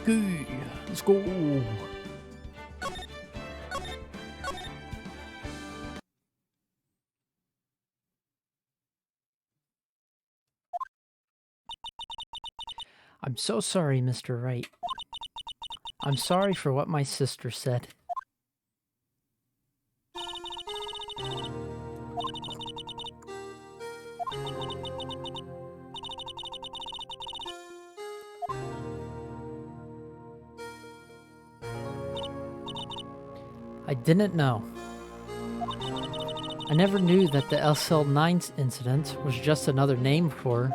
Okay, let's go. I'm so sorry, Mr. Wright. I'm sorry for what my sister said. I didn't know. I never knew that the SL9 incident was just another name for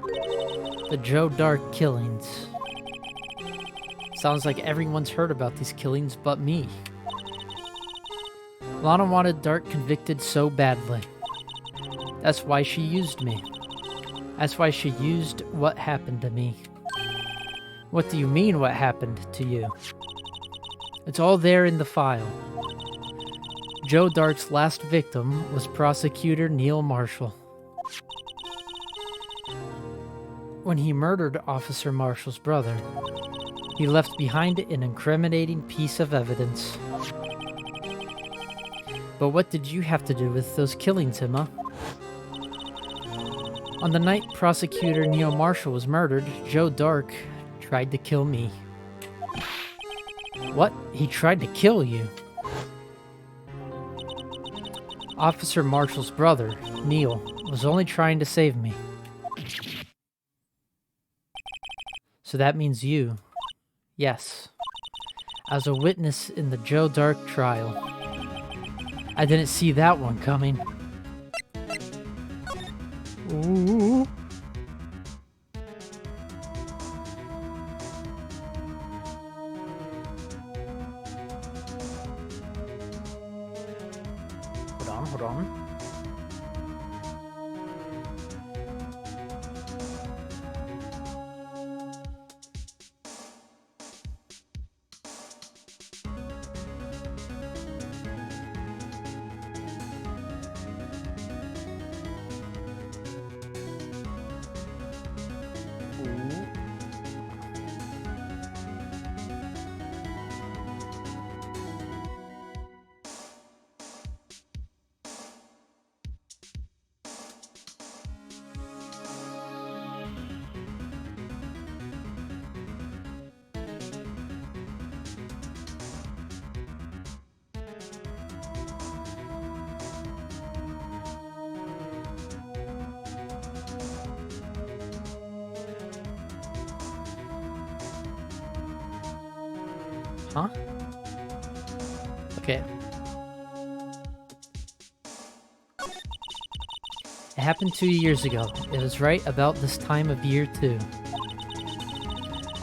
the Joe Dark killings. Sounds like everyone's heard about these killings but me. Lana wanted Dark convicted so badly. That's why she used me. That's why she used what happened to me. What do you mean, what happened to you? It's all there in the file. Joe Dark's last victim was prosecutor Neil Marshall. When he murdered Officer Marshall's brother, he left behind an incriminating piece of evidence. But what did you have to do with those killings, Emma? On the night prosecutor Neil Marshall was murdered, Joe Dark tried to kill me. What? He tried to kill you? Officer Marshall's brother, Neil, was only trying to save me. So that means you. Yes. As a witness in the Joe Dark trial. I didn't see that one coming. Ooh. Hold on. Huh? Okay. It happened 2 years ago. It was right about this time of year, too.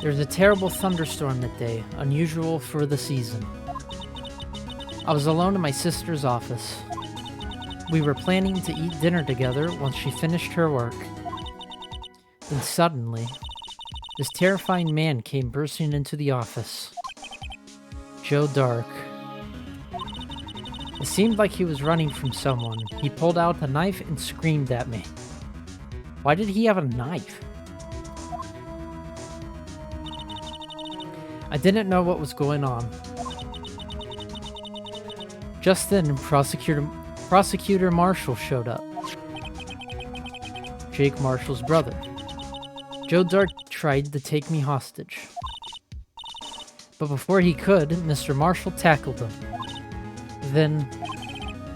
There was a terrible thunderstorm that day, unusual for the season. I was alone in my sister's office. We were planning to eat dinner together once she finished her work. Then suddenly, this terrifying man came bursting into the office. Joe Dark. It seemed like he was running from someone. He pulled out a knife and screamed at me. Why did he have a knife? I didn't know what was going on. Just then, Prosecutor Marshall showed up. Jake Marshall's brother. Joe Dark tried to take me hostage. But before he could, Mr. Marshall tackled him. Then,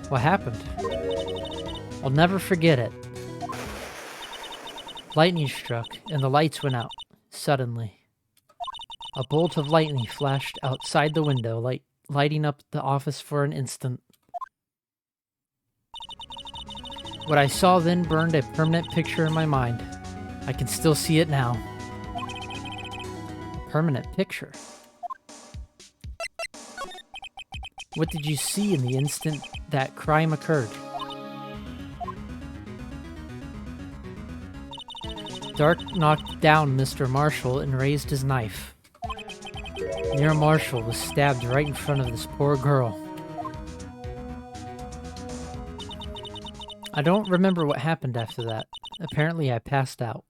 what happened? I'll never forget it. Lightning struck, and the lights went out, suddenly. A bolt of lightning flashed outside the window, lighting up the office for an instant. What I saw then burned a permanent picture in my mind. I can still see it now. A permanent picture? What did you see in the instant that crime occurred? Dark knocked down Mr. Marshall and raised his knife. Neil Marshall was stabbed right in front of this poor girl. I don't remember what happened after that. Apparently I passed out.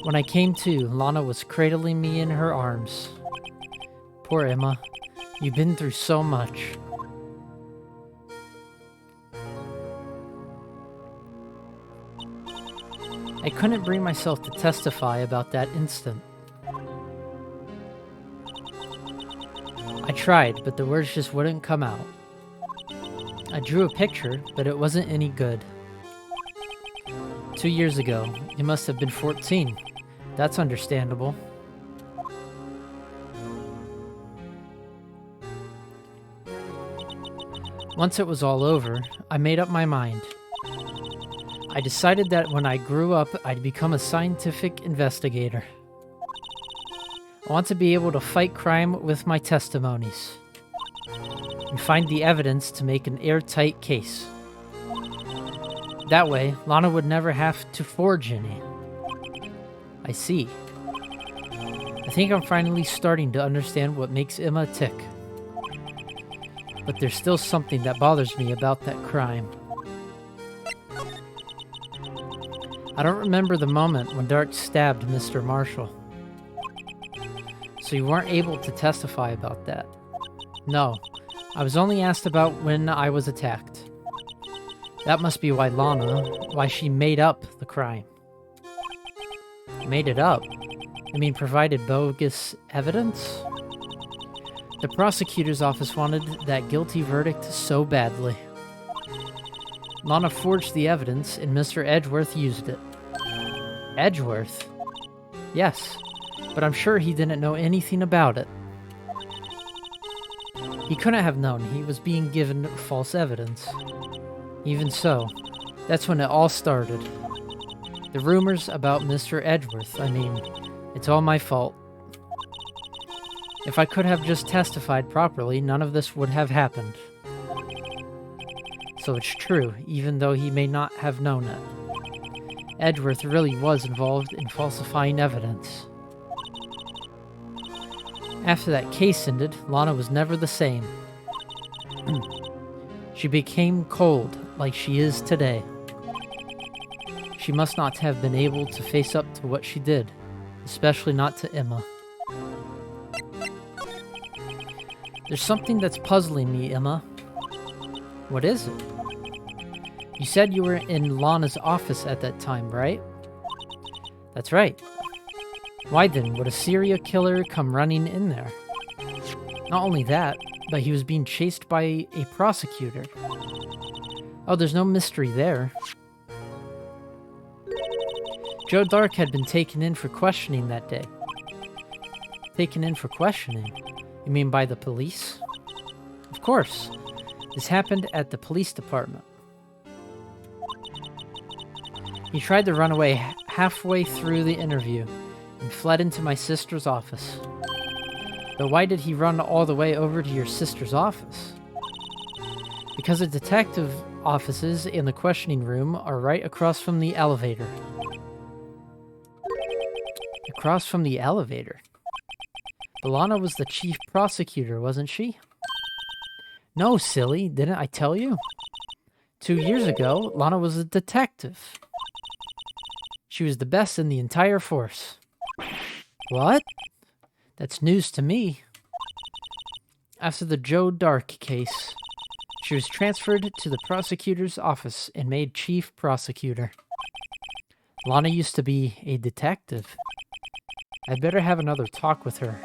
When I came to, Lana was cradling me in her arms. Poor Emma. You've been through so much. I couldn't bring myself to testify about that instant. I tried, but the words just wouldn't come out. I drew a picture, but it wasn't any good. 2 years ago, you must have been 14. That's understandable. Once it was all over, I made up my mind. I decided that when I grew up, I'd become a scientific investigator. I want to be able to fight crime with my testimonies and find the evidence to make an airtight case. That way, Lana would never have to forge any. I see. I think I'm finally starting to understand what makes Emma tick. But there's still something that bothers me about that crime. I don't remember the moment when Dark stabbed Mr. Marshall. So you weren't able to testify about that? No, I was only asked about when I was attacked. That must be why she made up the crime. Made it up? I mean, provided bogus evidence? The prosecutor's office wanted that guilty verdict so badly. Lana forged the evidence, and Mr. Edgeworth used it. Edgeworth? Yes, but I'm sure he didn't know anything about it. He couldn't have known he was being given false evidence. Even so, that's when it all started. The rumors about Mr. Edgeworth, I mean, it's all my fault. If I could have just testified properly, none of this would have happened. So it's true, even though he may not have known it. Edgeworth really was involved in falsifying evidence. After that case ended, Lana was never the same. She became cold, like she is today. She must not have been able to face up to what she did, especially not to Emma. There's something that's puzzling me, Emma. What is it? You said you were in Lana's office at that time, right? That's right. Why then would a serial killer come running in there? Not only that, but he was being chased by a prosecutor. Oh, there's no mystery there. Joe Dark had been taken in for questioning that day. Taken in for questioning? You mean by the police? Of course. This happened at the police department. He tried to run away halfway through the interview and fled into my sister's office. But why did he run all the way over to your sister's office? Because the detective offices in the questioning room are right across from the elevator. Across from the elevator? But Lana was the chief prosecutor, wasn't she? No, silly, didn't I tell you? 2 years ago, Lana was a detective. She was the best in the entire force. What? That's news to me. After the Joe Dark case, she was transferred to the prosecutor's office and made chief prosecutor. Lana used to be a detective. I'd better have another talk with her.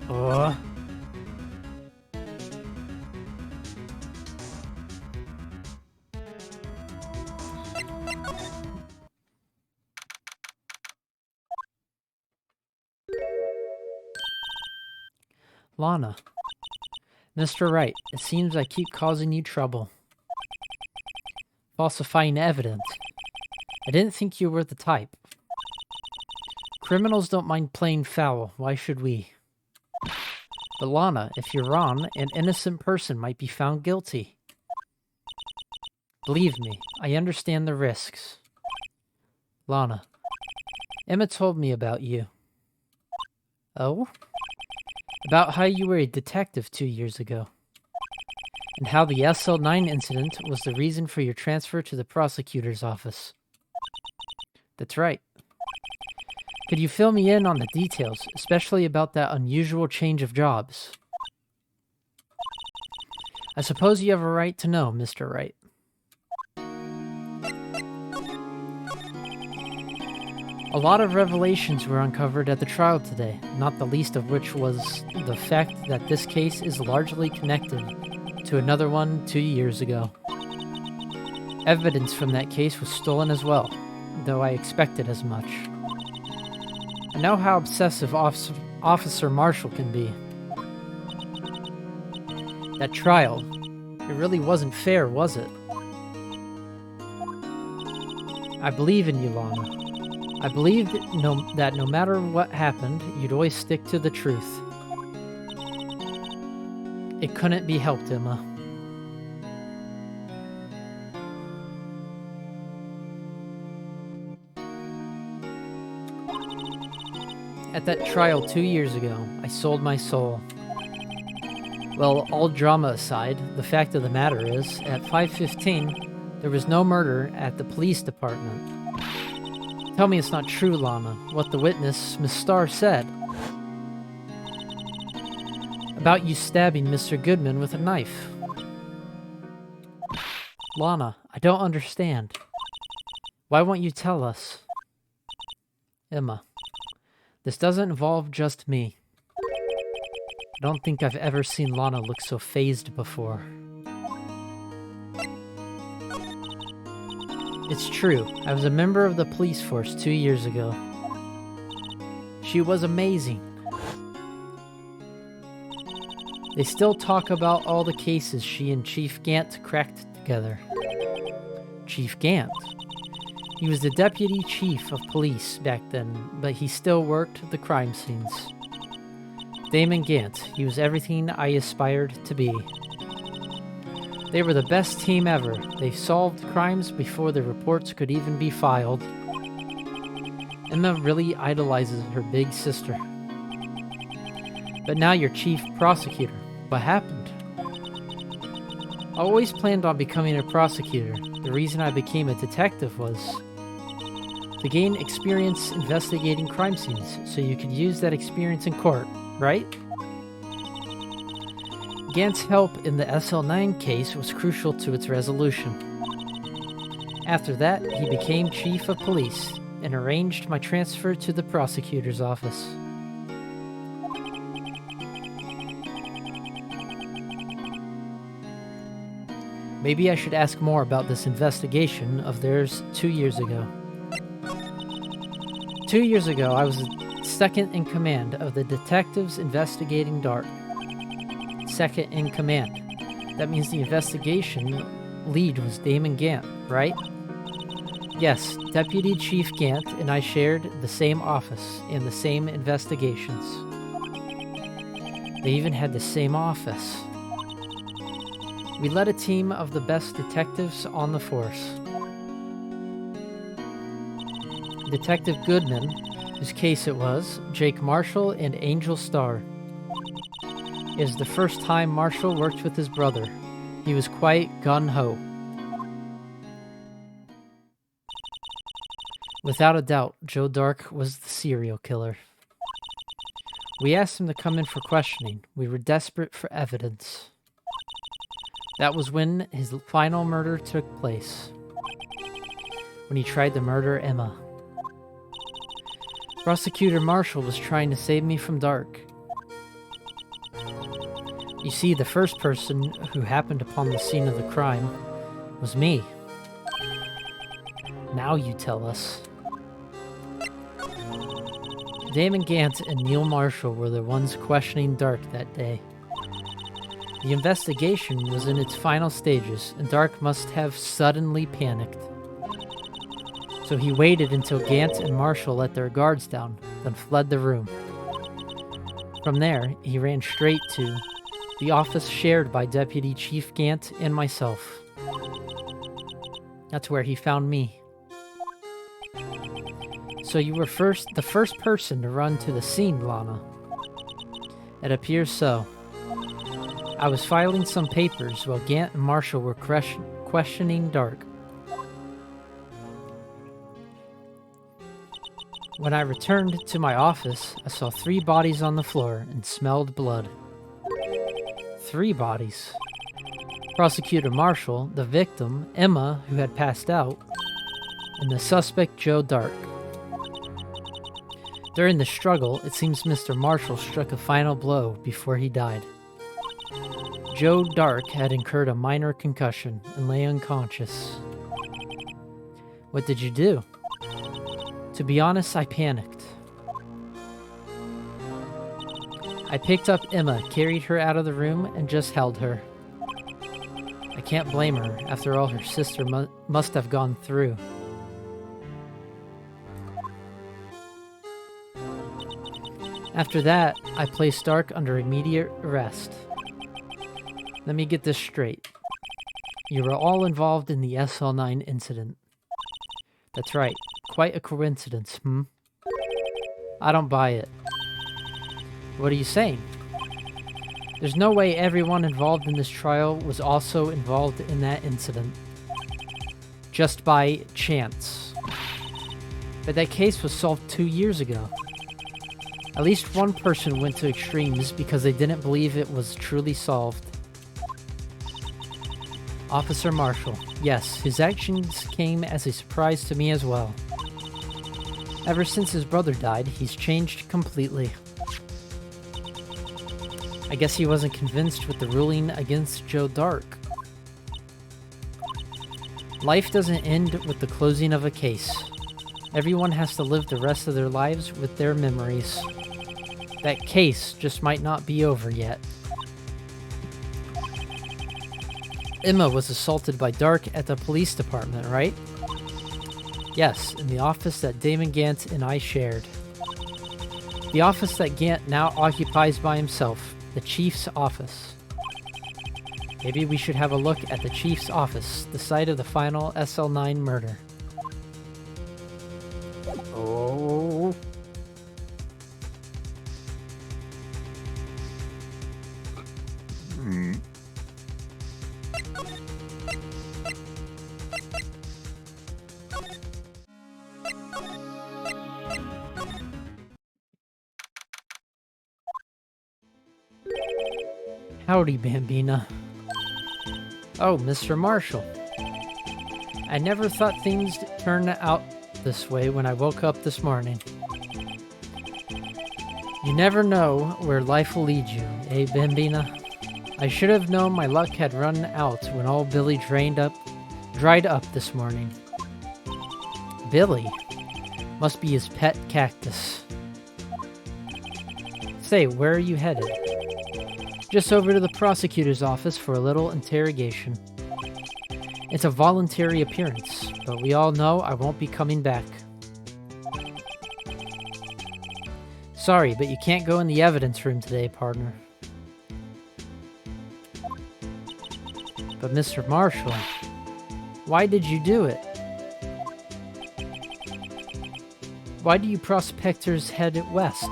Oh. Lana. Mr. Wright, it seems I keep causing you trouble. Falsifying evidence. I didn't think you were the type. Criminals don't mind playing foul, why should we? But Lana, if you're wrong, an innocent person might be found guilty. Believe me, I understand the risks. Lana. Emma told me about you. Oh? About how you were a detective 2 years ago. And how the SL9 incident was the reason for your transfer to the prosecutor's office. That's right. Could you fill me in on the details, especially about that unusual change of jobs? I suppose you have a right to know, Mr. Wright. A lot of revelations were uncovered at the trial today, not the least of which was the fact that this case is largely connected to another one 2 years ago. Evidence from that case was stolen as well, though I expected as much. I know how obsessive Officer Marshall can be. That trial, it really wasn't fair, was it? I believe in you, Lana. I believe that no matter what happened, you'd always stick to the truth. It couldn't be helped, Emma. At that trial 2 years ago, I sold my soul. Well, all drama aside, the fact of the matter is, at 5:15, there was no murder at the police department. Tell me it's not true, Lana, what the witness, Miss Starr, said. About you stabbing Mr. Goodman with a knife. Lana, I don't understand. Why won't you tell us? Emma, this doesn't involve just me. I don't think I've ever seen Lana look so phased before. It's true, I was a member of the police force 2 years ago. She was amazing. They still talk about all the cases she and Chief Gant cracked together. Chief Gant? He was the deputy chief of police back then, but he still worked the crime scenes. Damon Gant, he was everything I aspired to be. They were the best team ever. They solved crimes before the reports could even be filed. Emma really idolizes her big sister. But now you're chief prosecutor. What happened? I always planned on becoming a prosecutor. The reason I became a detective was to gain experience investigating crime scenes, so you could use that experience in court, right? Gant's help in the SL9 case was crucial to its resolution. After that, he became chief of police and arranged my transfer to the prosecutor's office. Maybe I should ask more about this investigation of theirs 2 years ago. 2 years ago, I was second in command of the detectives investigating Dark. Second in command. That means the investigation lead was Damon Gant, right? Yes, Deputy Chief Gant and I shared the same office and the same investigations. They even had the same office. We led a team of the best detectives on the force. Detective Goodman, whose case it was, Jake Marshall, and Angel Starr. It was the first time Marshall worked with his brother. He was quite gung-ho. Without a doubt, Joe Dark was the serial killer. We asked him to come in for questioning. We were desperate for evidence. That was when his final murder took place. When he tried to murder Emma. Prosecutor Marshall was trying to save me from Dark. You see, the first person who happened upon the scene of the crime was me. Now you tell us. Damon Gant and Neil Marshall were the ones questioning Dark that day. The investigation was in its final stages, and Dark must have suddenly panicked. So he waited until Gant and Marshall let their guards down, then fled the room. From there, he ran straight to the office shared by Deputy Chief Gant and myself. That's where he found me. So you were the first person to run to the scene, Lana. It appears so. I was filing some papers while Gant and Marshall were questioning Dark. When I returned to my office, I saw 3 bodies on the floor and smelled blood. 3 bodies. Prosecutor Marshall, the victim, Emma, who had passed out, and the suspect, Joe Dark. During the struggle, it seems Mr. Marshall struck a final blow before he died. Joe Dark had incurred a minor concussion and lay unconscious. What did you do? To be honest, I panicked. I picked up Emma, carried her out of the room, and just held her. I can't blame her, after all her sister must have gone through. After that, I placed Dark under immediate arrest. Let me get this straight. You were all involved in the SL9 incident. That's right. Quite a coincidence, I don't buy it. What are you saying? There's no way everyone involved in this trial was also involved in that incident. Just by chance. But that case was solved 2 years ago. At least one person went to extremes because they didn't believe it was truly solved. Officer Marshall. Yes, his actions came as a surprise to me as well. Ever since his brother died, he's changed completely. I guess he wasn't convinced with the ruling against Joe Dark. Life doesn't end with the closing of a case. Everyone has to live the rest of their lives with their memories. That case just might not be over yet. Emma was assaulted by Dark at the police department, right? Yes, in the office that Damon Gant and I shared. The office that Gant now occupies by himself, the Chief's office. Maybe we should have a look at the Chief's office, the site of the final SL9 murder. Oh. Howdy, Bambina. Oh, Mr. Marshall. I never thought things turned out this way when I woke up this morning. You never know where life will lead you, eh, Bambina? I should have known my luck had run out when old Billy dried up this morning. Billy? Must be his pet cactus. Say, where are you headed? Just over to the prosecutor's office for a little interrogation. It's a voluntary appearance, but we all know I won't be coming back. Sorry, but you can't go in the evidence room today, partner. But Mr. Marshall, why did you do it? Why do you prospectors head west?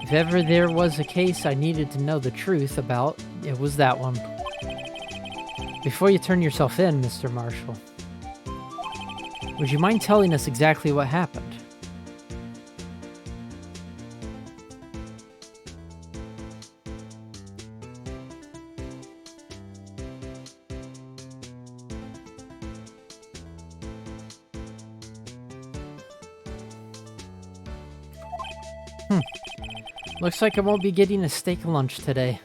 If ever there was a case I needed to know the truth about, it was that one. Before you turn yourself in, Mr. Marshall, would you mind telling us exactly what happened? Looks like I won't be getting a steak lunch today.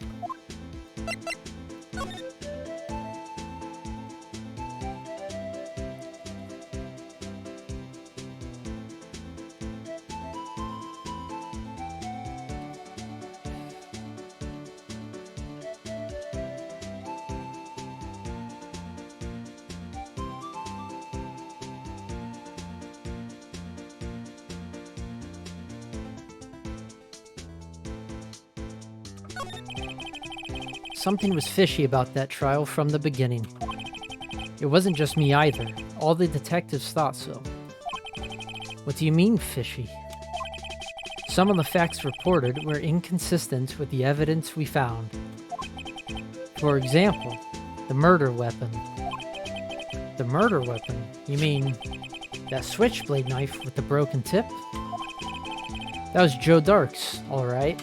Something was fishy about that trial from the beginning. It wasn't just me either. All the detectives thought so. What do you mean, fishy? Some of the facts reported were inconsistent with the evidence we found. For example, the murder weapon. The murder weapon? You mean that switchblade knife with the broken tip? That was Joe Darks, alright.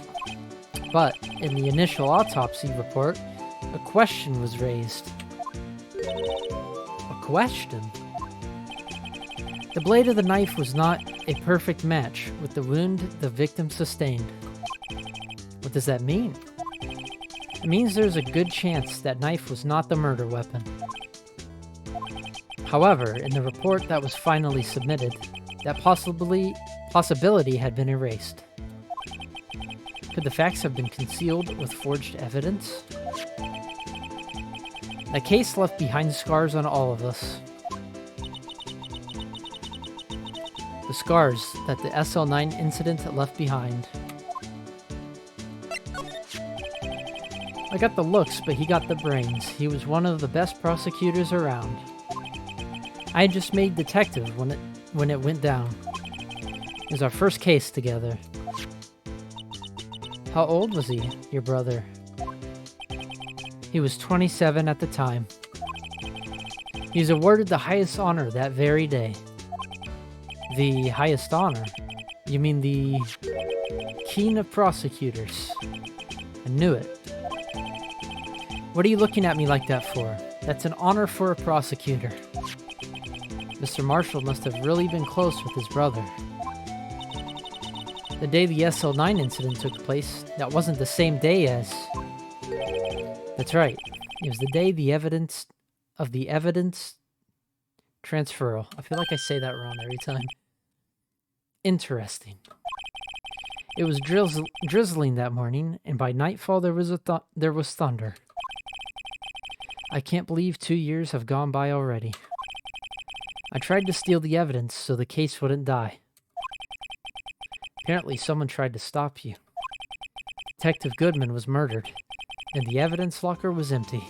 But in the initial autopsy report, a question was raised. A question? The blade of the knife was not a perfect match with the wound the victim sustained. What does that mean? It means there's a good chance that knife was not the murder weapon. However, in the report that was finally submitted, that possibility had been erased. Could the facts have been concealed with forged evidence? The case left behind scars on all of us. The scars that the SL9 incident left behind. I got the looks, but he got the brains. He was one of the best prosecutors around. I had just made detective when it went down. It was our first case together. How old was he, your brother? He was 27 at the time. He was awarded the highest honor that very day. The highest honor? You mean the King of Prosecutors? I knew it. What are you looking at me like that for? That's an honor for a prosecutor. Mr. Marshall must have really been close with his brother. The day the SL9 incident took place, that wasn't the same day as... That's right. It was the day the evidence transferal. I feel like I say that wrong every time. Interesting. It was drizzling that morning, and by nightfall there was thunder. I can't believe 2 years have gone by already. I tried to steal the evidence so the case wouldn't die. Apparently someone tried to stop you. Detective Goodman was murdered, and the evidence locker was empty.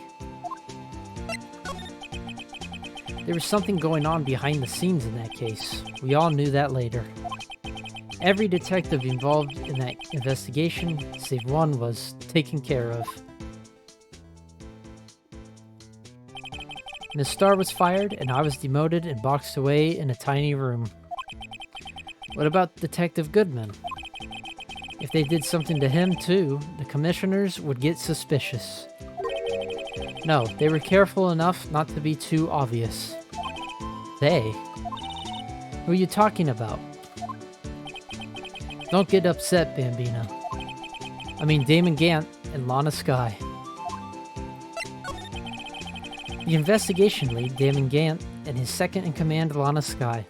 There was something going on behind the scenes in that case. We all knew that later. Every detective involved in that investigation, save one, was taken care of. Miss Starr was fired, and I was demoted and boxed away in a tiny room. What about Detective Goodman? If they did something to him, too, the commissioners would get suspicious. No, they were careful enough not to be too obvious. They? Who are you talking about? Don't get upset, Bambino. I mean Damon Gant and Lana Skye. The investigation lead, Damon Gant, and his second-in-command, Lana Skye.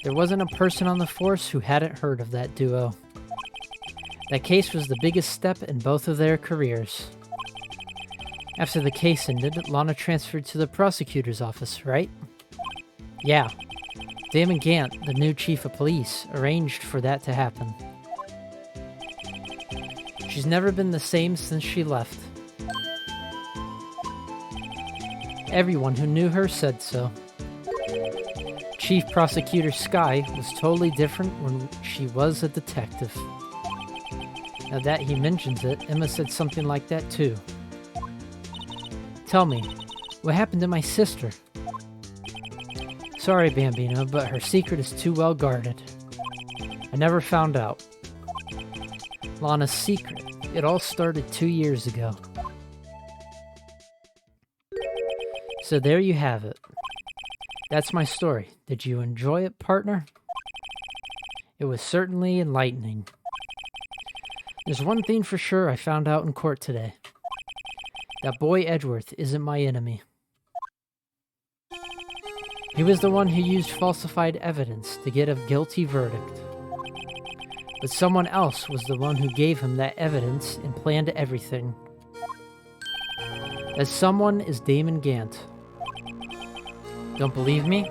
There wasn't a person on the force who hadn't heard of that duo. That case was the biggest step in both of their careers. After the case ended, Lana transferred to the prosecutor's office, right? Yeah. Damon Gant, the new chief of police, arranged for that to happen. She's never been the same since she left. Everyone who knew her said so. Chief Prosecutor Skye was totally different when she was a detective. Now that he mentions it, Emma said something like that too. Tell me, what happened to my sister? Sorry, Bambino, but her secret is too well guarded. I never found out. Lana's secret. It all started 2 years ago. So there you have it. That's my story. Did you enjoy it, partner? It was certainly enlightening. There's one thing for sure I found out in court today. That boy Edgeworth isn't my enemy. He was the one who used falsified evidence to get a guilty verdict. But someone else was the one who gave him that evidence and planned everything. That someone is Damon Gant. Don't believe me?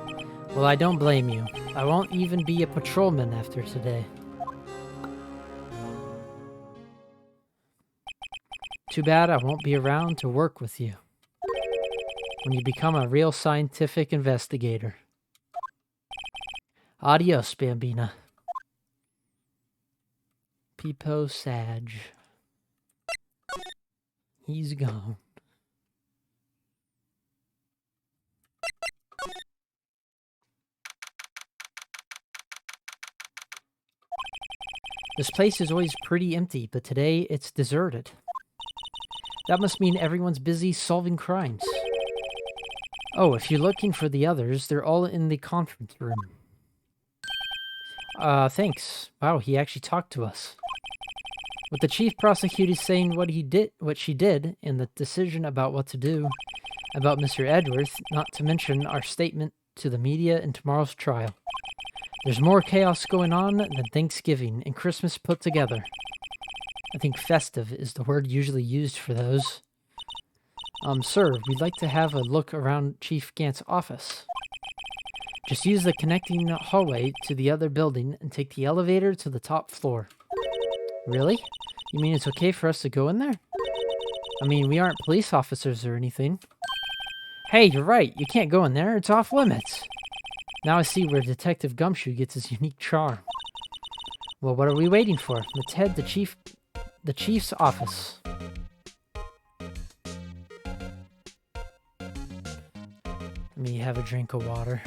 Well, I don't blame you. I won't even be a patrolman after today. Too bad I won't be around to work with you when you become a real scientific investigator. Adios, Bambina. Peepo Sag. He's gone. This place is always pretty empty, but today it's deserted. That must mean everyone's busy solving crimes. Oh, if you're looking for the others, they're all in the conference room. Thanks. Wow, he actually talked to us. With the chief prosecutor saying what she did, and the decision about what to do about Mr. Edworth, not to mention our statement to the media in tomorrow's trial. There's more chaos going on than Thanksgiving and Christmas put together. I think festive is the word usually used for those. Sir, we'd like to have a look around Chief Gant's office. Just use the connecting hallway to the other building and take the elevator to the top floor. Really? You mean it's okay for us to go in there? I mean, we aren't police officers or anything. Hey, you're right. You can't go in there. It's off limits. Now I see where Detective Gumshoe gets his unique charm. Well, what are we waiting for? Let's head to the chief's office. Let me have a drink of water.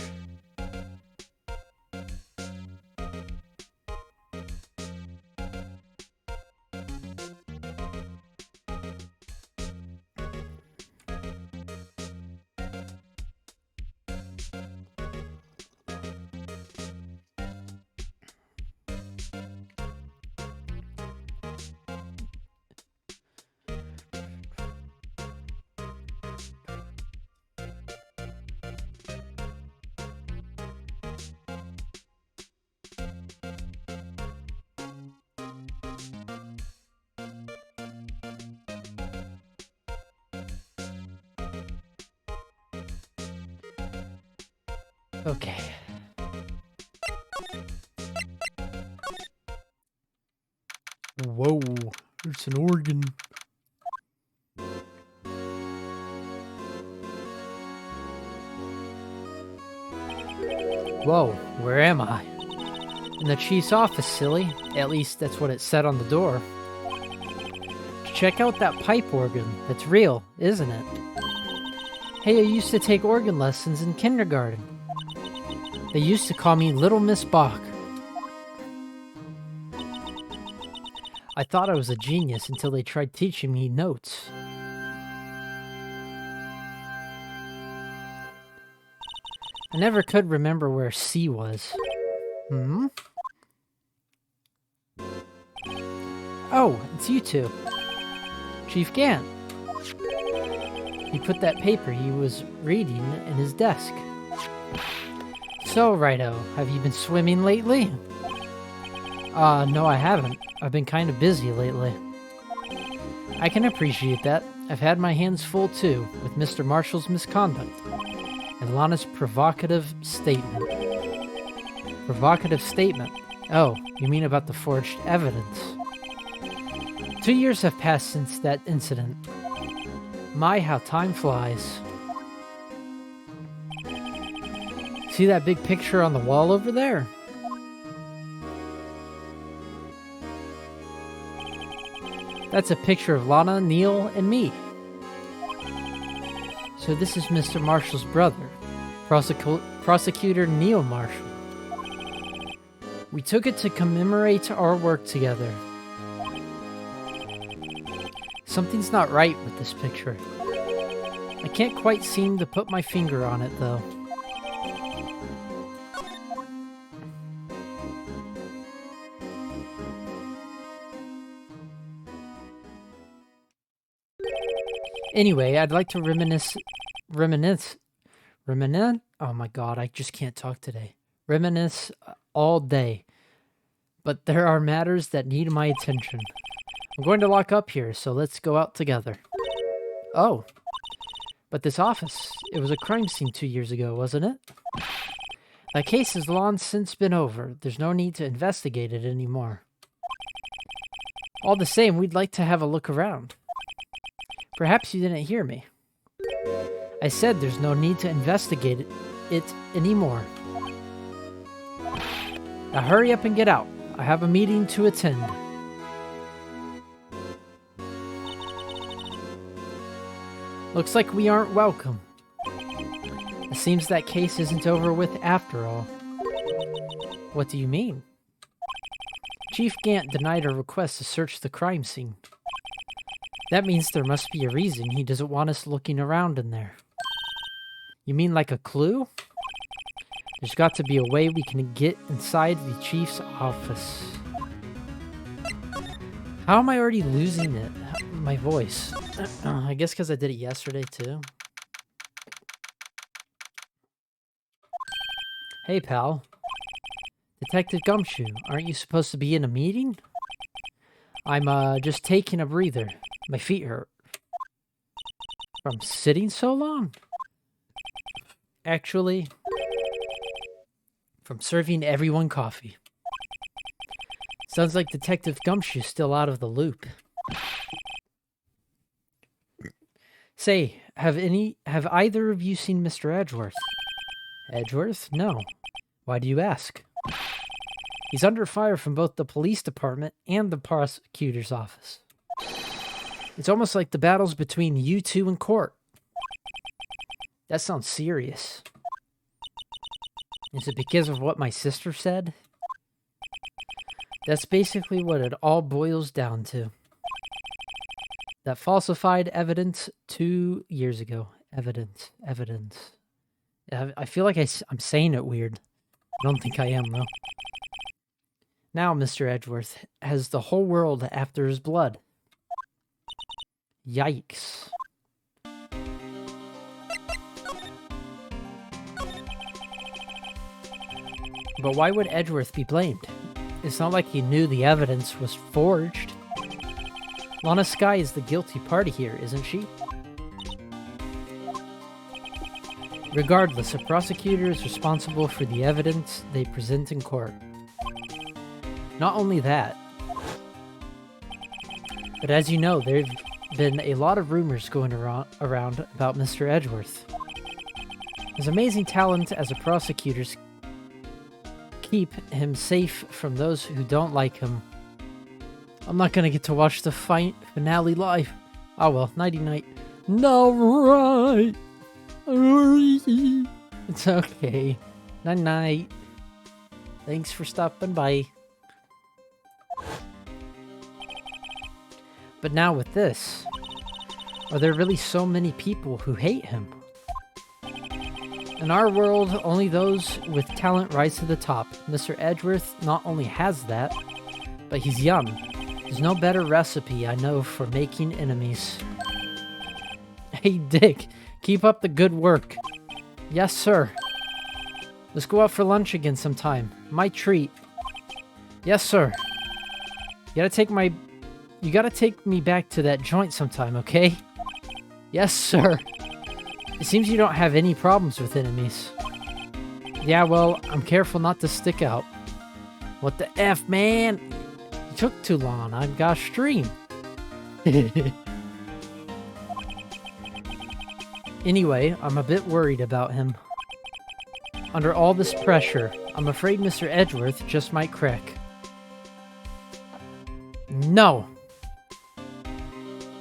Okay. Whoa, it's an organ. Whoa, where am I? In the chief's office, silly. At least that's what it said on the door. Check out that pipe organ. That's real, isn't it? Hey, I used to take organ lessons in kindergarten. They used to call me Little Miss Bach. I thought I was a genius until they tried teaching me notes. I never could remember where C was. Oh, it's you two. Chief Gant. He put that paper he was reading in his desk. So, Righto, have you been swimming lately? No, I haven't. I've been kind of busy lately. I can appreciate that. I've had my hands full too, with Mr. Marshall's misconduct and Lana's provocative statement. Provocative statement? Oh, you mean about the forged evidence? 2 years have passed since that incident. My, how time flies. See that big picture on the wall over there? That's a picture of Lana, Neil, and me. So this is Mr. Marshall's brother, Prosecutor Neil Marshall. We took it to commemorate our work together. Something's not right with this picture. I can't quite seem to put my finger on it, though. Anyway, I'd like to reminisce? Oh my god, I just can't talk today. Reminisce all day. But there are matters that need my attention. I'm going to lock up here, so let's go out together. Oh. But this office, it was a crime scene 2 years ago, wasn't it? That case has long since been over. There's no need to investigate it anymore. All the same, we'd like to have a look around. Perhaps you didn't hear me. I said there's no need to investigate it anymore. Now hurry up and get out. I have a meeting to attend. Looks like we aren't welcome. It seems that case isn't over with after all. What do you mean? Chief Gant denied our request to search the crime scene. That means there must be a reason he doesn't want us looking around in there. You mean like a clue? There's got to be a way we can get inside the chief's office. How am I already losing it? My voice. I guess because I did it yesterday too. Hey pal. Detective Gumshoe, aren't you supposed to be in a meeting? I'm just taking a breather. My feet hurt. From sitting so long? Actually, from serving everyone coffee. Sounds like Detective Gumshoe's still out of the loop. Say, have either of you seen Mr. Edgeworth? Edgeworth? No. Why do you ask? He's under fire from both the police department and the prosecutor's office. It's almost like the battle's between you two in court. That sounds serious. Is it because of what my sister said? That's basically what it all boils down to. That falsified evidence 2 years ago. Evidence. I feel like I'm saying it weird. I don't think I am, though. Now Mr. Edgeworth has the whole world after his blood. Yikes. But why would Edgeworth be blamed? It's not like he knew the evidence was forged. Lana Skye is the guilty party here, isn't she? Regardless, a prosecutor is responsible for the evidence they present in court. Not only that, but as you know, there have been a lot of rumors going around about Mr. Edgeworth. His amazing talent as a prosecutor keep him safe from those who don't like him. I'm not gonna get to watch the finale live. Oh well, nighty-night. No, right. It's okay. Night-night. Thanks for stopping by. But now with this, are there really so many people who hate him? In our world, only those with talent rise to the top. Mr. Edgeworth not only has that, but he's young. There's no better recipe I know for making enemies. Hey Dick, keep up the good work. Yes, sir. Let's go out for lunch again sometime. My treat. Yes, sir. You gotta take me back to that joint sometime, okay? Yes, sir. It seems you don't have any problems with enemies. Yeah, well, I'm careful not to stick out. What the F, man? You took too long. I've got a stream. Anyway, I'm a bit worried about him. Under all this pressure, I'm afraid Mr. Edgeworth just might crack. No!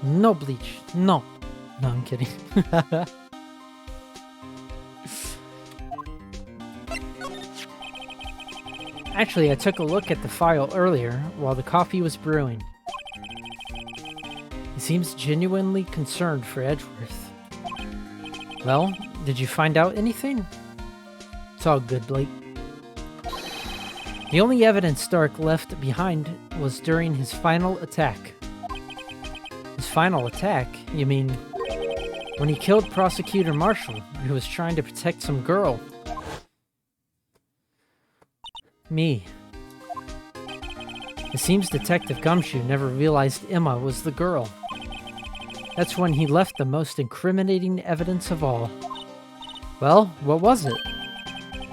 No, Bleach. No. No, I'm kidding. Actually, I took a look at the file earlier while the coffee was brewing. He seems genuinely concerned for Edgeworth. Well, did you find out anything? It's all good, Blake. The only evidence Stark left behind was during his final attack. His final attack? You mean when he killed Prosecutor Marshall, who was trying to protect some girl? Me. It seems Detective Gumshoe never realized Emma was the girl. That's when he left the most incriminating evidence of all. Well, what was it?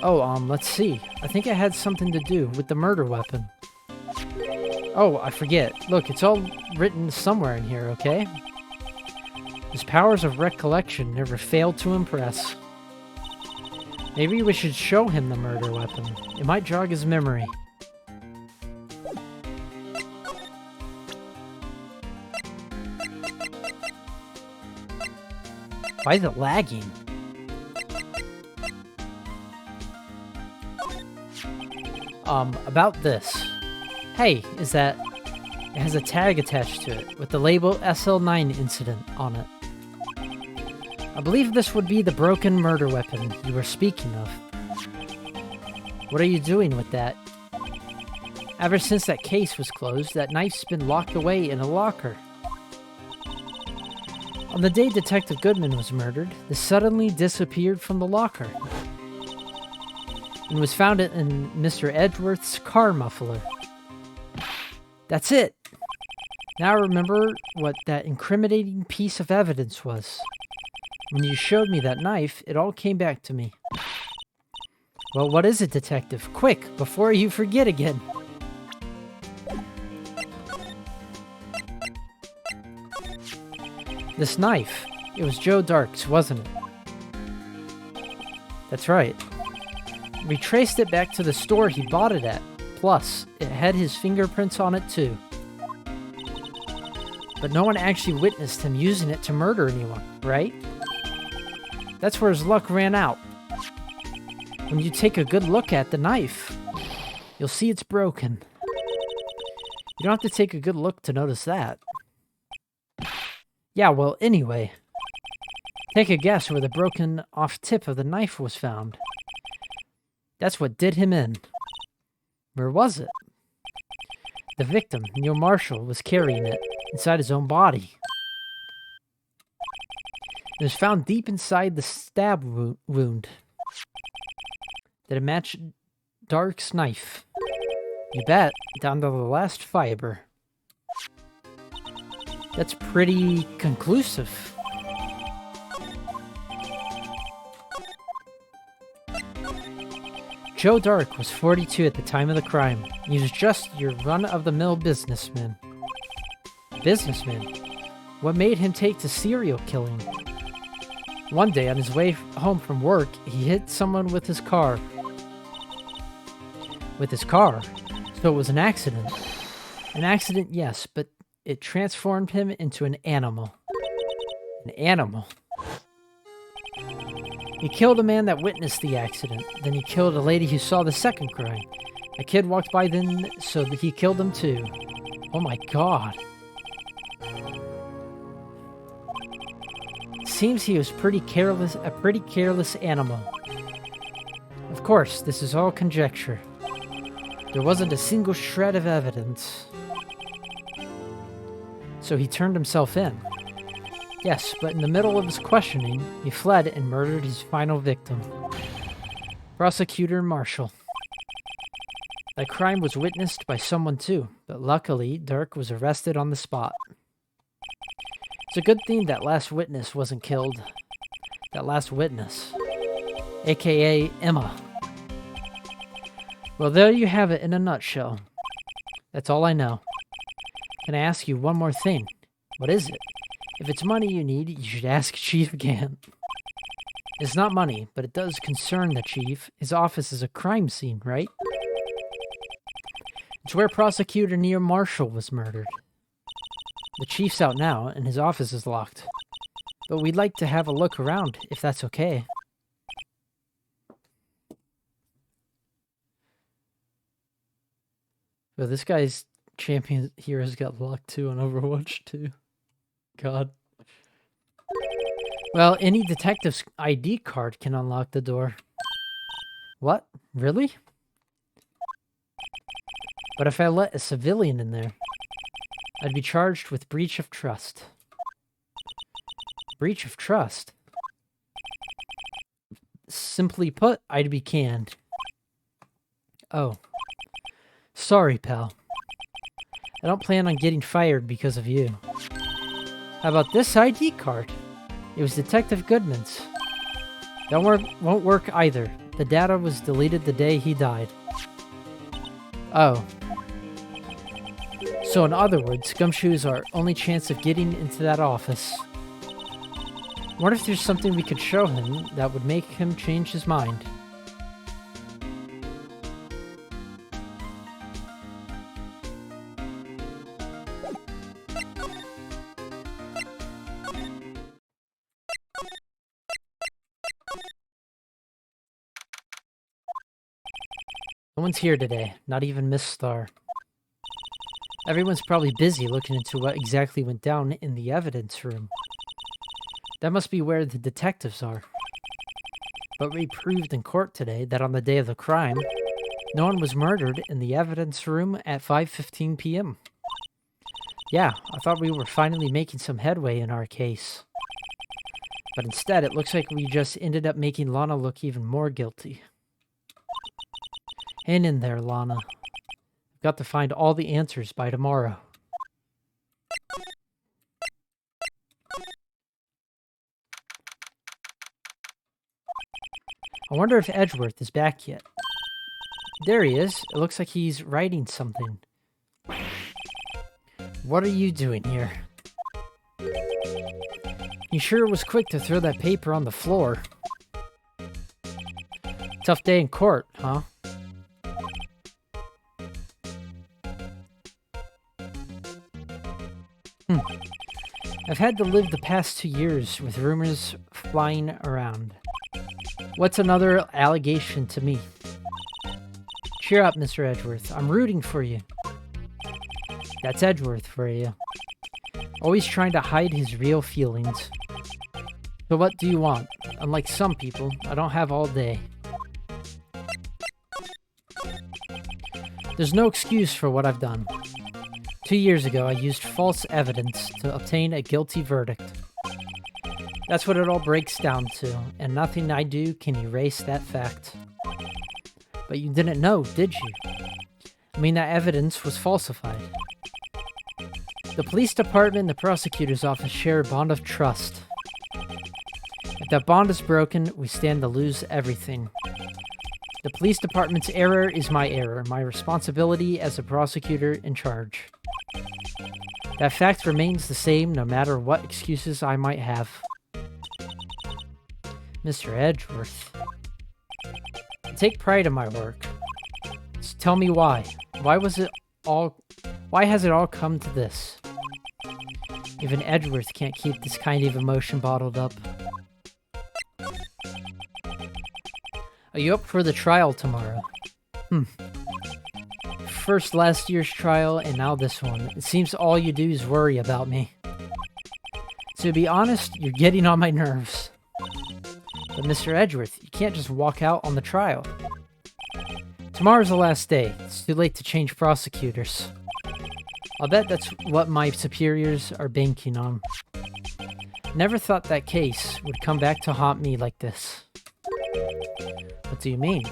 Oh, let's see. I think it had something to do with the murder weapon. Oh, I forget. Look, it's all written somewhere in here, okay? His powers of recollection never failed to impress. Maybe we should show him the murder weapon. It might jog his memory. Why is it lagging? About this. Hey, is that... It has a tag attached to it, with the label SL9 incident on it. I believe this would be the broken murder weapon you were speaking of. What are you doing with that? Ever since that case was closed, that knife's been locked away in a locker. On the day Detective Goodman was murdered, this suddenly disappeared from the locker and was found in Mr. Edgeworth's car muffler. That's it! Now I remember what that incriminating piece of evidence was. When you showed me that knife, it all came back to me. Well, what is it, Detective? Quick, before you forget again! This knife, it was Joe Dark's, wasn't it? That's right. We traced it back to the store he bought it at. Plus, it had his fingerprints on it too. But no one actually witnessed him using it to murder anyone, right? That's where his luck ran out. When you take a good look at the knife, you'll see it's broken. You don't have to take a good look to notice that. Yeah, well, anyway. Take a guess where the broken off tip of the knife was found. That's what did him in. Where was it? The victim, Neil Marshall, was carrying it inside his own body. It was found deep inside the stab wound that it matched Dark's knife. You bet, down to the last fiber. That's pretty conclusive. Joe Dark was 42 at the time of the crime. He was just your run-of-the-mill businessman. Businessman? What made him take to serial killing? One day, on his way home from work, he hit someone with his car. With his car? So it was an accident. An accident, yes, but it transformed him into an animal. An animal. He killed a man that witnessed the accident. Then he killed a lady who saw the second crime. A kid walked by then, so he killed him too. Oh my god. Seems he was a pretty careless animal. Of course, this is all conjecture. There wasn't a single shred of evidence. So he turned himself in. Yes, but in the middle of his questioning, he fled and murdered his final victim. Prosecutor Marshall. That crime was witnessed by someone too, but luckily, Dark was arrested on the spot. It's a good thing that last witness wasn't killed. That last witness. AKA Emma. Well, there you have it in a nutshell. That's all I know. Can I ask you one more thing? What is it? If it's money you need, you should ask Chief again. It's not money, but it does concern the Chief. His office is a crime scene, right? It's where Prosecutor Neil Marshall was murdered. The Chief's out now, and his office is locked. But we'd like to have a look around, if that's okay. Well, this guy's champion heroes got locked too on Overwatch 2. God. Well, any detective's ID card can unlock the door. What? Really? But if I let a civilian in there, I'd be charged with breach of trust. Breach of trust? Simply put, I'd be canned. Oh. Sorry, pal. I don't plan on getting fired because of you. How about this ID card? It was Detective Goodman's. That won't work either. The data was deleted the day he died. Oh. So in other words, Gumshoe's our only chance of getting into that office. What if there's something we could show him that would make him change his mind? No one's here today, not even Miss Star. Everyone's probably busy looking into what exactly went down in the evidence room. That must be where the detectives are. But we proved in court today that on the day of the crime, no one was murdered in the evidence room at 5:15 p.m. Yeah, I thought we were finally making some headway in our case. But instead, it looks like we just ended up making Lana look even more guilty. Hang in there, Lana. I've got to find all the answers by tomorrow. I wonder if Edgeworth is back yet. There he is. It looks like he's writing something. What are you doing here? You sure was quick to throw that paper on the floor. Tough day in court, huh? I've had to live the past 2 years with rumors flying around. What's another allegation to me? Cheer up, Mr. Edgeworth. I'm rooting for you. That's Edgeworth for you. Always trying to hide his real feelings. So what do you want? Unlike some people, I don't have all day. There's no excuse for what I've done. 2 years ago, I used false evidence to obtain a guilty verdict. That's what it all breaks down to, and nothing I do can erase that fact. But you didn't know, did you? I mean, that evidence was falsified. The police department and the prosecutor's office share a bond of trust. If that bond is broken, we stand to lose everything. The police department's error is my error, my responsibility as a prosecutor in charge. That fact remains the same no matter what excuses I might have. Mr. Edgeworth. I take pride in my work. So tell me why. Why has it all come to this? Even Edgeworth can't keep this kind of emotion bottled up. Are you up for the trial tomorrow? First last year's trial, and now this one. It seems all you do is worry about me. To be honest, you're getting on my nerves. But Mr. Edgeworth, you can't just walk out on the trial. Tomorrow's the last day. It's too late to change prosecutors. I'll bet that's what my superiors are banking on. Never thought that case would come back to haunt me like this. What do you mean?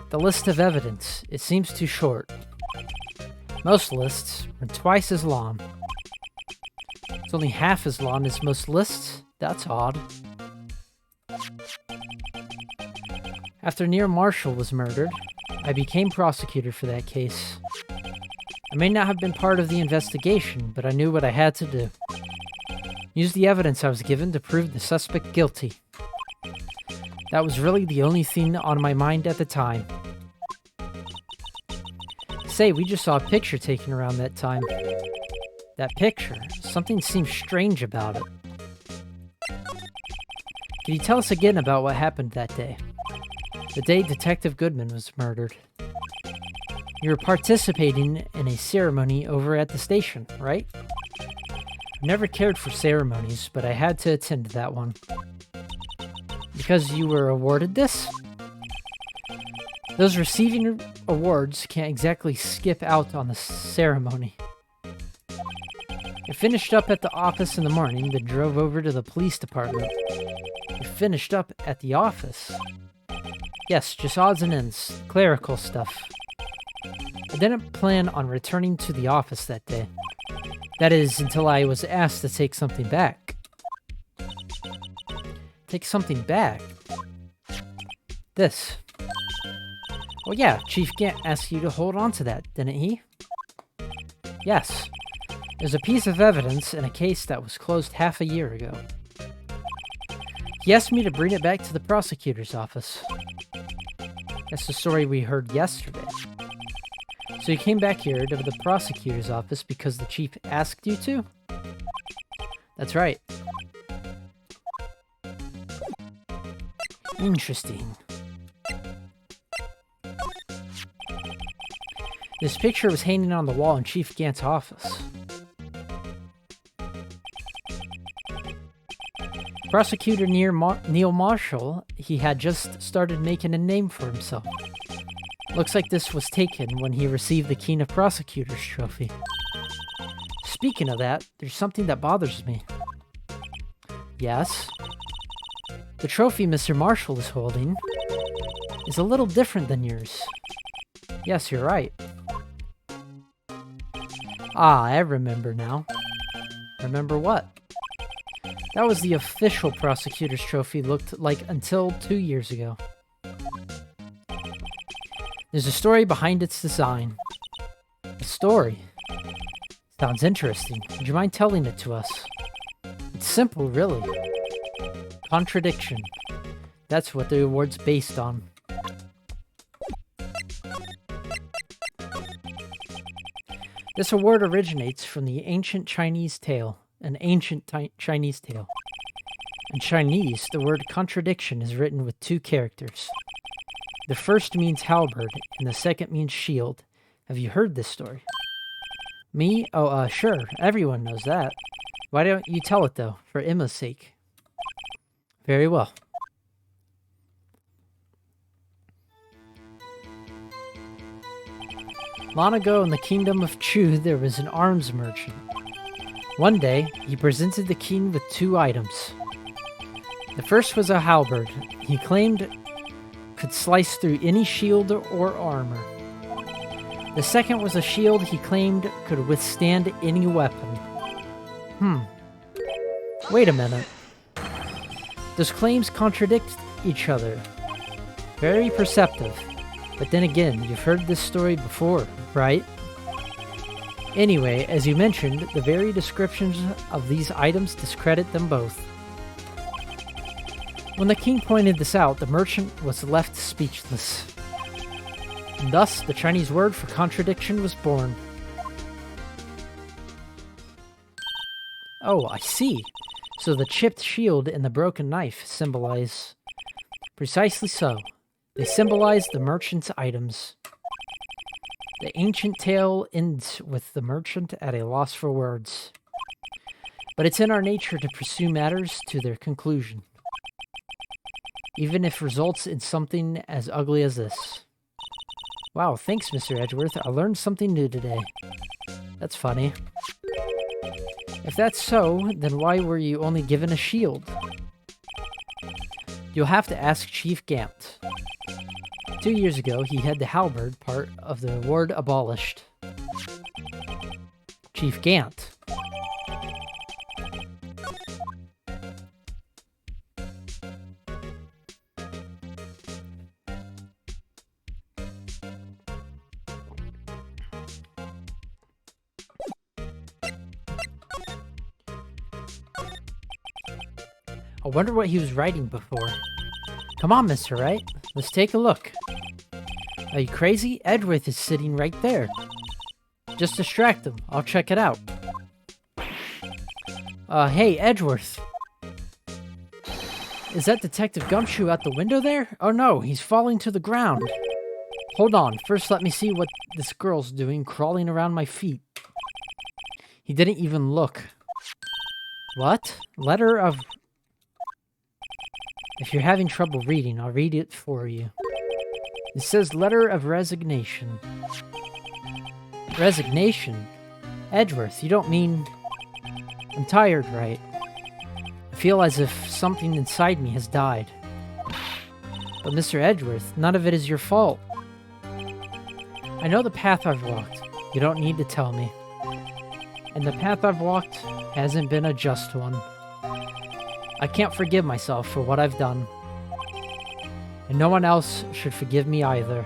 The list of evidence. It seems too short. Most lists are twice as long. It's only half as long as most lists? That's odd. After Neil Marshall was murdered, I became prosecutor for that case. I may not have been part of the investigation, but I knew what I had to do. Use the evidence I was given to prove the suspect guilty. That was really the only thing on my mind at the time. Say, we just saw a picture taken around that time. That picture, something seems strange about it. Can you tell us again about what happened that day? The day Detective Goodman was murdered. You were participating in a ceremony over at the station, right? I've never cared for ceremonies, but I had to attend that one. Because you were awarded this? Those receiving awards can't exactly skip out on the ceremony. I finished up at the office in the morning, then drove over to the police department. You finished up at the office? Yes, just odds and ends, clerical stuff. I didn't plan on returning to the office that day. That is, until I was asked to take something back. Take something back? This. Oh yeah, Chief Gant asked you to hold on to that, didn't he? Yes. There's a piece of evidence in a case that was closed half a year ago. He asked me to bring it back to the prosecutor's office. That's the story we heard yesterday. So you came back here to the prosecutor's office because the chief asked you to? That's right. Interesting. This picture was hanging on the wall in Chief Gant's office. Prosecutor Neil Marshall, he had just started making a name for himself. Looks like this was taken when he received the King of Prosecutors trophy. Speaking of that, there's something that bothers me. Yes? The trophy Mr. Marshall is holding is a little different than yours. Yes, you're right. Ah, I remember now. Remember what? That was the official prosecutor's trophy looked like until 2 years ago. There's a story behind its design. A story? Sounds interesting. Would you mind telling it to us? It's simple, really. Contradiction. That's what the award's based on. This award originates from the ancient Chinese tale. An ancient Chinese tale. In Chinese, the word contradiction is written with 2 characters. The first means halberd, and the second means shield. Have you heard this story? Me? Oh, sure. Everyone knows that. Why don't you tell it, though? For Emma's sake. Very well. Long ago in the kingdom of Chu, there was an arms merchant. One day, he presented the king with 2 items. The first was a halberd. He claimed could slice through any shield or armor. The second was a shield he claimed could withstand any weapon. Wait a minute. Those claims contradict each other. Very perceptive. But then again, you've heard this story before, right? Anyway, as you mentioned, the very descriptions of these items discredit them both. When the king pointed this out, the merchant was left speechless. And thus, the Chinese word for contradiction was born. Oh, I see. So the chipped shield and the broken knife symbolize... Precisely so. They symbolize the merchant's items. The ancient tale ends with the merchant at a loss for words. But it's in our nature to pursue matters to their conclusion, even if it results in something as ugly as this. Wow, thanks, Mr. Edgeworth. I learned something new today. That's funny. If that's so, then why were you only given a shield? You'll have to ask Chief Gant. 2 years ago, he had the halberd part of the award abolished. Chief Gant. I wonder what he was writing before. Come on, Mr. Wright. Let's take a look. Are you crazy? Edgeworth is sitting right there. Just distract him. I'll check it out. Hey, Edgeworth. Is that Detective Gumshoe out the window there? Oh no, he's falling to the ground. Hold on. First, let me see what this girl's doing crawling around my feet. He didn't even look. What? Letter of... If you're having trouble reading, I'll read it for you. It says letter of resignation. Resignation? Edgeworth, you don't mean... I'm tired, right? I feel as if something inside me has died. But Mr. Edgeworth, none of it is your fault. I know the path I've walked. You don't need to tell me. And the path I've walked hasn't been a just one. I can't forgive myself for what I've done. And no one else should forgive me either.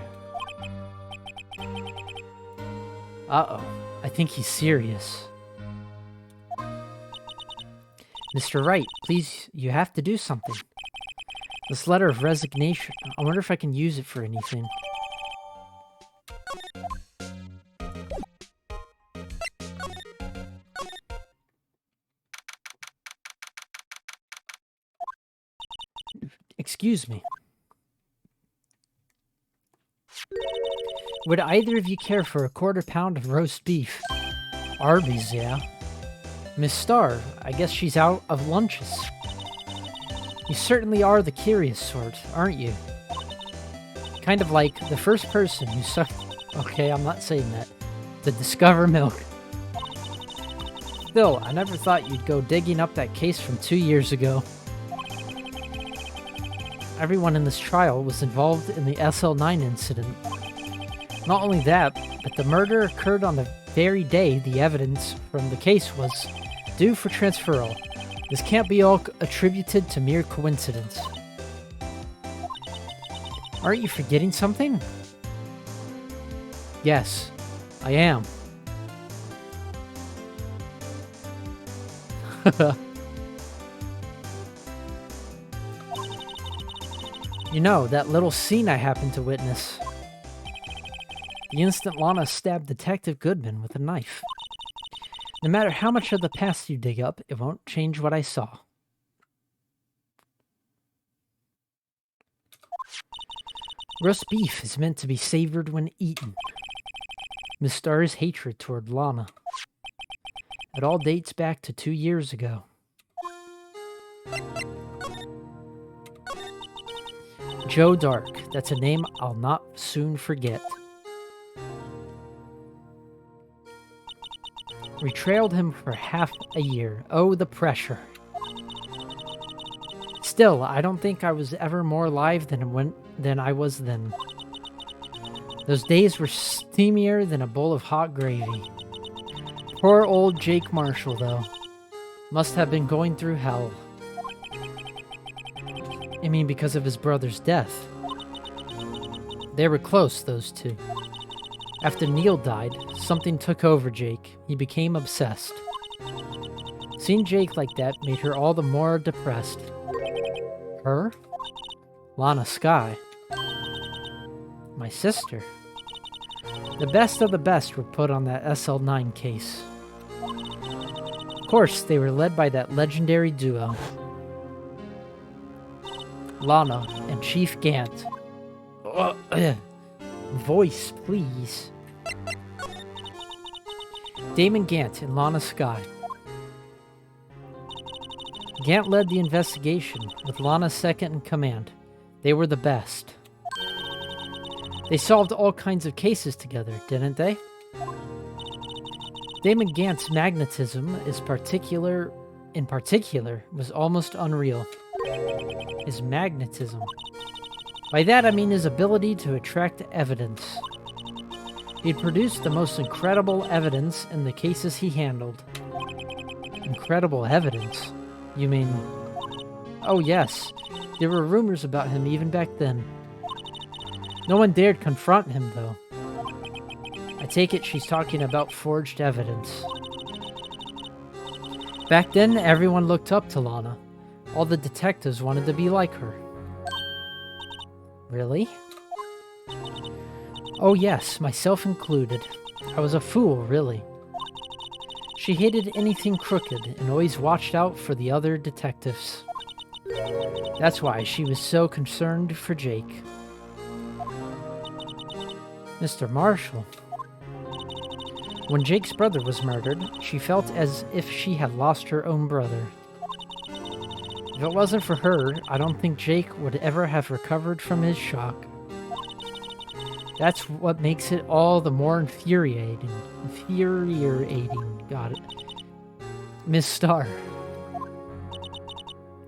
Uh-oh. I think he's serious. Mr. Wright, please, you have to do something. This letter of resignation, I wonder if I can use it for anything. Excuse me. Would either of you care for a quarter pound of roast beef? Arby's, yeah. Miss Starr, I guess she's out of lunches. You certainly are the curious sort, aren't you? Kind of like the first person who sucked... Okay, I'm not saying that. To discover milk. Still, I never thought you'd go digging up that case from 2 years ago. Everyone in this trial was involved in the SL9 incident. Not only that, but the murder occurred on the very day the evidence from the case was due for transferal. This can't be all attributed to mere coincidence. Aren't you forgetting something? Yes, I am. You know, that little scene I happened to witness. The instant Lana stabbed Detective Goodman with a knife. No matter how much of the past you dig up, it won't change what I saw. Roast beef is meant to be savored when eaten. Miss Starr's hatred toward Lana. It all dates back to 2 years ago. Joe Dark. That's a name I'll not soon forget. We trailed him for half a year. Oh, the pressure. Still, I don't think I was ever more alive than I was then. Those days were steamier than a bowl of hot gravy. Poor old Jake Marshall, though. Must have been going through hell. I mean, because of his brother's death. They were close, those two. After Neil died, something took over Jake. He became obsessed. Seeing Jake like that made her all the more depressed. Her? Lana Skye. My sister. The best of the best were put on that SL9 case. Of course, they were led by that legendary duo. Lana and Chief Gant. Voice, please. Damon Gant and Lana Skye. Gant led the investigation, with Lana second in command. They were the best. They solved all kinds of cases together, didn't they? Damon Gant's magnetism in particular was almost unreal. His magnetism. By that I mean his ability to attract evidence. He'd produced the most incredible evidence in the cases he handled. Incredible evidence? You mean... Oh yes, there were rumors about him even back then. No one dared confront him, though. I take it she's talking about forged evidence. Back then, everyone looked up to Lana. All the detectives wanted to be like her. Really? Oh yes, myself included. I was a fool, really. She hated anything crooked and always watched out for the other detectives. That's why she was so concerned for Jake. Mr. Marshall. When Jake's brother was murdered, she felt as if she had lost her own brother. If it wasn't for her, I don't think Jake would ever have recovered from his shock. That's what makes it all the more infuriating. Got it. Miss Starr.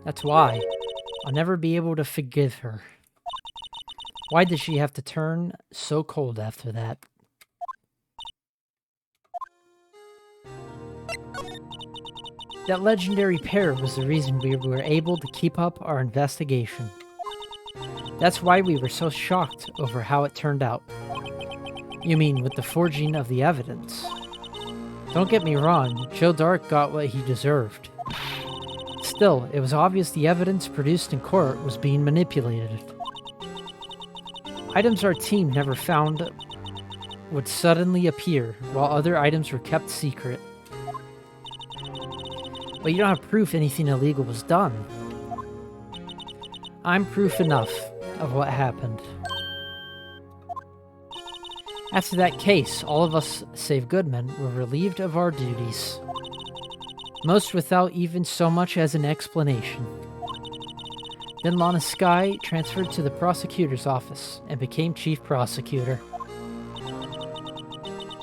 That's why. I'll never be able to forgive her. Why did she have to turn so cold after that? That legendary pair was the reason we were able to keep up our investigation. That's why we were so shocked over how it turned out. You mean with the forging of the evidence? Don't get me wrong, Joe Dark got what he deserved. Still, it was obvious the evidence produced in court was being manipulated. Items our team never found would suddenly appear, while other items were kept secret. But you don't have proof anything illegal was done. I'm proof enough of what happened. After that case, all of us, save Goodman, were relieved of our duties. Most without even so much as an explanation. Then Lana Skye transferred to the prosecutor's office and became chief prosecutor.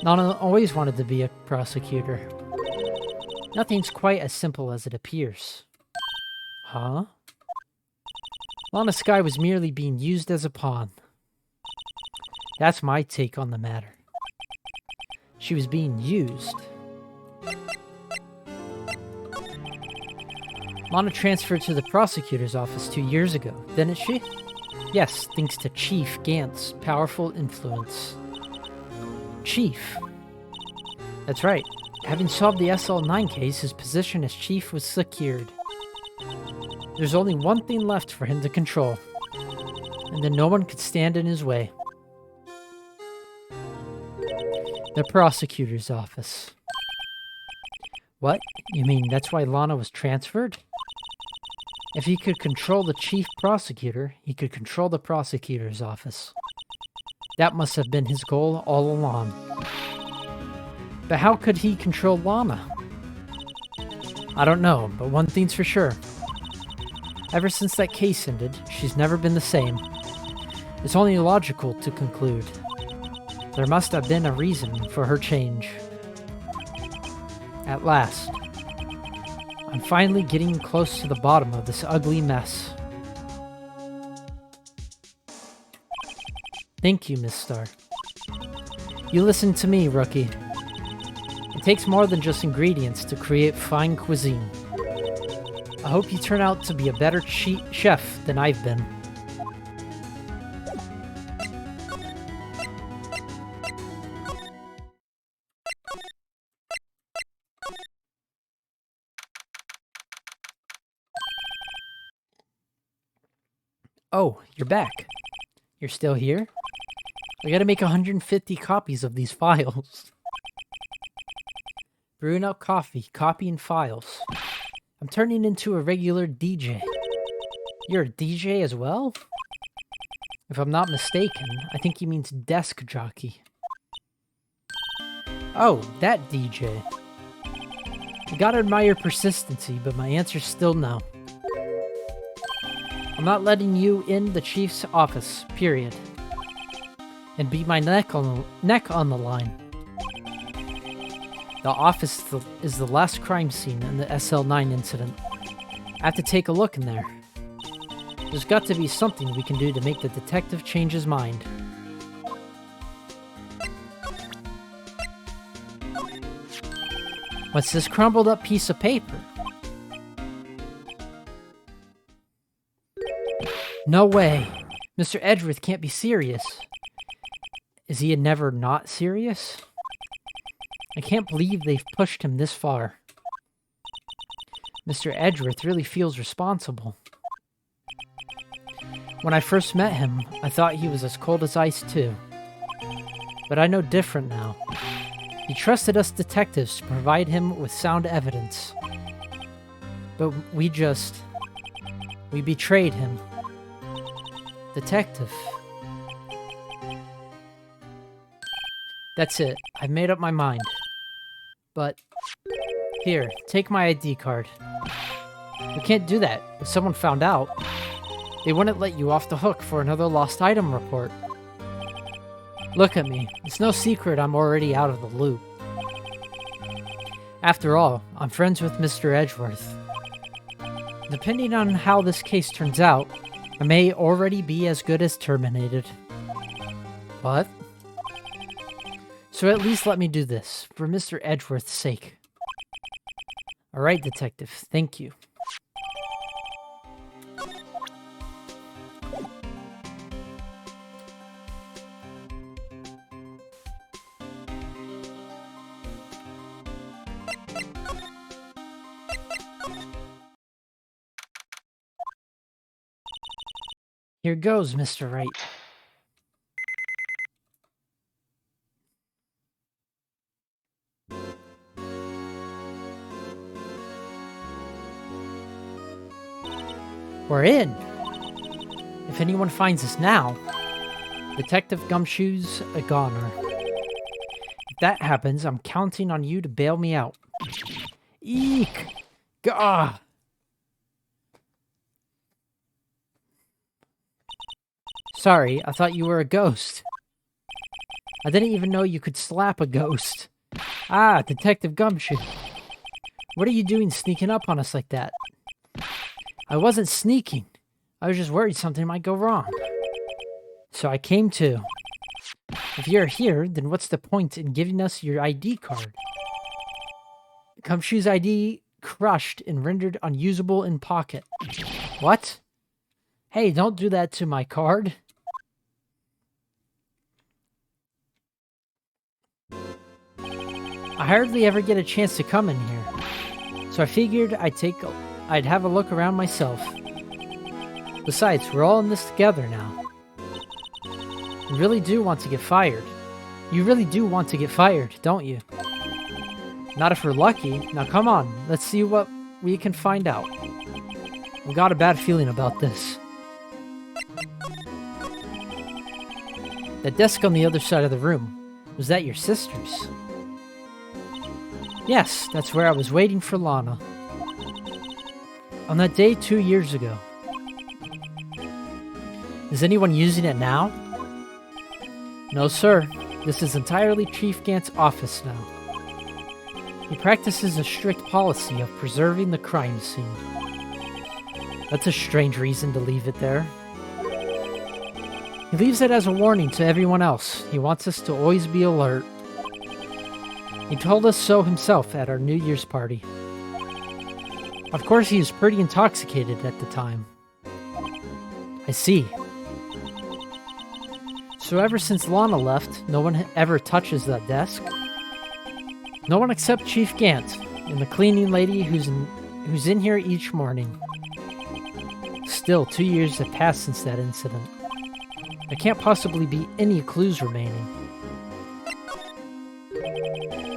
Lana always wanted to be a prosecutor. Nothing's quite as simple as it appears. Huh? Lana Skye was merely being used as a pawn. That's my take on the matter. She was being used. Lana transferred to the prosecutor's office 2 years ago, didn't she? Yes, thanks to Chief Gant's powerful influence. Chief? That's right. Having solved the SL9 case, his position as chief was secured. There's only one thing left for him to control, and then no one could stand in his way. The prosecutor's office. What? You mean that's why Lana was transferred? If he could control the chief prosecutor, he could control the prosecutor's office. That must have been his goal all along. But how could he control Lana? I don't know, but one thing's for sure. Ever since that case ended, she's never been the same. It's only logical to conclude. There must have been a reason for her change. At last. I'm finally getting close to the bottom of this ugly mess. Thank you, Miss Star. You listen to me, rookie. It takes more than just ingredients to create fine cuisine. I hope you turn out to be a better chef than I've been. Oh, you're back. You're still here? I gotta make 150 copies of these files. Brewing up coffee, copying files. I'm turning into a regular DJ. You're a DJ as well? If I'm not mistaken, I think he means desk jockey. Oh, that DJ. I gotta admire persistency, but my answer's still no. I'm not letting you in the chief's office, period. And be my neck on the line. The office is the last crime scene in the SL9 incident. I have to take a look in there. There's got to be something we can do to make the detective change his mind. What's this crumbled up piece of paper? No way! Mr. Edgeworth can't be serious. Is he never not serious? I can't believe they've pushed him this far. Mr. Edgeworth really feels responsible. When I first met him, I thought he was as cold as ice too. But I know different now. He trusted us detectives to provide him with sound evidence. But we betrayed him. Detective. That's it. I've made up my mind. But, here, take my ID card. We can't do that. If someone found out, they wouldn't let you off the hook for another lost item report. Look at me. It's no secret I'm already out of the loop. After all, I'm friends with Mr. Edgeworth. Depending on how this case turns out, I may already be as good as terminated. What? So at least let me do this, for Mr. Edgeworth's sake. Alright, Detective, thank you. Here goes, Mr. Wright. We're in! If anyone finds us now, Detective Gumshoe's a goner. that happens, I'm counting on you to bail me out. Eek! Gah! Sorry, I thought you were a ghost. I didn't even know you could slap a ghost. Ah, Detective Gumshoe. What are you doing sneaking up on us like that? I wasn't sneaking. I was just worried something might go wrong. So I came to. If you're here, then what's the point in giving us your ID card? Gumshoe's ID crushed and rendered unusable in pocket. What? Hey, don't do that to my card. I hardly ever get a chance to come in here, so I figured I'd have a look around myself. Besides, we're all in this together now. You really do want to get fired. You really do want to get fired, don't you? Not if we're lucky. Now come on, let's see what we can find out. I've got a bad feeling about this. That desk on the other side of the room, was that your sister's? Yes, that's where I was waiting for Lana. On that day 2 years ago. Is anyone using it now? No, sir. This is entirely Chief Gant's office now. He practices a strict policy of preserving the crime scene. That's a strange reason to leave it there. He leaves it as a warning to everyone else. He wants us to always be alert. He told us so himself at our New Year's party. Of course, he was pretty intoxicated at the time. I see. So ever since Lana left, no one ever touches that desk? No one except Chief Gant and the cleaning lady who's in here each morning. Still, 2 years have passed since that incident. There can't possibly be any clues remaining.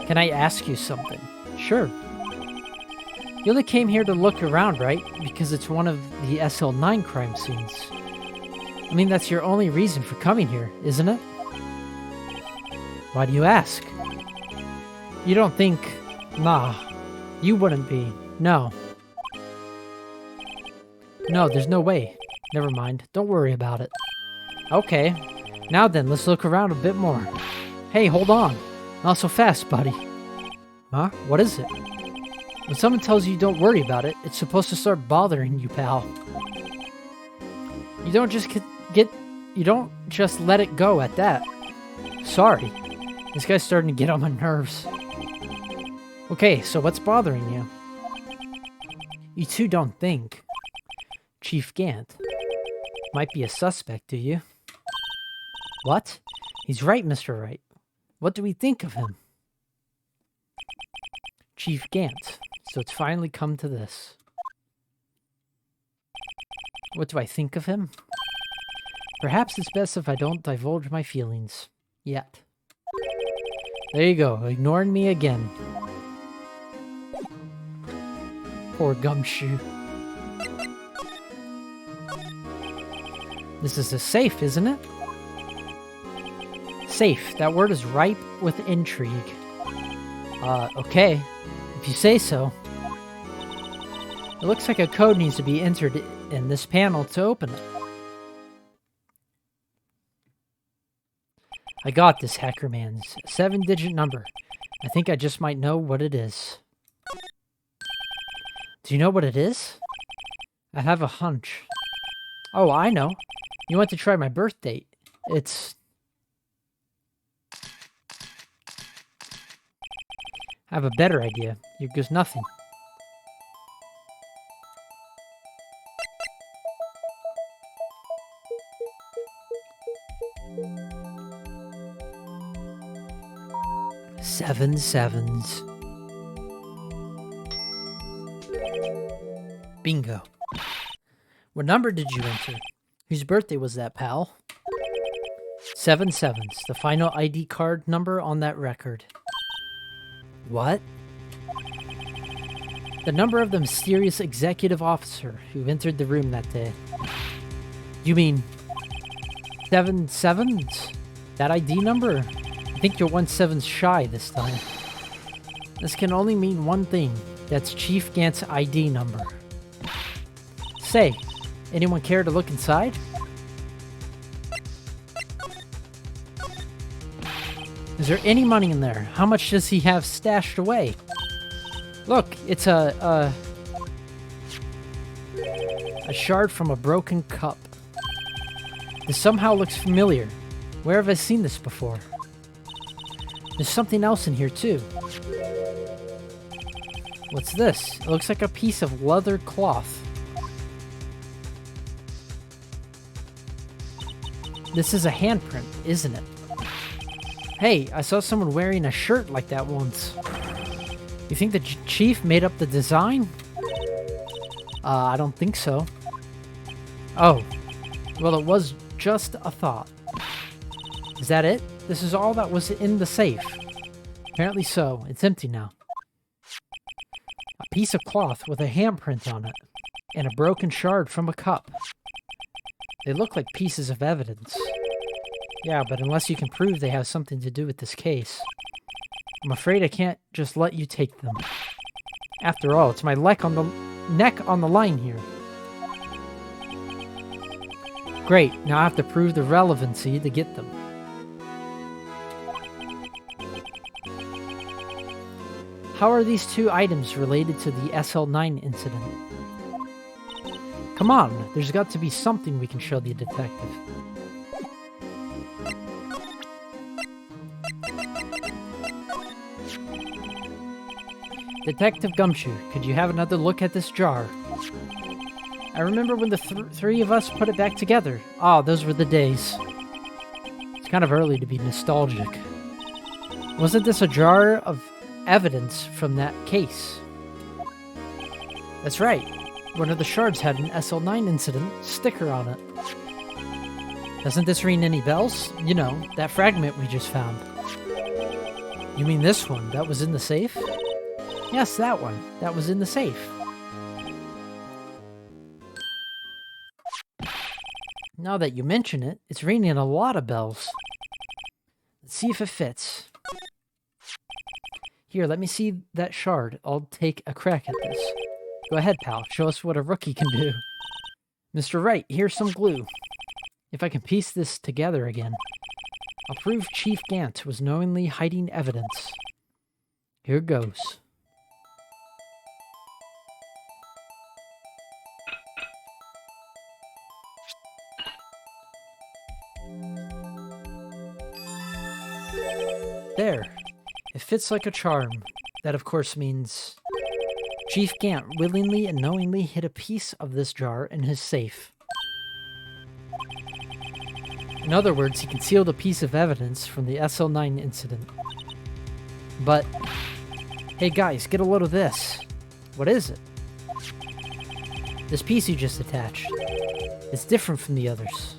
Can I ask you something? Sure. You only came here to look around, right? Because it's one of the SL9 crime scenes. I mean, that's your only reason for coming here, isn't it? Why do you ask? You don't think... Nah. You wouldn't be. No. No, there's no way. Never mind. Don't worry about it. Okay. Now then, let's look around a bit more. Hey, hold on. Not so fast, buddy. Huh? What is it? When someone tells you don't worry about it, it's supposed to start bothering you, pal. You don't just let it go at that. Sorry. This guy's starting to get on my nerves. Okay, so what's bothering you? You two don't think Chief Gant might be a suspect, do you? What? He's right, Mr. Wright. What do we think of him? Chief Gant. So it's finally come to this. What do I think of him? Perhaps it's best if I don't divulge my feelings. Yet. There you go, ignoring me again. Poor Gumshoe. This is a safe, isn't it? Safe. That word is ripe with intrigue. Okay. If you say so. It looks like a code needs to be entered in this panel to open it. I got this, Hacker Man. 7-digit number. I think I just might know what it is. Do you know what it is? I have a hunch. Oh, I know. You want to try my birth date. It's... I have a better idea. Here goes nothing. Seven sevens. Bingo. What number did you enter? Whose birthday was that, pal? 7 sevens. The final ID card number on that record. What? The number of the mysterious executive officer who entered the room that day. You mean 7 sevens? That ID number? think you're 1/7 shy this time. This can only mean one thing. That's Chief Gant's ID number. Say, anyone care to look inside? Is there any money in there? How much does he have stashed away? Look, it's a shard from a broken cup. This somehow looks familiar. Where have I seen this before? There's something else in here too. What's this? It looks like a piece of leather cloth. This is a handprint, isn't it? Hey, I saw someone wearing a shirt like that once. You think the chief made up the design? I don't think so. Oh, well, it was just a thought. Is that it? This is all that was in the safe. Apparently so. It's empty now. A piece of cloth with a handprint on it, and a broken shard from a cup. They look like pieces of evidence. Yeah, but unless you can prove they have something to do with this case, I'm afraid I can't just let you take them. After all, it's my neck on the line here. Great, now I have to prove the relevancy to get them. How are these two items related to the SL9 incident? Come on, there's got to be something we can show the detective. Detective Gumshoe, could you have another look at this jar? I remember when the three of us put it back together. Ah, those were the days. It's kind of early to be nostalgic. Wasn't this a jar of evidence from that case? That's right. One of the shards had an SL9 incident sticker on it. Doesn't this ring any bells? You know, that fragment we just found. You mean this one? That was in the safe? Yes, that one. That was in the safe. Now that you mention it, it's ringing a lot of bells. Let's see if it fits. Here, let me see that shard. I'll take a crack at this. Go ahead, pal. Show us what a rookie can do. Mr. Wright, here's some glue. If I can piece this together again, I'll prove Chief Gant was knowingly hiding evidence. Here goes. There. It fits like a charm. That, of course, means Chief Gant willingly and knowingly hid a piece of this jar in his safe. In other words, he concealed a piece of evidence from the SL9 incident. But, hey guys, get a load of this. What is it? This piece you just attached. It's different from the others.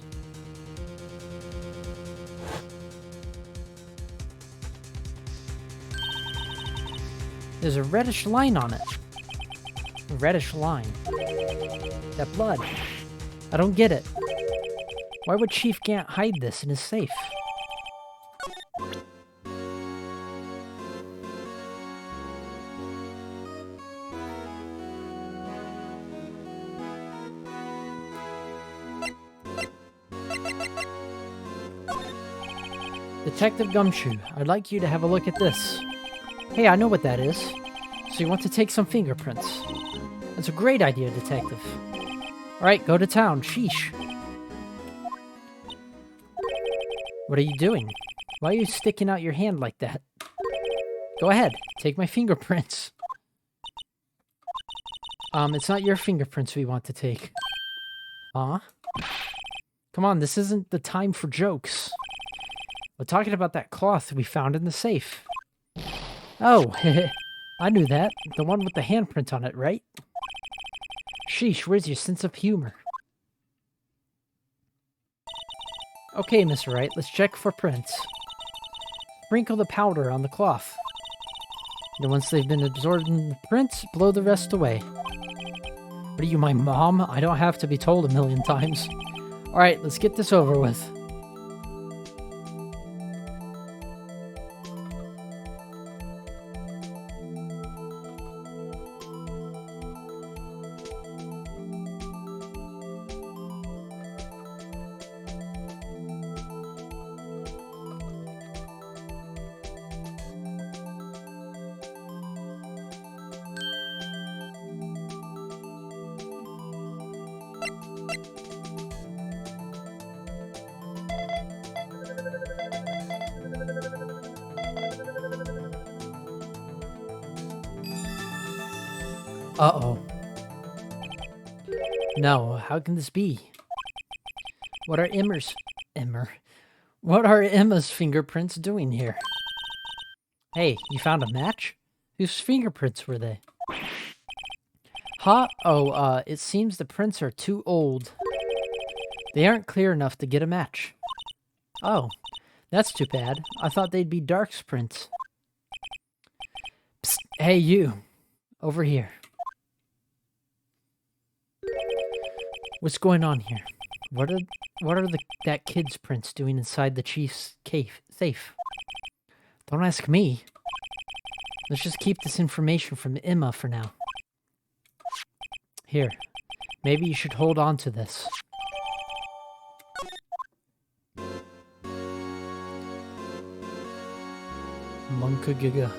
There's a reddish line on it. A reddish line. That blood. I don't get it. Why would Chief Gant hide this in his safe? Detective Gumshoe, I'd like you to have a look at this. Hey, I know what that is. So you want to take some fingerprints. That's a great idea, Detective. Alright, go to town. Sheesh. What are you doing? Why are you sticking out your hand like that? Go ahead. Take my fingerprints. It's not your fingerprints we want to take. Huh? Come on, this isn't the time for jokes. We're talking about that cloth we found in the safe. Oh, I knew that. The one with the handprint on it, right? Sheesh, where's your sense of humor? Okay, Mr. Wright, let's check for prints. Sprinkle the powder on the cloth. Then once they've been absorbed in the prints, blow the rest away. What are you, my mom? I don't have to be told a million times. Alright, let's get this over with. Uh-oh. No, how can this be? What are What are Emma's fingerprints doing here? Hey, you found a match? Whose fingerprints were they? Huh? Oh, it seems the prints are too old. They aren't clear enough to get a match. Oh, that's too bad. I thought they'd be Dark's prints. Psst, hey you, over here. What's going on here? What are that kid's prints doing inside the chief's safe? Don't ask me. Let's just keep this information from Emma for now. Here, maybe you should hold on to this. Monka Giga.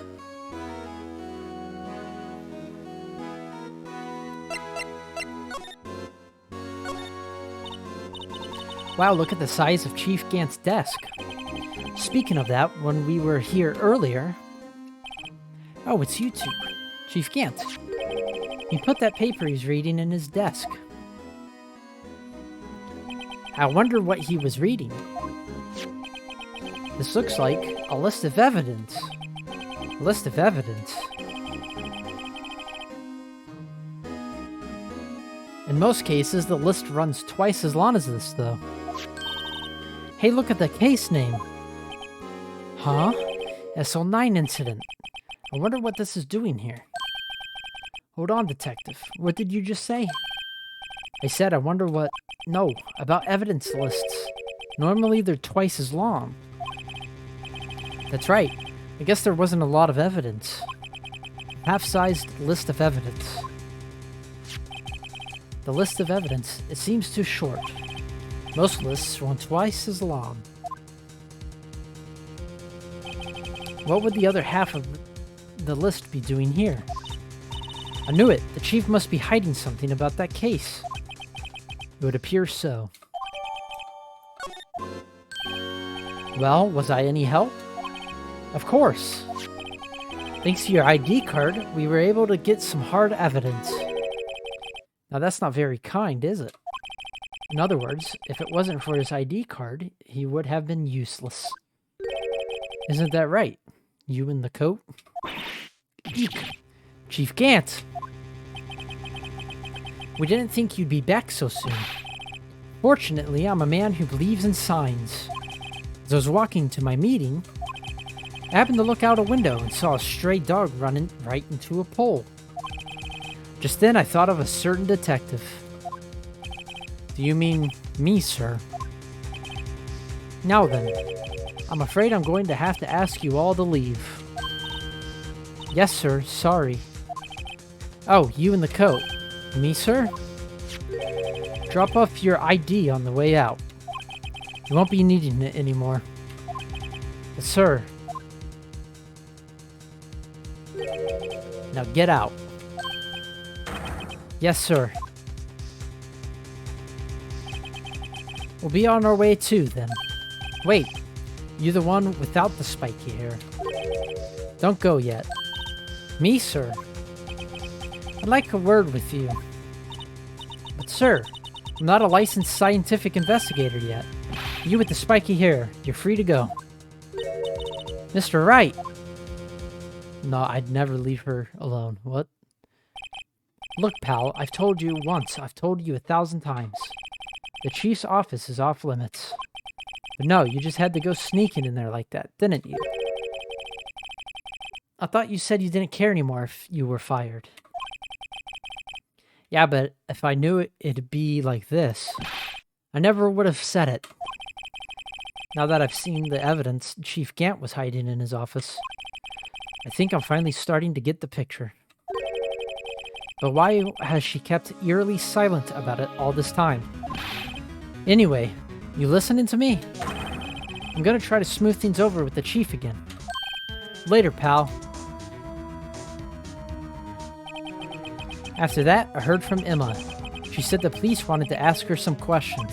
Wow, look at the size of Chief Gant's desk. Speaking of that, when we were here earlier... Oh, it's you two. Chief Gant. He put that paper he's reading in his desk. I wonder what he was reading. This looks like a list of evidence. A list of evidence. In most cases, the list runs twice as long as this, though. Hey, look at the case name. Huh? SL9 incident. I wonder what this is doing here. Hold on, detective. What did you just say? I said I wonder what... No, about evidence lists. Normally they're twice as long. That's right. I guess there wasn't a lot of evidence. Half-sized list of evidence. The list of evidence, it seems too short. Most lists run twice as long. What would the other half of the list be doing here? I knew it. The chief must be hiding something about that case. It would appear so. Well, was I any help? Of course. Thanks to your ID card, we were able to get some hard evidence. Now that's not very kind, is it? In other words, if it wasn't for his ID card, he would have been useless. Isn't that right? You in the coat? Eek! Chief Gant! We didn't think you'd be back so soon. Fortunately, I'm a man who believes in signs. As I was walking to my meeting, I happened to look out a window and saw a stray dog running right into a pole. Just then, I thought of a certain detective. Do you mean me, sir? Now then, I'm afraid I'm going to have to ask you all to leave. Yes, sir. Sorry. Oh, you in the coat. Me, sir? Drop off your ID on the way out. You won't be needing it anymore. Yes, sir. Now get out. Yes, sir. We'll be on our way too, then. Wait, you're the one without the spiky hair. Don't go yet. Me, sir? I'd like a word with you. But sir, I'm not a licensed scientific investigator yet. You with the spiky hair, you're free to go. Mr. Wright! No, I'd never leave her alone. What? Look, pal, I've told you once, I've told you 1,000 times. The chief's office is off limits. But no, you just had to go sneaking in there like that, didn't you? I thought you said you didn't care anymore if you were fired. Yeah, but if I knew it'd be like this, I never would have said it. Now that I've seen the evidence Chief Gant was hiding in his office, I think I'm finally starting to get the picture. But why has she kept eerily silent about it all this time? Anyway, you listening to me? I'm gonna try to smooth things over with the chief again. Later, pal. After that, I heard from Emma. She said the police wanted to ask her some questions,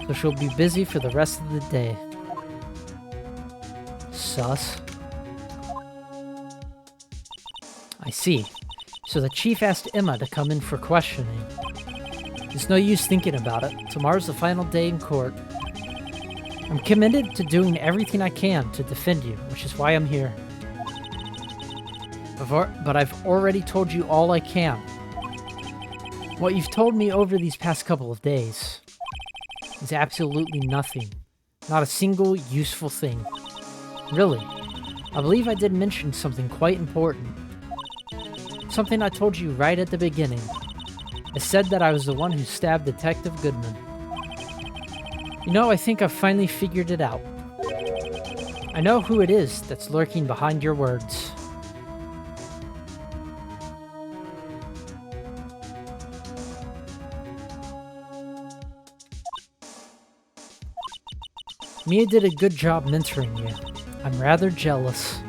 so she'll be busy for the rest of the day. Sus. I see. So the chief asked Emma to come in for questioning. There's no use thinking about it. Tomorrow's the final day in court. I'm committed to doing everything I can to defend you, which is why I'm here. But I've already told you all I can. What you've told me over these past couple of days is absolutely nothing. Not a single useful thing. Really, I believe I did mention something quite important. Something I told you right at the beginning. I said that I was the one who stabbed Detective Goodman. You know, I think I've finally figured it out. I know who it is that's lurking behind your words. Mia did a good job mentoring you. I'm rather jealous.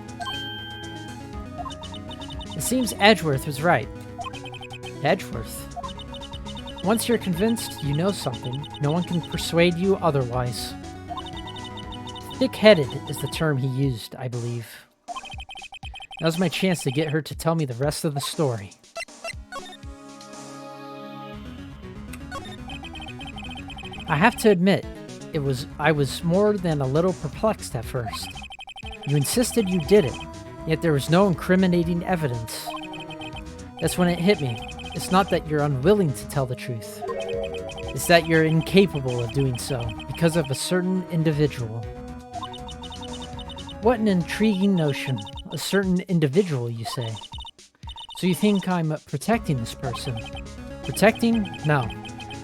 It seems Edgeworth was right. Edgeworth? Once you're convinced you know something, no one can persuade you otherwise. Thick-headed is the term he used, I believe. Now's my chance to get her to tell me the rest of the story. I have to admit, I was more than a little perplexed at first. You insisted you did it, yet there was no incriminating evidence. That's when it hit me. It's not that you're unwilling to tell the truth. It's that you're incapable of doing so, because of a certain individual. What an intriguing notion. A certain individual, you say. So you think I'm protecting this person? Protecting? No.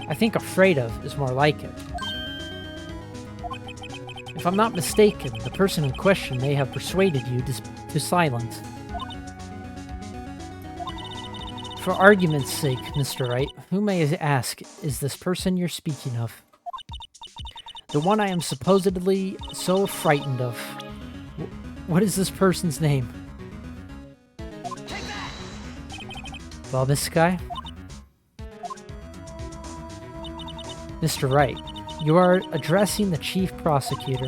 I think afraid of is more like it. If I'm not mistaken, the person in question may have persuaded you to silence. For argument's sake, Mr. Wright, who may I ask is this person you're speaking of? The one I am supposedly so frightened of. What is this person's name? Bobiskai? Mr. Wright, you are addressing the chief prosecutor.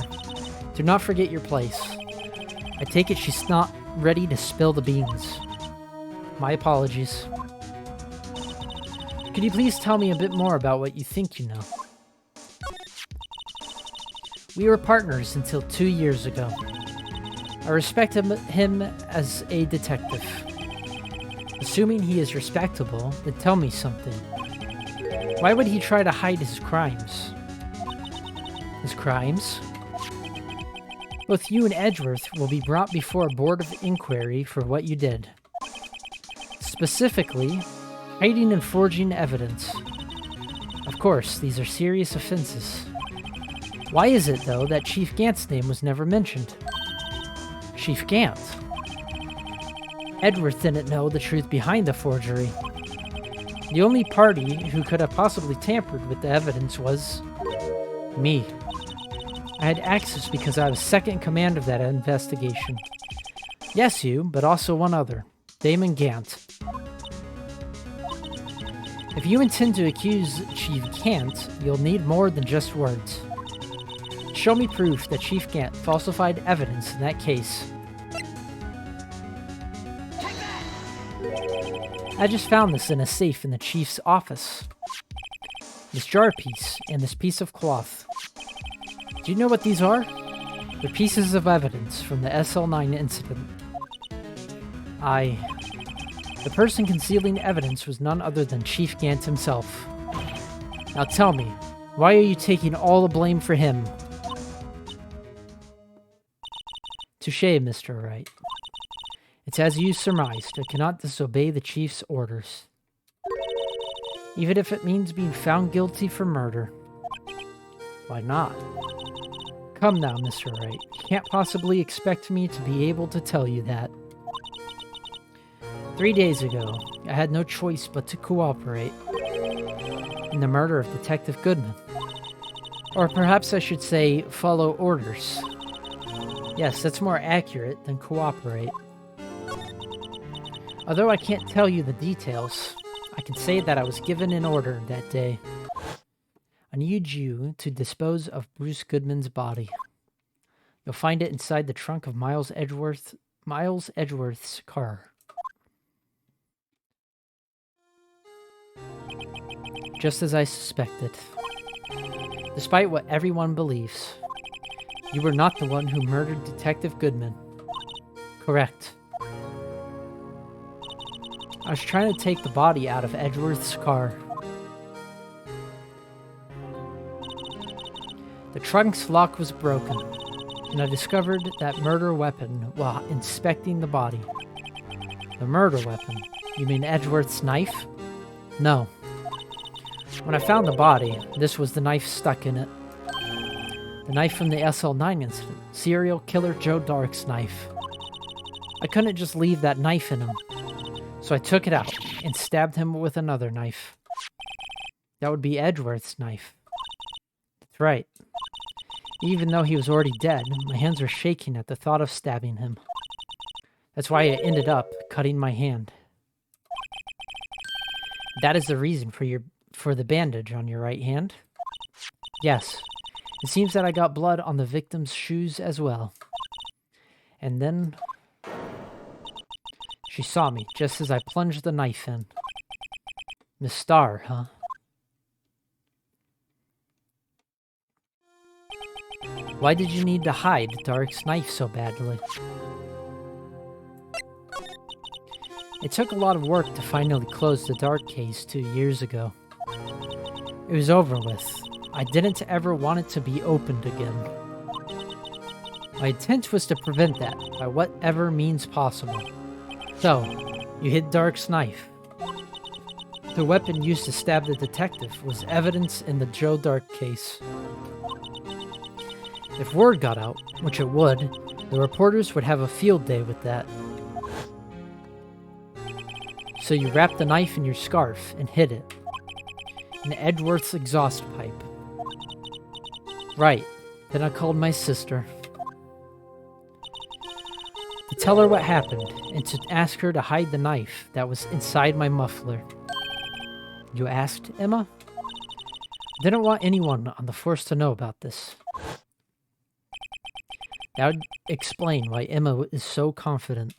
Do not forget your place. I take it she's not ready to spill the beans. My apologies. Could you please tell me a bit more about what you think you know? We were partners until 2 years ago. I respect him as a detective. Assuming he is respectable, then tell me something. Why would he try to hide his crimes? His crimes? Both you and Edgeworth will be brought before a board of inquiry for what you did. Specifically, hiding and forging evidence. Of course, these are serious offenses. Why is it, though, that Chief Gant's name was never mentioned? Chief Gant? Edgeworth didn't know the truth behind the forgery. The only party who could have possibly tampered with the evidence was me. I had access because I was second in command of that investigation. Yes, you, but also one other, Damon Gant. If you intend to accuse Chief Gant, you'll need more than just words. Show me proof that Chief Gant falsified evidence in that case. I just found this in a safe in the chief's office. This jar piece and this piece of cloth. Do you know what these are? They're pieces of evidence from the SL9 incident. The person concealing evidence was none other than Chief Gant himself. Now tell me, why are you taking all the blame for him? Touché, Mr. Wright. It's as you surmised. I cannot disobey the chief's orders. Even if it means being found guilty for murder. Why not? Come now, Mr. Wright. You can't possibly expect me to be able to tell you that. 3 days ago, I had no choice but to cooperate in the murder of Detective Goodman. Or perhaps I should say, follow orders. Yes, that's more accurate than cooperate. Although I can't tell you the details, I can say that I was given an order that day. I need you to dispose of Bruce Goodman's body. You'll find it inside the trunk of Miles Edgeworth's car. Just as I suspected. Despite what everyone believes, you were not the one who murdered Detective Goodman. Correct. I was trying to take the body out of Edgeworth's car. The trunk's lock was broken, and I discovered that murder weapon while inspecting the body. The murder weapon? You mean Edgeworth's knife? No. When I found the body, this was the knife stuck in it. The knife from the SL9 incident. Serial killer Joe Dark's knife. I couldn't just leave that knife in him, so I took it out and stabbed him with another knife. That would be Edgeworth's knife. That's right. Even though he was already dead, my hands were shaking at the thought of stabbing him. That's why I ended up cutting my hand. That is the reason for the bandage on your right hand? Yes. It seems that I got blood on the victim's shoes as well. And then she saw me just as I plunged the knife in. Miss Starr, huh? Why did you need to hide Dark's knife so badly? It took a lot of work to finally close the Dark case 2 years ago. It was over with. I didn't ever want it to be opened again. My intent was to prevent that by whatever means possible. So, you hid Dark's knife. The weapon used to stab the detective was evidence in the Joe Dark case. If word got out, which it would, the reporters would have a field day with that. So you wrapped the knife in your scarf and hid it. In Edgeworth's exhaust pipe. Right. Then I called my sister. To tell her what happened, and to ask her to hide the knife that was inside my muffler. You asked, Emma? I didn't want anyone on the force to know about this. That would explain why Emma is so confident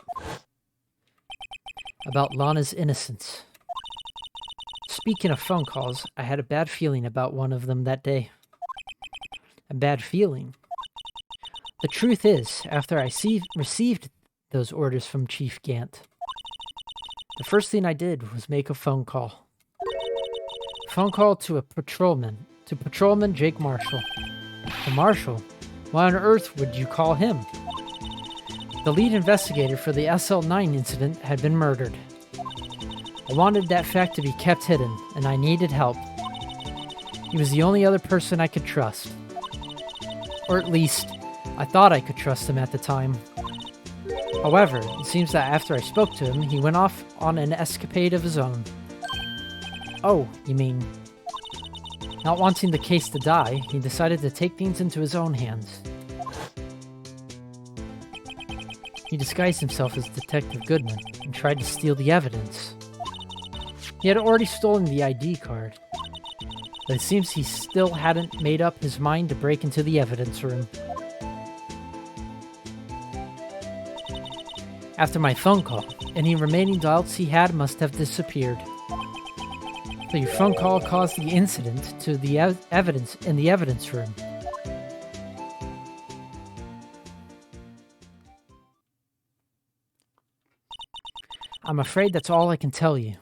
about Lana's innocence. Speaking of phone calls, I had a bad feeling about one of them that day. A bad feeling? The truth is, after I received those orders from Chief Gant, the first thing I did was make a phone call. A phone call to Patrolman Jake Marshall. The Marshall? Why on earth would you call him? The lead investigator for the SL9 incident had been murdered. I wanted that fact to be kept hidden, and I needed help. He was the only other person I could trust. Or at least, I thought I could trust him at the time. However, it seems that after I spoke to him, he went off on an escapade of his own. Oh, you mean... Not wanting the case to die, he decided to take things into his own hands. He disguised himself as Detective Goodman and tried to steal the evidence. He had already stolen the ID card, but it seems he still hadn't made up his mind to break into the evidence room. After my phone call, any remaining doubts he had must have disappeared. So your phone call caused the incident to the evidence in the evidence room. I'm afraid that's all I can tell you.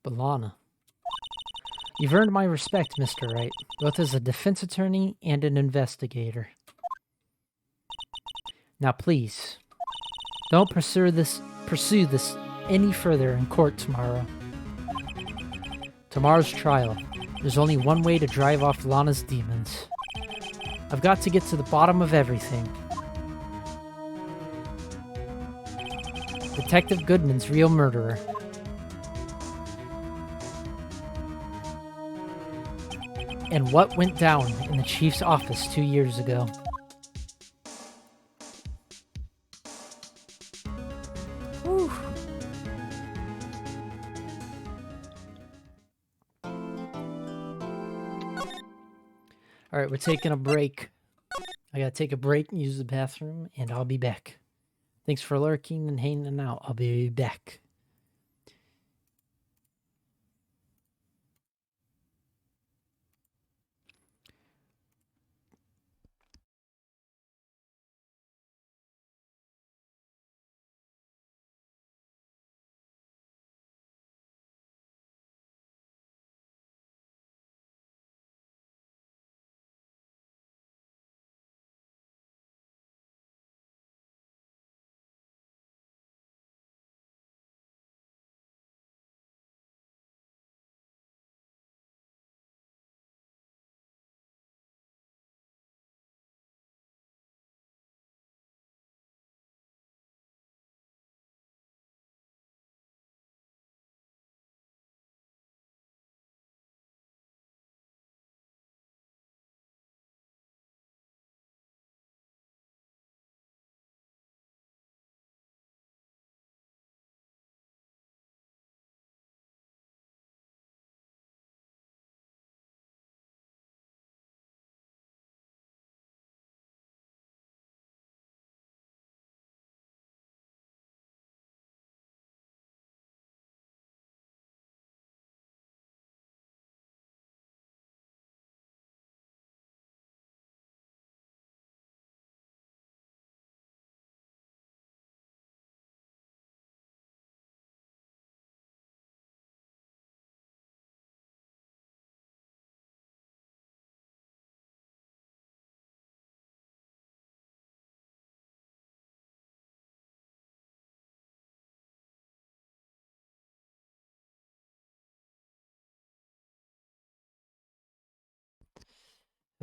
But Lana, you've earned my respect, Mr. Wright, both as a defense attorney and an investigator. Now please, don't pursue this any further in court tomorrow. Tomorrow's trial. There's only one way to drive off Lana's demons. I've got to get to the bottom of everything. Detective Goodman's real murderer. And what went down in the chief's office 2 years ago. Whew. Alright, we're taking a break. I gotta take a break and use the bathroom, and I'll be back. Thanks for lurking and hanging out. I'll be back.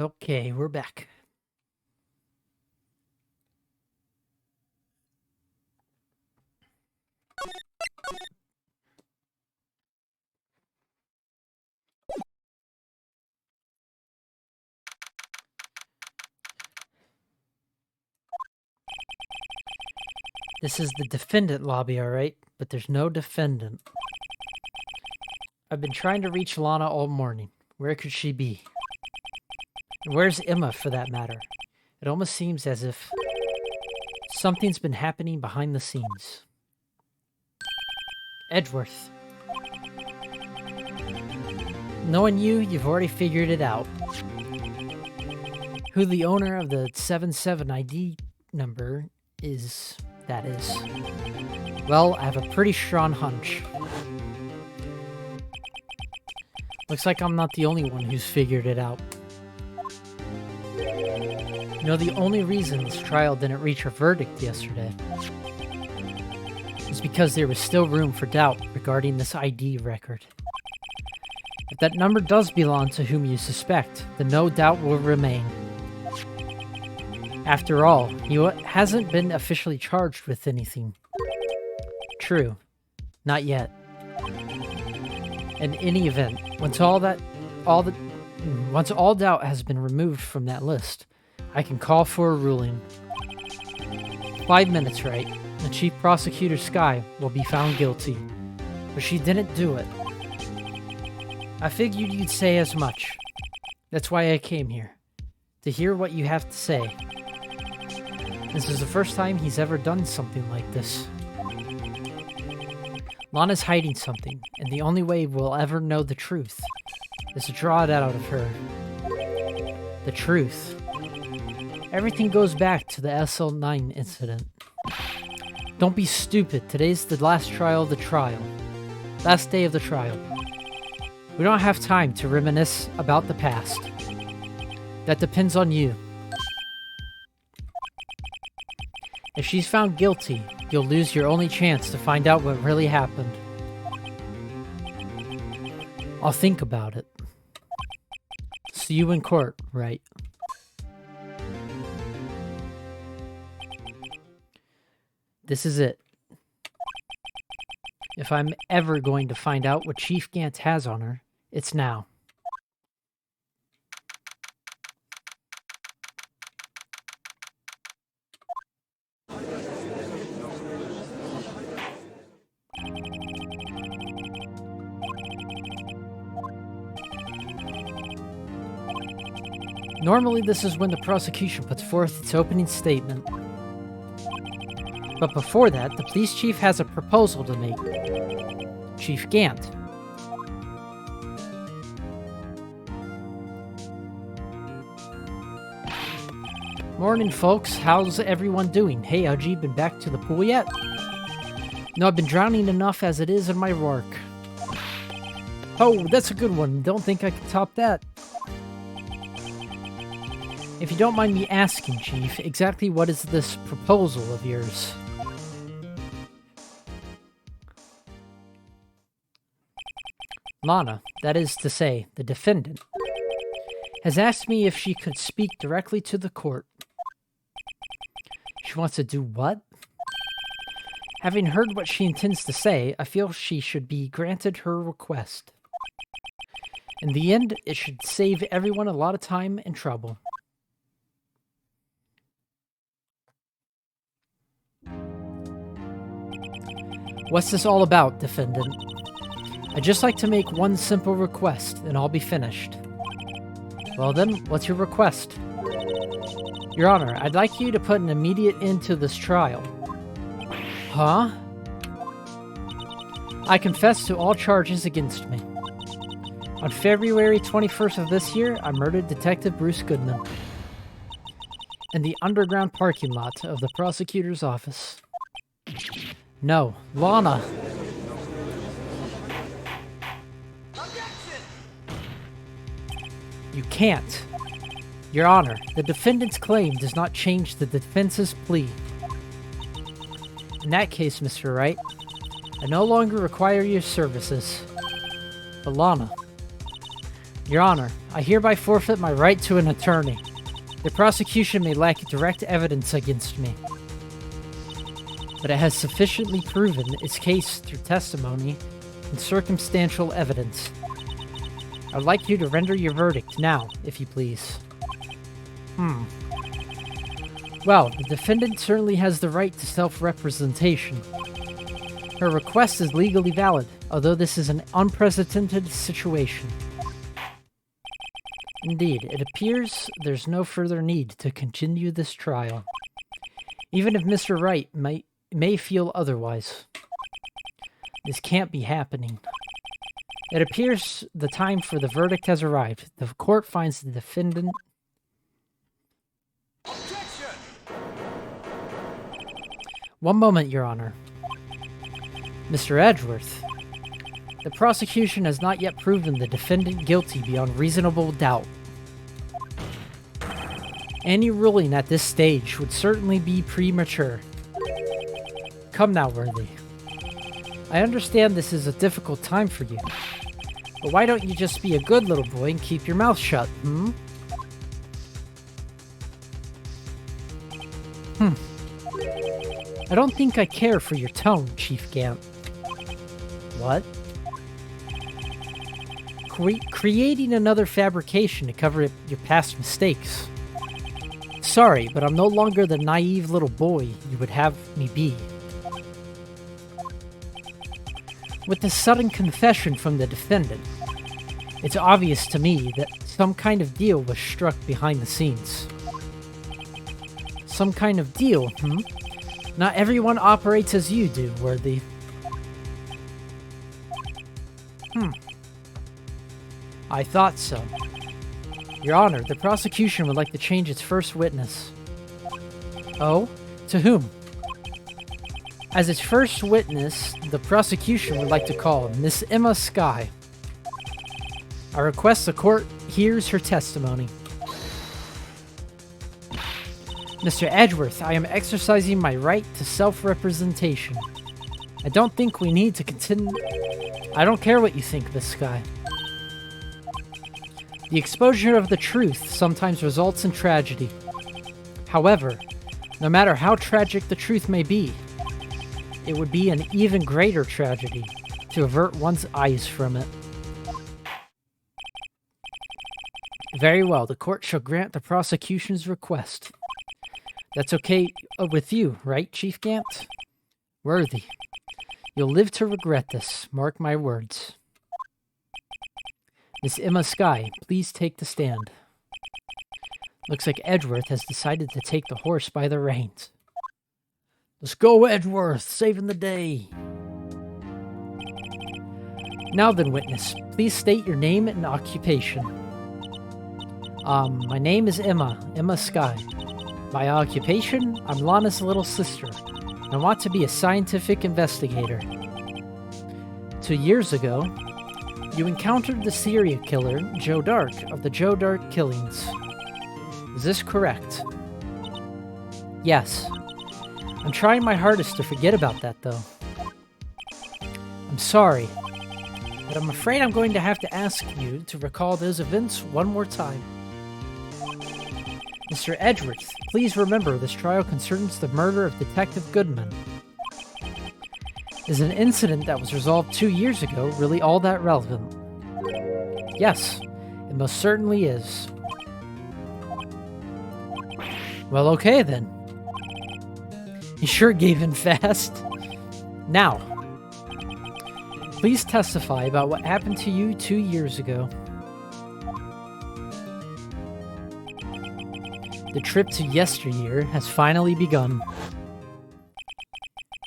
Okay, we're back. This is the defendant lobby, alright? But there's no defendant. I've been trying to reach Lana all morning. Where could she be? And where's Emma, for that matter? It almost seems as if something's been happening behind the scenes. Edgeworth. Knowing you, you've already figured it out. Who the owner of the 77 ID number is, that is. Well, I have a pretty strong hunch. Looks like I'm not the only one who's figured it out. You know, the only reason this trial didn't reach a verdict yesterday is because there was still room for doubt regarding this ID record. If that number does belong to whom you suspect, then no doubt will remain. After all, he hasn't been officially charged with anything. True. Not yet. In any event, once all doubt has been removed from that list, I can call for a ruling. 5 minutes, right? The Chief Prosecutor Skye will be found guilty. But she didn't do it. I figured you'd say as much. That's why I came here. To hear what you have to say. This is the first time he's ever done something like this. Lana's hiding something, and the only way we'll ever know the truth is to draw it out of her. The truth. Everything goes back to the SL9 incident. Don't be stupid. Today's the last trial of the trial. Last day of the trial. We don't have time to reminisce about the past. That depends on you. If she's found guilty, you'll lose your only chance to find out what really happened. I'll think about it. See you in court, Wright. This is it. If I'm ever going to find out what Chief Gant has on her, it's now. Normally, this is when the prosecution puts forth its opening statement. But before that, the police chief has a proposal to make. Chief Gant. Morning, folks. How's everyone doing? Hey, Haji, been back to the pool yet? No, I've been drowning enough as it is in my work. Oh, that's a good one. Don't think I can top that. If you don't mind me asking, Chief, exactly what is this proposal of yours? Lana, that is to say, the defendant, has asked me if she could speak directly to the court. She wants to do what? Having heard what she intends to say, I feel she should be granted her request. In the end, it should save everyone a lot of time and trouble. What's this all about, defendant? I'd just like to make one simple request, and I'll be finished. Well then, what's your request? Your Honor, I'd like you to put an immediate end to this trial. Huh? I confess to all charges against me. On February 21st of this year, I murdered Detective Bruce Goodman in the underground parking lot of the prosecutor's office. No, Lana. You can't. Your Honor, the defendant's claim does not change the defense's plea. In that case, Mr. Wright, I no longer require your services. But Lana, Your Honor, I hereby forfeit my right to an attorney. The prosecution may lack direct evidence against me, but it has sufficiently proven its case through testimony and circumstantial evidence. I'd like you to render your verdict now, if you please. Well, the defendant certainly has the right to self-representation. Her request is legally valid, although this is an unprecedented situation. Indeed, it appears there's no further need to continue this trial, even if Mr. Wright may feel otherwise. This can't be happening. It appears the time for the verdict has arrived. The court finds the defendant... Objection! One moment, Your Honor. Mr. Edgeworth, the prosecution has not yet proven the defendant guilty beyond reasonable doubt. Any ruling at this stage would certainly be premature. Come now, Worthy. I understand this is a difficult time for you, but why don't you just be a good little boy and keep your mouth shut, I don't think I care for your tone, Chief Gant. What? Creating another fabrication to cover your past mistakes. Sorry, but I'm no longer the naive little boy you would have me be. With the sudden confession from the defendant, it's obvious to me that some kind of deal was struck behind the scenes. Some kind of deal, Not everyone operates as you do, Worthy. I thought so. Your Honor, the prosecution would like to change its first witness. Oh? To whom? As its first witness, the prosecution would like to call Miss Emma Skye. I request the court hears her testimony. Mr. Edgeworth, I am exercising my right to self-representation. I don't think we need to continue... I don't care what you think, Miss Skye. The exposure of the truth sometimes results in tragedy. However, no matter how tragic the truth may be, it would be an even greater tragedy to avert one's eyes from it. Very well, the court shall grant the prosecution's request. That's okay with you, right, Chief Gant? Worthy. You'll live to regret this, mark my words. Miss Emma Skye, please take the stand. Looks like Edgeworth has decided to take the horse by the reins. Let's go, Edgeworth, saving the day. Now then, witness, please state your name and occupation. My name is Emma Skye. My occupation, I'm Lana's little sister. I want to be a scientific investigator. 2 years ago, you encountered the serial killer, Joe Dark, of the Joe Dark killings. Is this correct? Yes. I'm trying my hardest to forget about that, though. I'm sorry, but I'm afraid I'm going to have to ask you to recall those events one more time. Mr. Edgeworth, please remember this trial concerns the murder of Detective Goodman. Is an incident that was resolved 2 years ago really all that relevant? Yes, it most certainly is. Well, okay then. He sure gave in fast. Now, please testify about what happened to you 2 years ago. The trip to yesteryear has finally begun.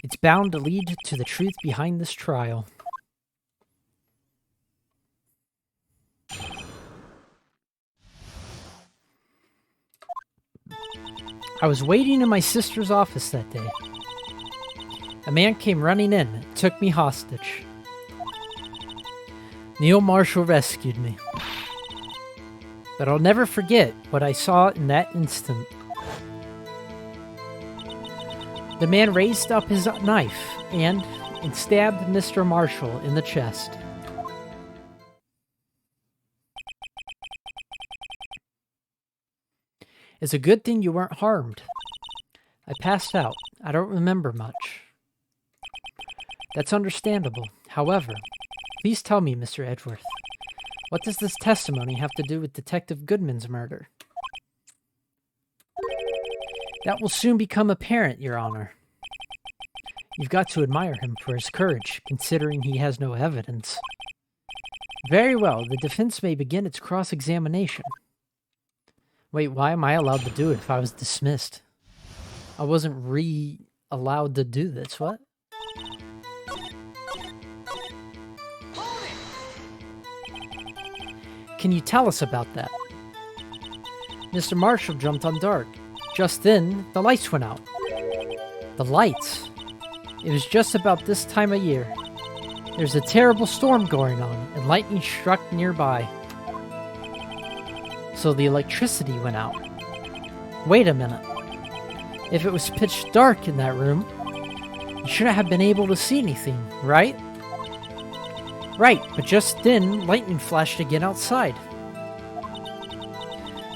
It's bound to lead to the truth behind this trial. I was waiting in my sister's office that day. A man came running in and took me hostage. Neil Marshall rescued me. But I'll never forget what I saw in that instant. The man raised up his knife and stabbed Mr. Marshall in the chest. It's a good thing you weren't harmed. I passed out. I don't remember much. That's understandable. However, please tell me, Mr. Edgeworth, what does this testimony have to do with Detective Goodman's murder? That will soon become apparent, Your Honor. You've got to admire him for his courage, considering he has no evidence. Very well, the defense may begin its cross-examination. Wait, why am I allowed to do it if I was dismissed? I wasn't allowed to do this, what? Can you tell us about that? Mr. Marshall jumped on Dark. Just then, the lights went out. The lights? It was just about this time of year. There's a terrible storm going on, and lightning struck nearby. So the electricity went out. Wait a minute. If it was pitch dark in that room, you shouldn't have been able to see anything, right? Right, but just then, lightning flashed again outside.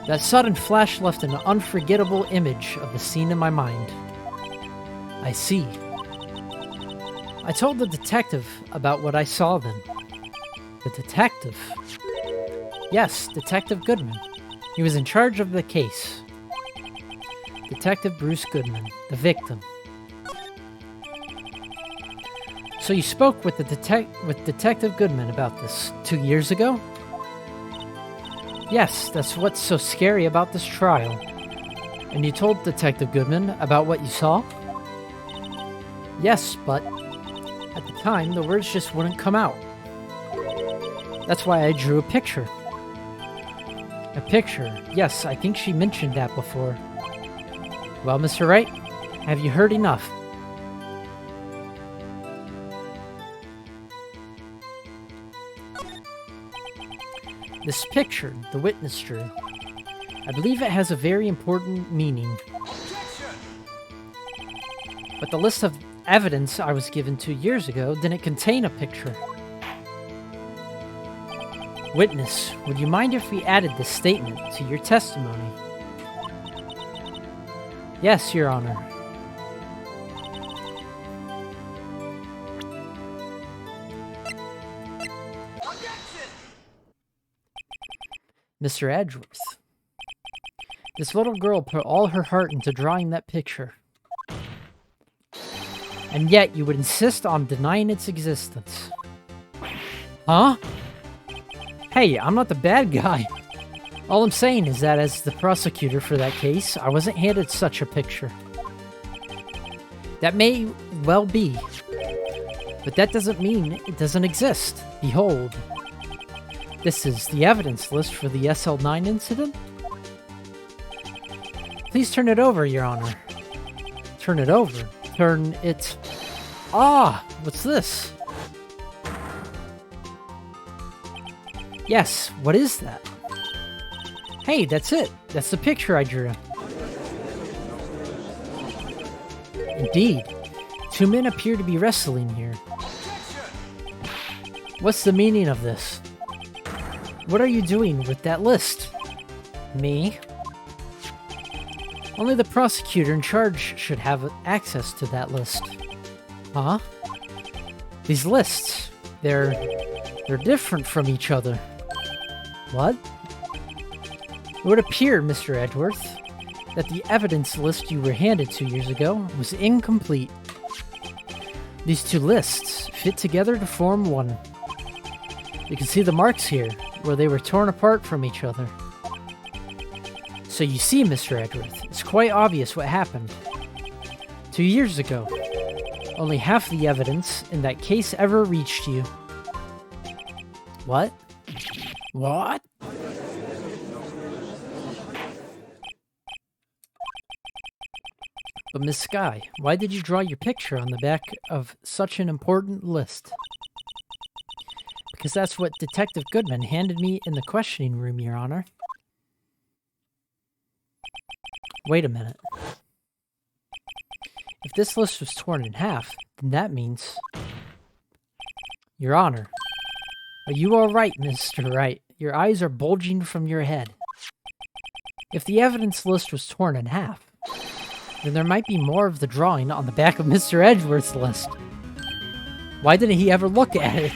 That sudden flash left an unforgettable image of the scene in my mind. I see. I told the detective about what I saw then. The detective? Yes, Detective Goodman. He was in charge of the case. Detective Bruce Goodman, the victim. So you spoke with Detective Goodman about this 2 years ago? Yes, that's what's so scary about this trial. And you told Detective Goodman about what you saw? Yes, but at the time, the words just wouldn't come out. That's why I drew a picture. A picture? Yes, I think she mentioned that before. Well, Mr. Wright, have you heard enough? This picture, the witness drew, I believe it has a very important meaning. But the list of evidence I was given 2 years ago didn't contain a picture. Witness, would you mind if we added this statement to your testimony? Yes, Your Honor. Mr. Edgeworth. This little girl put all her heart into drawing that picture. And yet you would insist on denying its existence. Huh? Hey, I'm not the bad guy. All I'm saying is that as the prosecutor for that case, I wasn't handed such a picture. That may well be, but that doesn't mean it doesn't exist. Behold. This is the evidence list for the SL9 incident. Please turn it over, Your Honor. Turn it over. Turn it... Ah! What's this? Yes, what is that? Hey, that's it. That's the picture I drew. Indeed. 2 men appear to be wrestling here. What's the meaning of this? What are you doing with that list? Me? Only the prosecutor in charge should have access to that list. Huh? These lists, they're different from each other. What? It would appear, Mr. Edgeworth, that the evidence list you were handed 2 years ago was incomplete. These two lists fit together to form one. You can see the marks here, where they were torn apart from each other. So you see, Mr. Edgeworth, it's quite obvious what happened. 2 years ago, only half the evidence in that case ever reached you. What? What? But Miss Skye, why did you draw your picture on the back of such an important list? Because that's what Detective Goodman handed me in the questioning room, Your Honor. Wait a minute. If this list was torn in half, then that means... Your Honor, are you all right, Mr. Wright? Your eyes are bulging from your head. If the evidence list was torn in half, then there might be more of the drawing on the back of Mr. Edgeworth's list. Why didn't he ever look at it?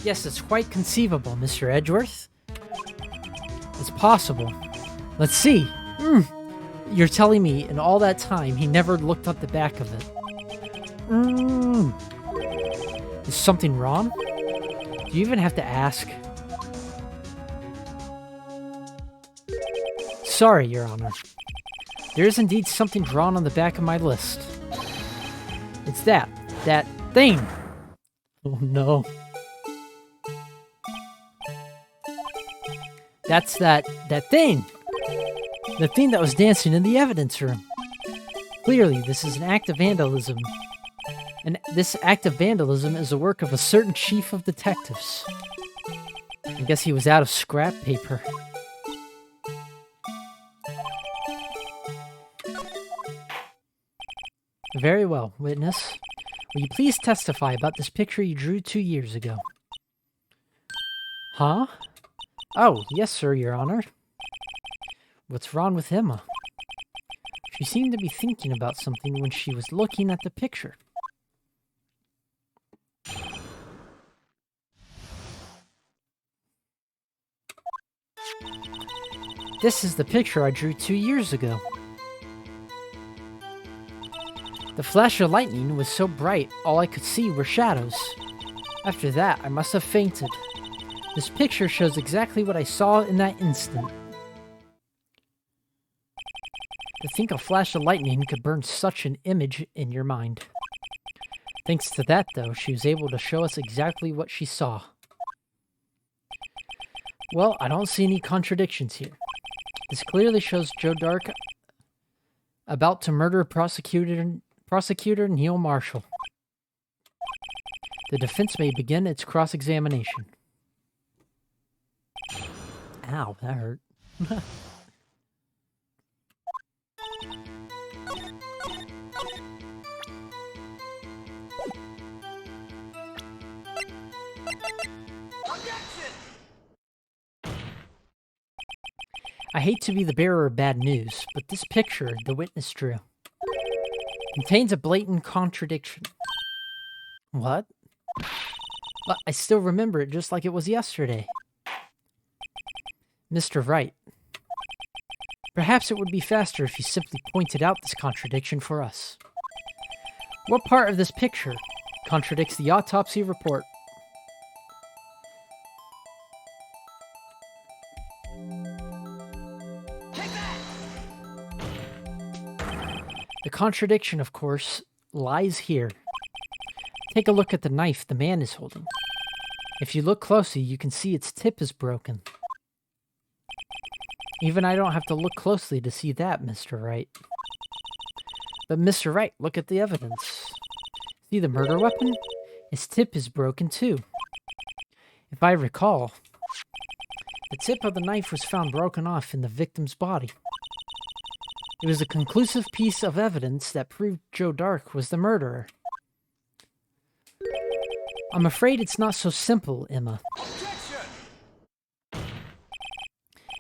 Yes, it's quite conceivable, Mr. Edgeworth. It's possible. Let's see. You're telling me in all that time he never looked at the back of it. Is something wrong? Do you even have to ask? Sorry, Your Honor. There is indeed something drawn on the back of my list. It's that thing. Oh no. That's that thing. The thing that was dancing in the evidence room. Clearly, this is an act of vandalism. And this act of vandalism is the work of a certain chief of detectives. I guess he was out of scrap paper. Very well, witness. Will you please testify about this picture you drew 2 years ago? Huh? Oh, yes, sir, Your Honor. What's wrong with Emma? She seemed to be thinking about something when she was looking at the picture. This is the picture I drew 2 years ago. The flash of lightning was so bright, all I could see were shadows. After that, I must have fainted. This picture shows exactly what I saw in that instant. To think a flash of lightning could burn such an image in your mind. Thanks to that, though, she was able to show us exactly what she saw. Well, I don't see any contradictions here. This clearly shows Joe Dark about to murder Prosecutor Neil Marshall. The defense may begin its cross-examination. Ow, that hurt. I hate to be the bearer of bad news, but this picture the witness drew contains a blatant contradiction. What? But I still remember it just like it was yesterday. Mr. Wright, perhaps it would be faster if you simply pointed out this contradiction for us. What part of this picture contradicts the autopsy report? The contradiction, of course, lies here. Take a look at the knife the man is holding. If you look closely, you can see its tip is broken. Even I don't have to look closely to see that, Mr. Wright. But Mr. Wright, look at the evidence. See the murder weapon? Its tip is broken too. If I recall, the tip of the knife was found broken off in the victim's body. It was a conclusive piece of evidence that proved Joe Dark was the murderer. I'm afraid it's not so simple, Emma.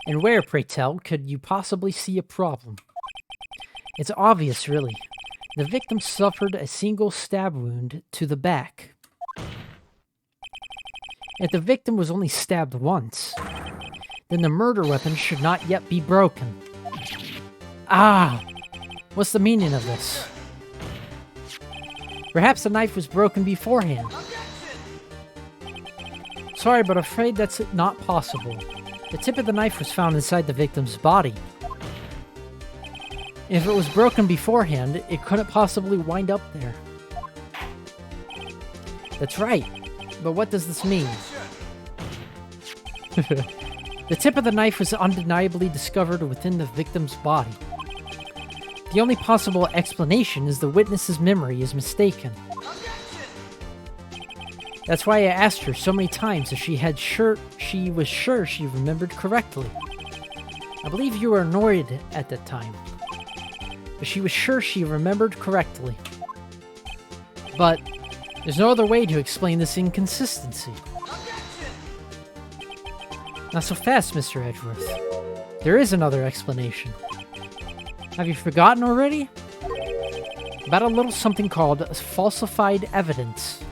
And where, pray tell, could you possibly see a problem? It's obvious, really. The victim suffered a single stab wound to the back. If the victim was only stabbed once, then the murder weapon should not yet be broken. Ah! What's the meaning of this? Perhaps the knife was broken beforehand. Sorry, but I'm afraid that's not possible. The tip of the knife was found inside the victim's body. If it was broken beforehand, it couldn't possibly wind up there. That's right. But what does this mean? The tip of the knife was undeniably discovered within the victim's body. The only possible explanation is the witness's memory is mistaken. That's why I asked her so many times if she was sure she remembered correctly. I believe you were annoyed at that time, but she was sure she remembered correctly. But there's no other way to explain this inconsistency. Not so fast, Mr. Edgeworth. There is another explanation. Have you forgotten already? About a little something called falsified evidence.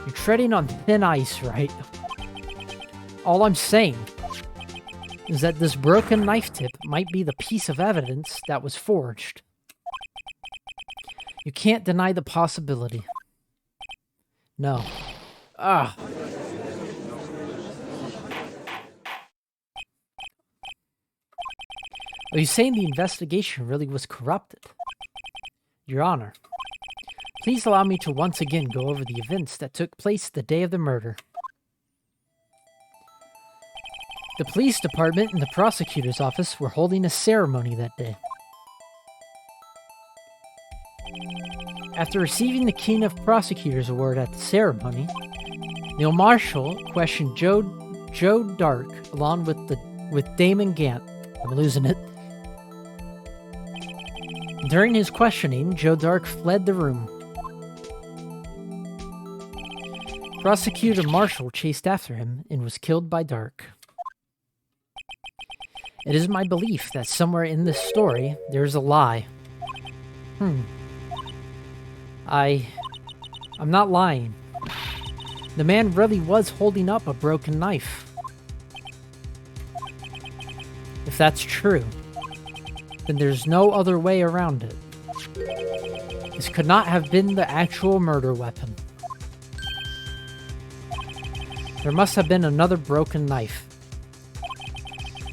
You're treading on thin ice, right? All I'm saying is that this broken knife tip might be the piece of evidence that was forged. You can't deny the possibility. No. Ah. Are you saying the investigation really was corrupted? Your Honor, please allow me to once again go over the events that took place the day of the murder. The police department and the prosecutor's office were holding a ceremony that day. After receiving the King of Prosecutors Award at the ceremony, Neil Marshall questioned Joe Dark along with Damon Gant. I'm losing it. During his questioning, Joe Dark fled the room. Prosecutor Marshall chased after him and was killed by Dark. It is my belief that somewhere in this story, there is a lie. I'm not lying. The man really was holding up a broken knife. If that's true, then there's no other way around it. This could not have been the actual murder weapon. There must have been another broken knife.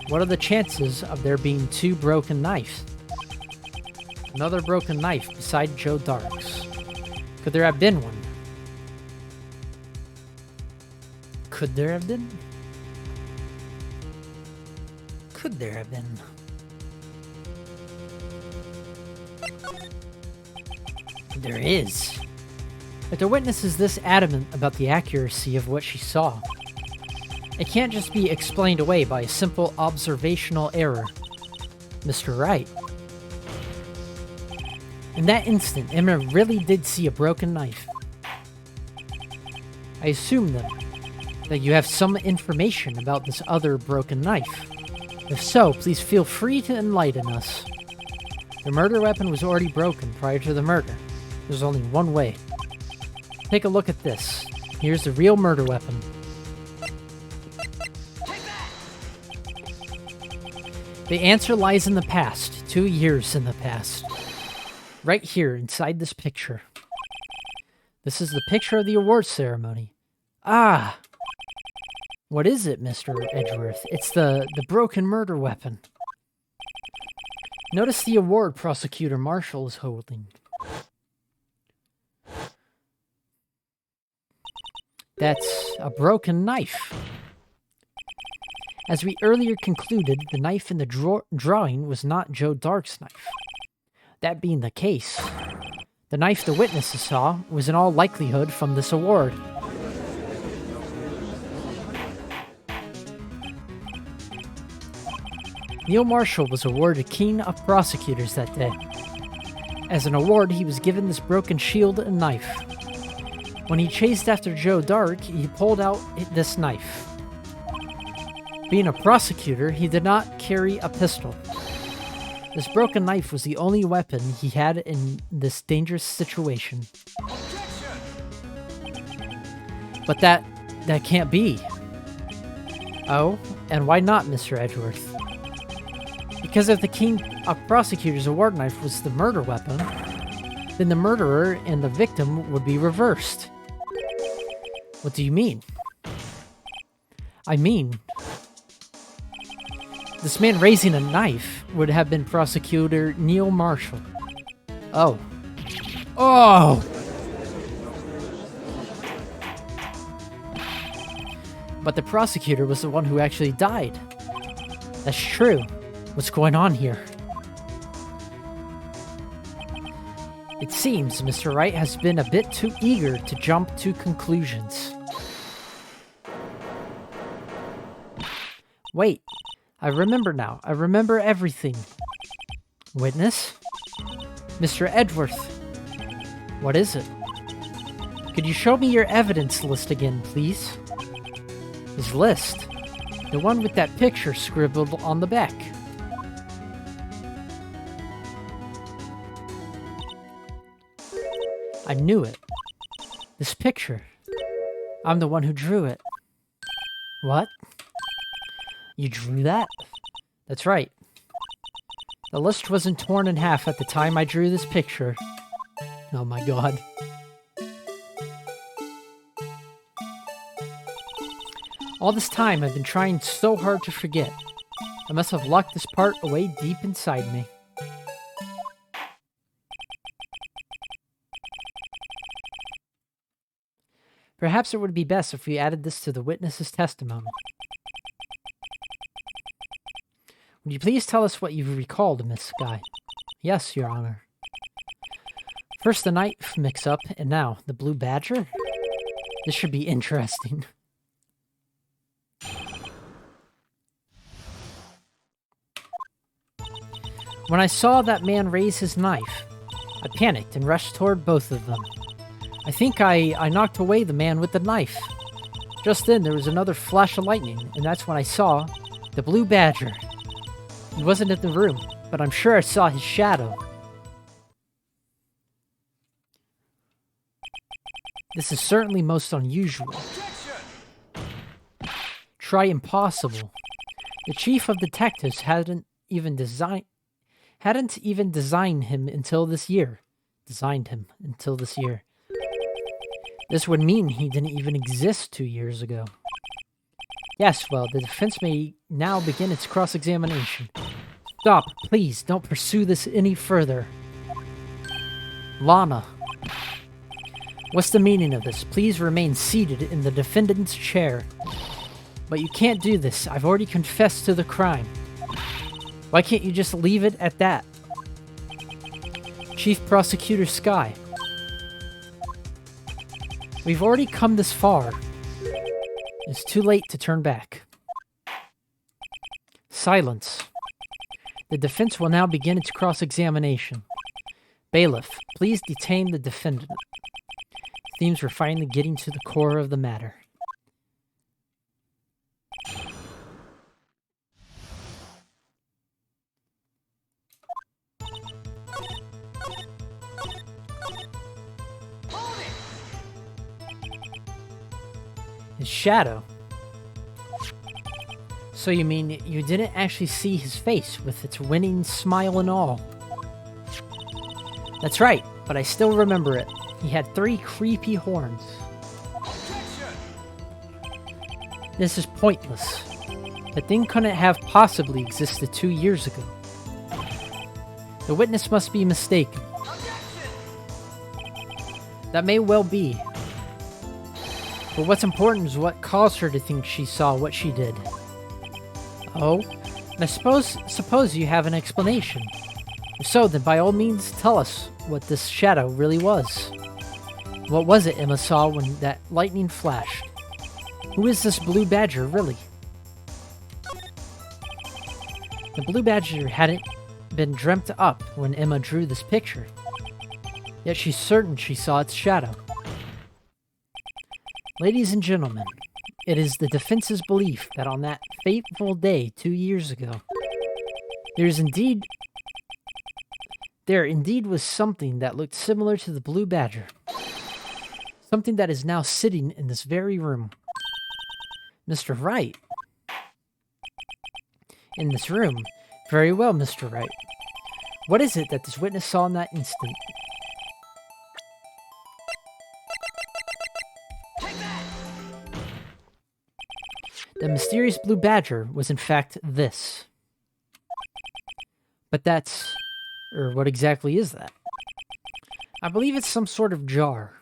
What are the chances of there being two broken knives? Another broken knife beside Joe Dark's. Could there have been one? Could there have been? Could there have been? There is. If the witness is this adamant about the accuracy of what she saw, it can't just be explained away by a simple observational error. Mr. Wright. In that instant, Emma really did see a broken knife. I assume, then, that you have some information about this other broken knife. If so, please feel free to enlighten us. The murder weapon was already broken prior to the murder. There's only one way. Take a look at this. Here's the real murder weapon. The answer lies in the past, 2 years in the past. Right here, inside this picture. This is the picture of the award ceremony. Ah! What is it, Mr. Edgeworth? It's the broken murder weapon. Notice the award Prosecutor Marshall is holding. That's a broken knife. As we earlier concluded, the knife in the drawing was not Joe Dark's knife. That being the case, the knife the witnesses saw was in all likelihood from this award. Neil Marshall was awarded King of Prosecutors that day. As an award, he was given this broken shield and knife. When he chased after Joe Dark, he pulled out this knife. Being a prosecutor, he did not carry a pistol. This broken knife was the only weapon he had in this dangerous situation. But that can't be. Oh, and why not, Mr. Edgeworth? Because if the King of Prosecutors award knife was the murder weapon, then the murderer and the victim would be reversed. What do you mean? I mean, this man raising a knife would have been Prosecutor Neil Marshall. Oh. Oh! But the prosecutor was the one who actually died. That's true. What's going on here? It seems Mr. Wright has been a bit too eager to jump to conclusions. Wait, I remember now. I remember everything. Witness? Mr. Edgeworth. What is it? Could you show me your evidence list again, please? His list? The one with that picture scribbled on the back. I knew it. This picture. I'm the one who drew it. What? You drew that? That's right. The list wasn't torn in half at the time I drew this picture. Oh my god. All this time I've been trying so hard to forget. I must have locked this part away deep inside me. Perhaps it would be best if we added this to the witness's testimony. Would you please tell us what you've recalled, Miss Sky? Yes, Your Honor. First the knife mix-up, and now the blue badger? This should be interesting. When I saw that man raise his knife, I panicked and rushed toward both of them. I think I knocked away the man with the knife. Just then, there was another flash of lightning, and that's when I saw the blue badger. He wasn't in the room, but I'm sure I saw his shadow. This is certainly most unusual. Try impossible. The chief of detectives hadn't even designed him until this year. This would mean he didn't even exist 2 years ago. Yes, well, the defense may now begin its cross-examination. Stop, please, don't pursue this any further. Lana. What's the meaning of this? Please remain seated in the defendant's chair. But you can't do this. I've already confessed to the crime. Why can't you just leave it at that? Chief Prosecutor Sky. We've already come this far. It's too late to turn back. Silence. The defense will now begin its cross-examination. Bailiff, please detain the defendant. It seems we're finally getting to the core of the matter. His shadow. So you mean you didn't actually see his face with its winning smile and all? That's right, but I still remember it. He had 3 creepy horns. This is pointless. The thing couldn't have possibly existed 2 years ago. The witness must be mistaken. That may well be. But what's important is what caused her to think she saw what she did. Oh? And I suppose you have an explanation. If so, then by all means tell us what this shadow really was. What was it Emma saw when that lightning flashed? Who is this blue badger, really? The blue badger hadn't been dreamt up when Emma drew this picture. Yet she's certain she saw its shadow. Ladies and gentlemen, it is the defense's belief that on that fateful day 2 years ago, there indeed was something that looked similar to the blue badger. Something that is now sitting in this very room. Mr. Wright. In this room. Very well, Mr. Wright. What is it that this witness saw in that instant? The mysterious blue badger was in fact this. But that's... what exactly is that? I believe it's some sort of jar.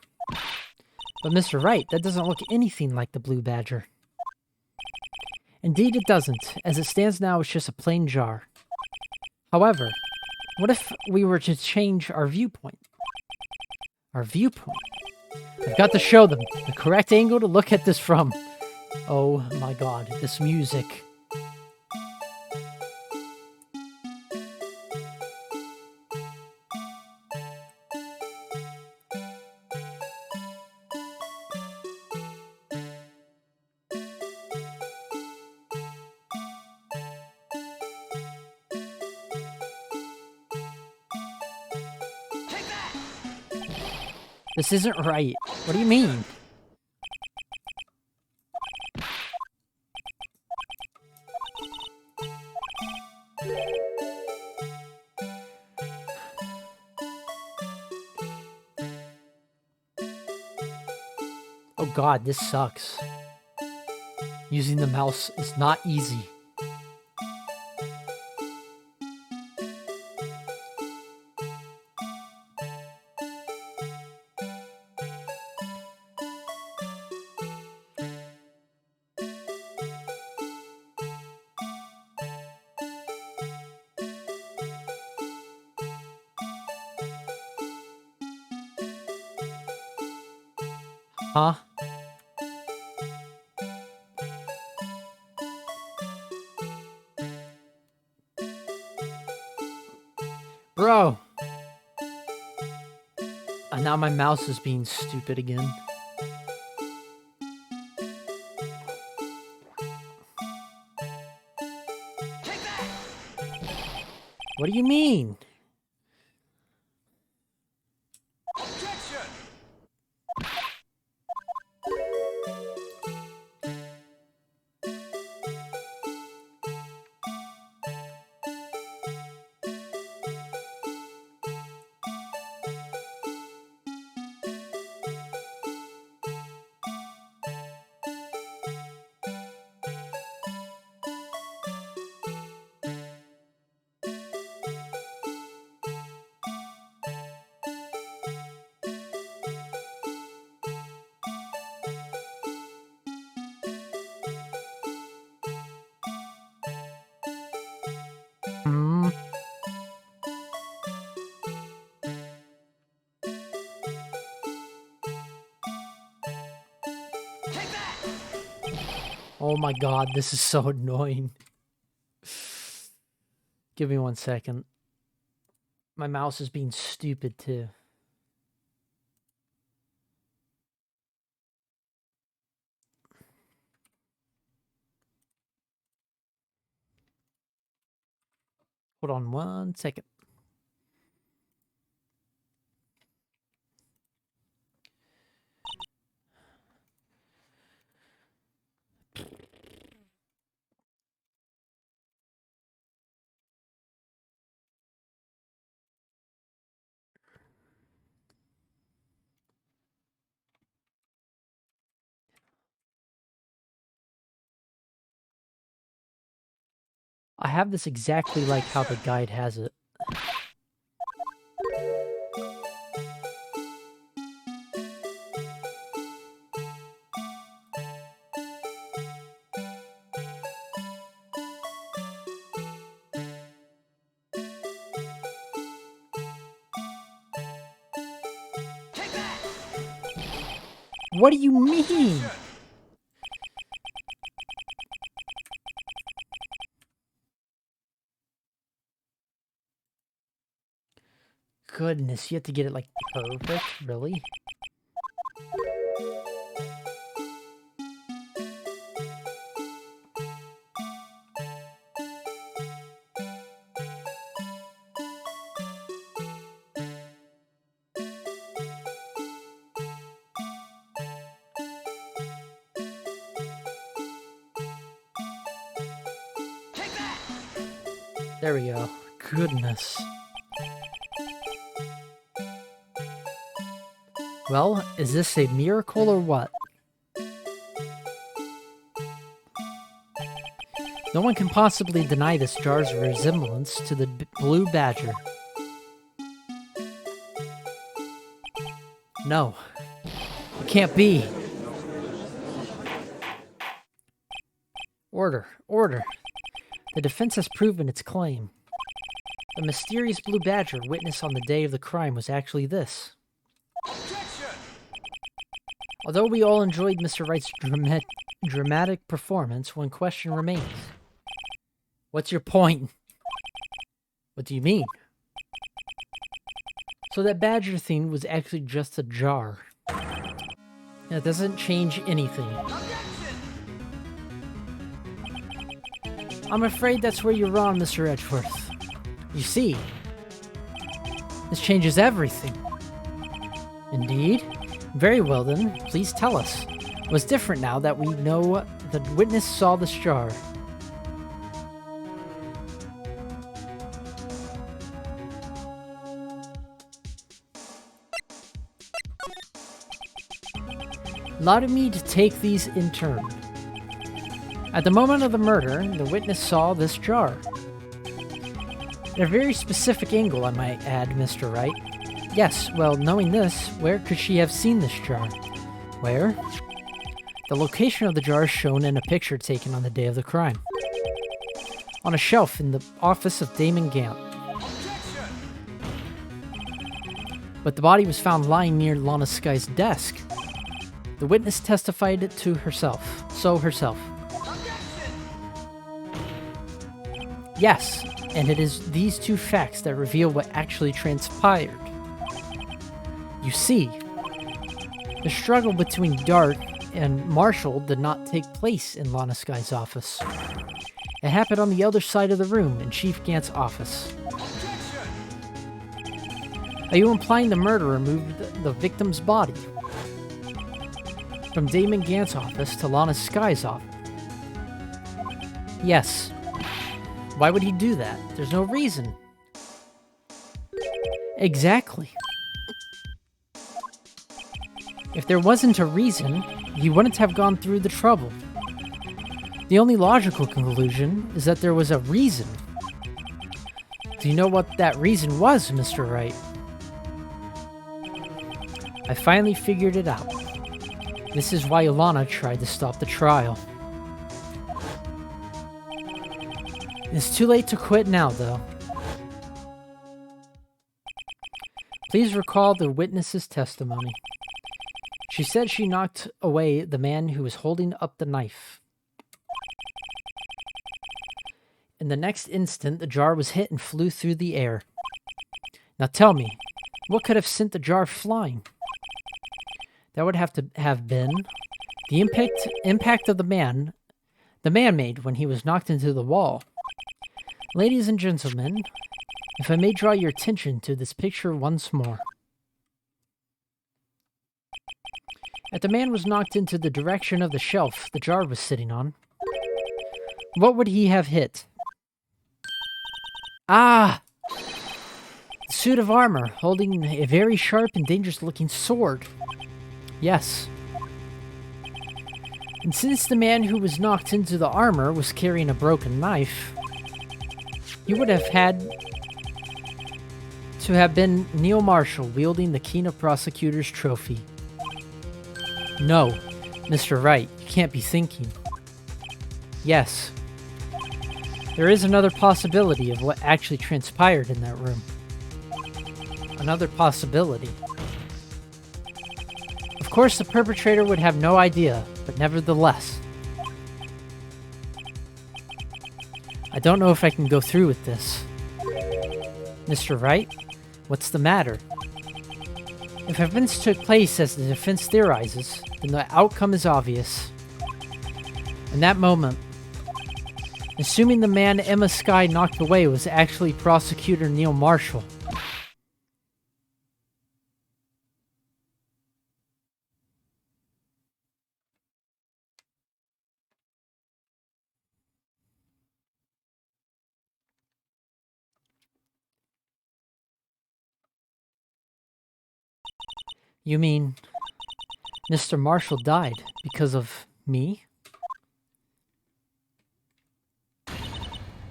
But Mr. Wright, that doesn't look anything like the blue badger. Indeed it doesn't. As it stands now, it's just a plain jar. However, what if we were to change our viewpoint? Our viewpoint? I've got to show them the correct angle to look at this from. Oh my god, this music. This isn't right. What do you mean? Oh god, this sucks. Using the mouse is not easy. Huh? Bro! And now my mouse is being stupid again. What do you mean? Oh my god, this is so annoying. Give me 1 second. My mouse is being stupid too. Hold on 1 second. I have this exactly like how the guide has it. What do you mean? Goodness, you have to get it like perfect, really? There we go. Goodness. Well, is this a miracle or what? No one can possibly deny this jar's resemblance to the blue badger. No. It can't be. Order. Order. The defense has proven its claim. The mysterious blue badger witnessed on the day of the crime was actually this. Although we all enjoyed Mr. Wright's dramatic performance, one question remains. What's your point? What do you mean? So that badger thing was actually just a jar. That doesn't change anything. I'm afraid that's where you're wrong, Mr. Edgeworth. You see, this changes everything. Indeed? Very well then, please tell us. What's different now that we know the witness saw this jar? Allow me to take these in turn. At the moment of the murder, the witness saw this jar. At a very specific angle, I might add, Mr. Wright. Yes, well, knowing this, where could she have seen this jar? Where? The location of the jar is shown in a picture taken on the day of the crime. On a shelf in the office of Damon Gant. But the body was found lying near Lana Sky's desk. The witness testified it to herself. Yes, and it is these two facts that reveal what actually transpired. You see, the struggle between Dart and Marshall did not take place in Lana Sky's office. It happened on the other side of the room, in Chief Gant's office. Are you implying the murderer moved the victim's body from Damon Gant's office to Lana Sky's office? Yes. Why would he do that? There's no reason. Exactly. If there wasn't a reason, he wouldn't have gone through the trouble. The only logical conclusion is that there was a reason. Do you know what that reason was, Mr. Wright? I finally figured it out. This is why Ilana tried to stop the trial. It's too late to quit now, though. Please recall the witness's testimony. She said she knocked away the man who was holding up the knife. In the next instant, the jar was hit and flew through the air. Now tell me, what could have sent the jar flying? That would have to have been the impact of the man made when he was knocked into the wall. Ladies and gentlemen, if I may draw your attention to this picture once more. If the man was knocked into the direction of the shelf the jar was sitting on, what would he have hit? Ah! The suit of armor, holding a very sharp and dangerous-looking sword. Yes. And since the man who was knocked into the armor was carrying a broken knife, he would have had to have been Neil Marshall wielding the Kena Prosecutor's trophy. No, Mr. Wright, you can't be thinking. Yes. There is another possibility of what actually transpired in that room. Another possibility. Of course, the perpetrator would have no idea, but nevertheless. I don't know if I can go through with this. Mr. Wright, what's the matter? If events took place as the defense theorizes, then the outcome is obvious. In that moment, assuming the man Emma Sky knocked away was actually Prosecutor Neil Marshall. You mean Mr. Marshall died because of me?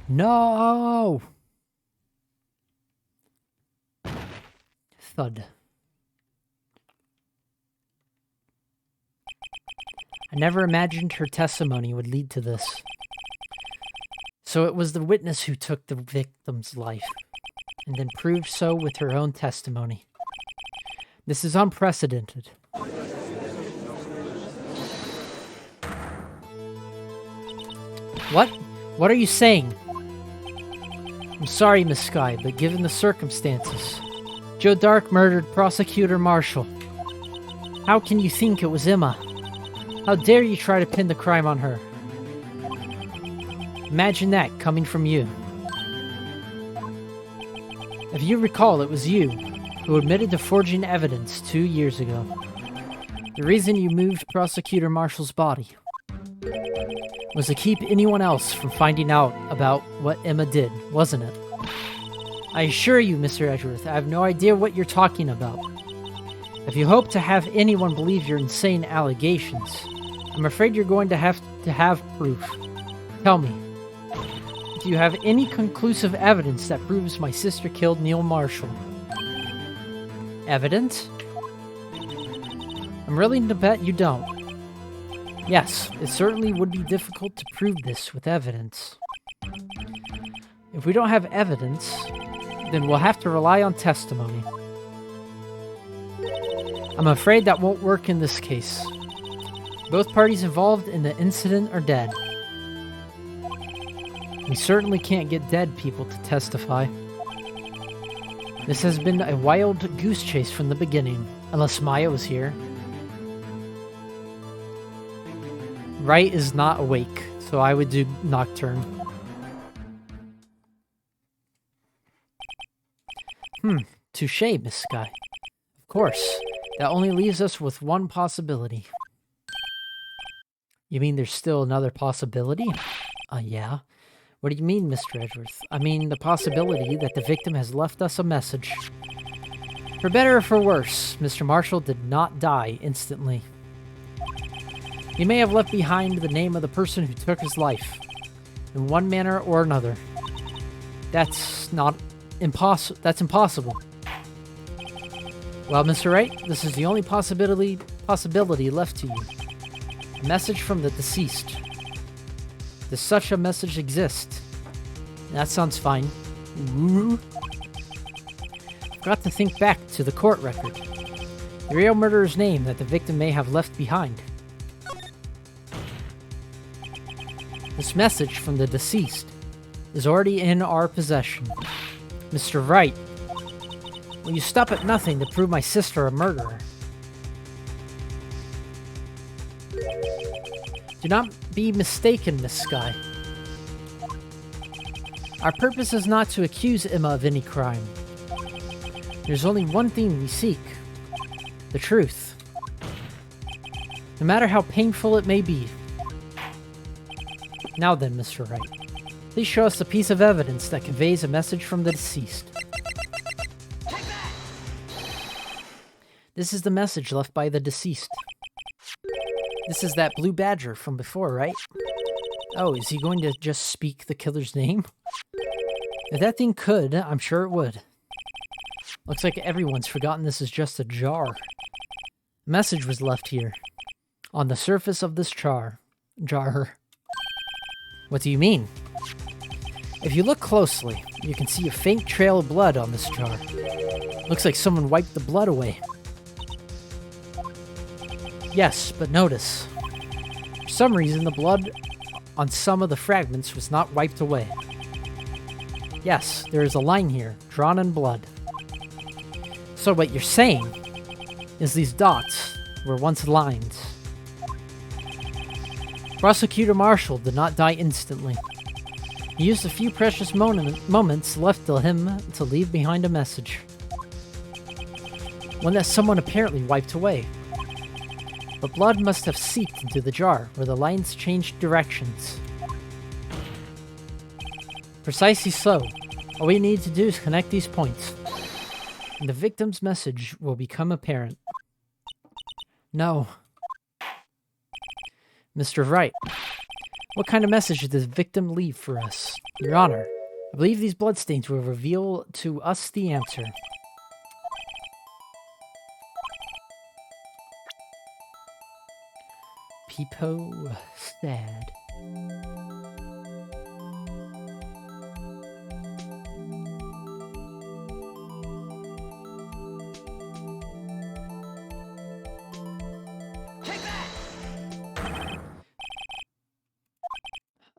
No! Thud. I never imagined her testimony would lead to this. So it was the witness who took the victim's life, and then proved so with her own testimony. This is unprecedented. What? What are you saying? I'm sorry, Miss Sky, but given the circumstances, Joe Dark murdered Prosecutor Marshall. How can you think it was Emma? How dare you try to pin the crime on her? Imagine that coming from you. If you recall, it was you, who admitted to forging evidence 2 years ago. The reason you moved Prosecutor Marshall's body was to keep anyone else from finding out about what Emma did, wasn't it? I assure you, Mr. Edgeworth, I have no idea what you're talking about. If you hope to have anyone believe your insane allegations, I'm afraid you're going to have proof. Tell me, do you have any conclusive evidence that proves my sister killed Neil Marshall? Evidence? I'm willing to bet you don't. Yes, it certainly would be difficult to prove this with evidence. If we don't have evidence, then we'll have to rely on testimony. I'm afraid that won't work in this case. Both parties involved in the incident are dead. We certainly can't get dead people to testify. This has been a wild goose chase from the beginning, unless Maya was here. Wright is not awake, so I would do Nocturne. Touché, Miss Sky. Of course, that only leaves us with one possibility. You mean there's still another possibility? Yeah. What do you mean, Mr. Edgeworth? I mean the possibility that the victim has left us a message. For better or for worse, Mr. Marshall did not die instantly. He may have left behind the name of the person who took his life, in one manner or another. That's impossible. Well, Mr. Wright, this is the only possibility left to you. A message from the deceased. Does such a message exist? That sounds fine. Ooh. Got to think back to the court record. The real murderer's name that the victim may have left behind. This message from the deceased is already in our possession. Mr. Wright, will you stop at nothing to prove my sister a murderer? Do not be mistaken, Miss Sky. Our purpose is not to accuse Emma of any crime. There's only one thing we seek. The truth. No matter how painful it may be. Now then, Mr. Wright, please show us a piece of evidence that conveys a message from the deceased. This is the message left by the deceased. This is that blue badger from before, right? Oh, is he going to just speak the killer's name? If that thing could, I'm sure it would. Looks like everyone's forgotten this is just a jar. A message was left here, on the surface of this jar. What do you mean? If you look closely, you can see a faint trail of blood on this jar. Looks like someone wiped the blood away. Yes, but notice. For some reason, the blood on some of the fragments was not wiped away. Yes, there is a line here, drawn in blood. So what you're saying is these dots were once lines. Prosecutor Marshall did not die instantly. He used a few precious moments left to him to leave behind a message. One that someone apparently wiped away. But blood must have seeped into the jar where the lines changed directions. Precisely so. All we need to do is connect these points, and the victim's message will become apparent. No. Mr. Wright, what kind of message did the victim leave for us? Your Honor, I believe these bloodstains will reveal to us the answer. Peepo sad.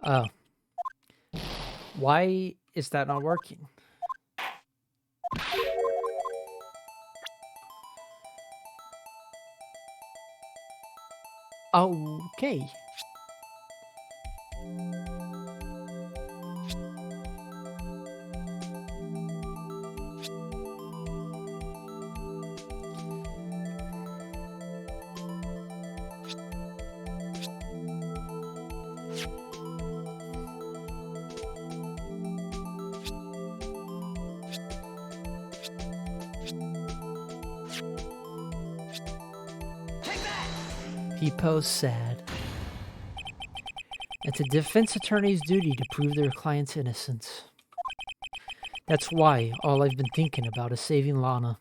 Oh. Why is that not working? Okay. He posed sad. It's a defense attorney's duty to prove their client's innocence. That's why all I've been thinking about is saving Lana.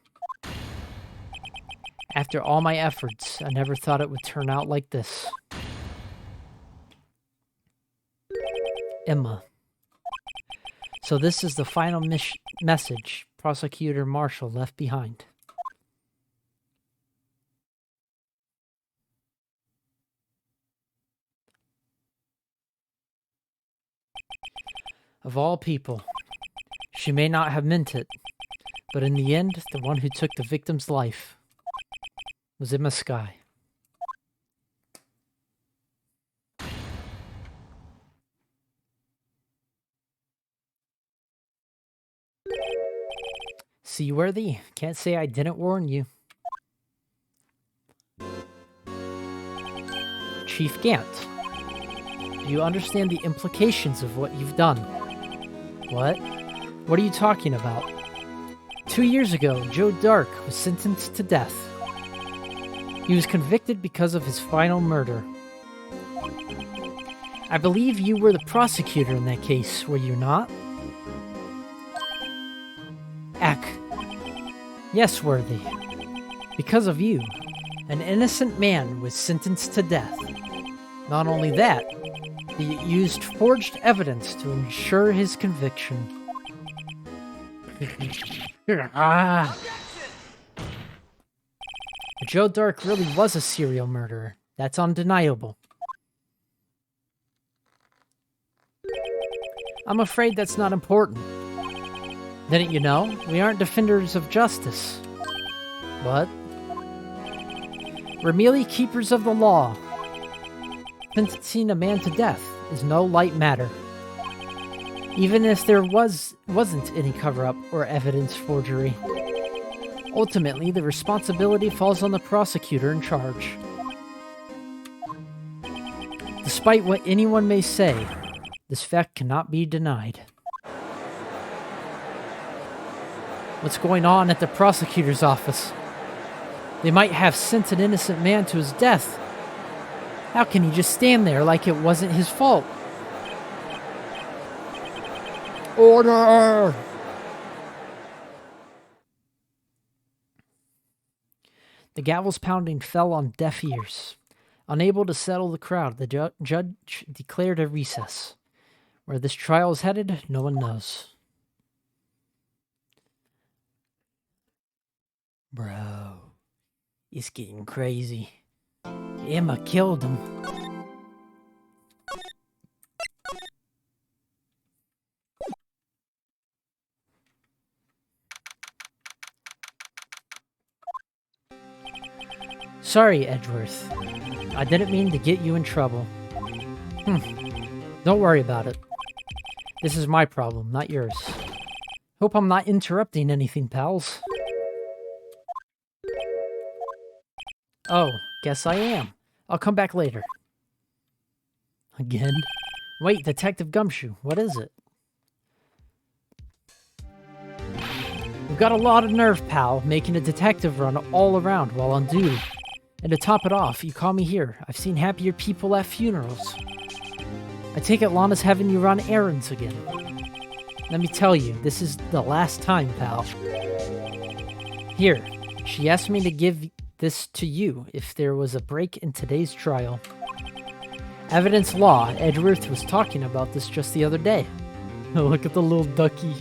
After all my efforts, I never thought it would turn out like this. Emma. So this is the final message Prosecutor Marshall left behind. Of all people, she may not have meant it, but in the end, the one who took the victim's life was Emma Skye. Seaworthy, can't say I didn't warn you. Chief Gant, do you understand the implications of what you've done? What? What are you talking about? 2 years ago, Joe Dark was sentenced to death. He was convicted because of his final murder. I believe you were the prosecutor in that case, were you not? Ack. Yes, Worthy. Because of you, an innocent man was sentenced to death. Not only that, he used forged evidence to ensure his conviction. Joe Dark really was a serial murderer. That's undeniable. I'm afraid that's not important. Didn't you know? We aren't defenders of justice. What? We're merely keepers of the law. Sentencing a man to death is no light matter. Even if there wasn't any cover-up or evidence forgery. Ultimately, the responsibility falls on the prosecutor in charge. Despite what anyone may say, this fact cannot be denied. What's going on at the prosecutor's office? They might have sent an innocent man to his death. How can he just stand there like it wasn't his fault? Order! The gavel's pounding fell on deaf ears. Unable to settle the crowd, the judge declared a recess. Where this trial is headed, no one knows. Bro, it's getting crazy. Emma killed him. Sorry, Edgeworth. I didn't mean to get you in trouble. Don't worry about it. This is my problem, not yours. Hope I'm not interrupting anything, pals. Oh, guess I am. I'll come back later. Again? Wait, Detective Gumshoe, what is it? You've got a lot of nerve, pal, making a detective run all around while on duty. And to top it off, you call me here. I've seen happier people at funerals. I take it Lana's having you run errands again. Let me tell you, this is the last time, pal. Here, she asked me to give this to you if there was a break in today's trial. Evidence law, Edgeworth was talking about this just the other day. Look at the little ducky.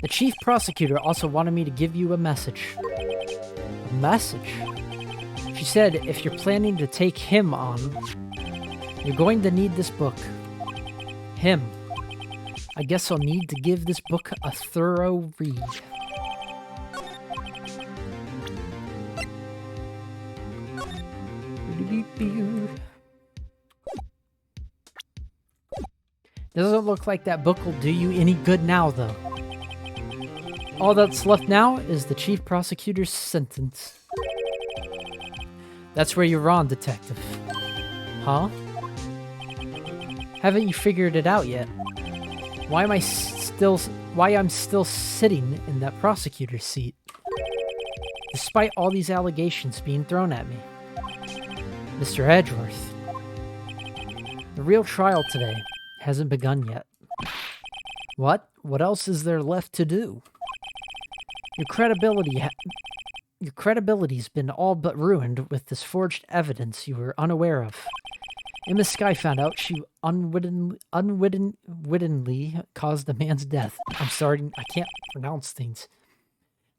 The chief prosecutor also wanted me to give you a message. A message? She said if you're planning to take him on, you're going to need this book. Him. I guess I'll need to give this book a thorough read. Doesn't look like that book will do you any good now, though. All that's left now is the chief prosecutor's sentence. That's where you're on, Detective. Huh? Haven't you figured it out yet? why I'm still sitting in that prosecutor's seat, despite all these allegations being thrown at me. Mr. Edgeworth, the real trial today hasn't begun yet. What? What else is there left to do? Your credibility's been all but ruined with this forged evidence you were unaware of. Emma Sky found out she unwittingly caused the man's death. I'm sorry, I can't pronounce things.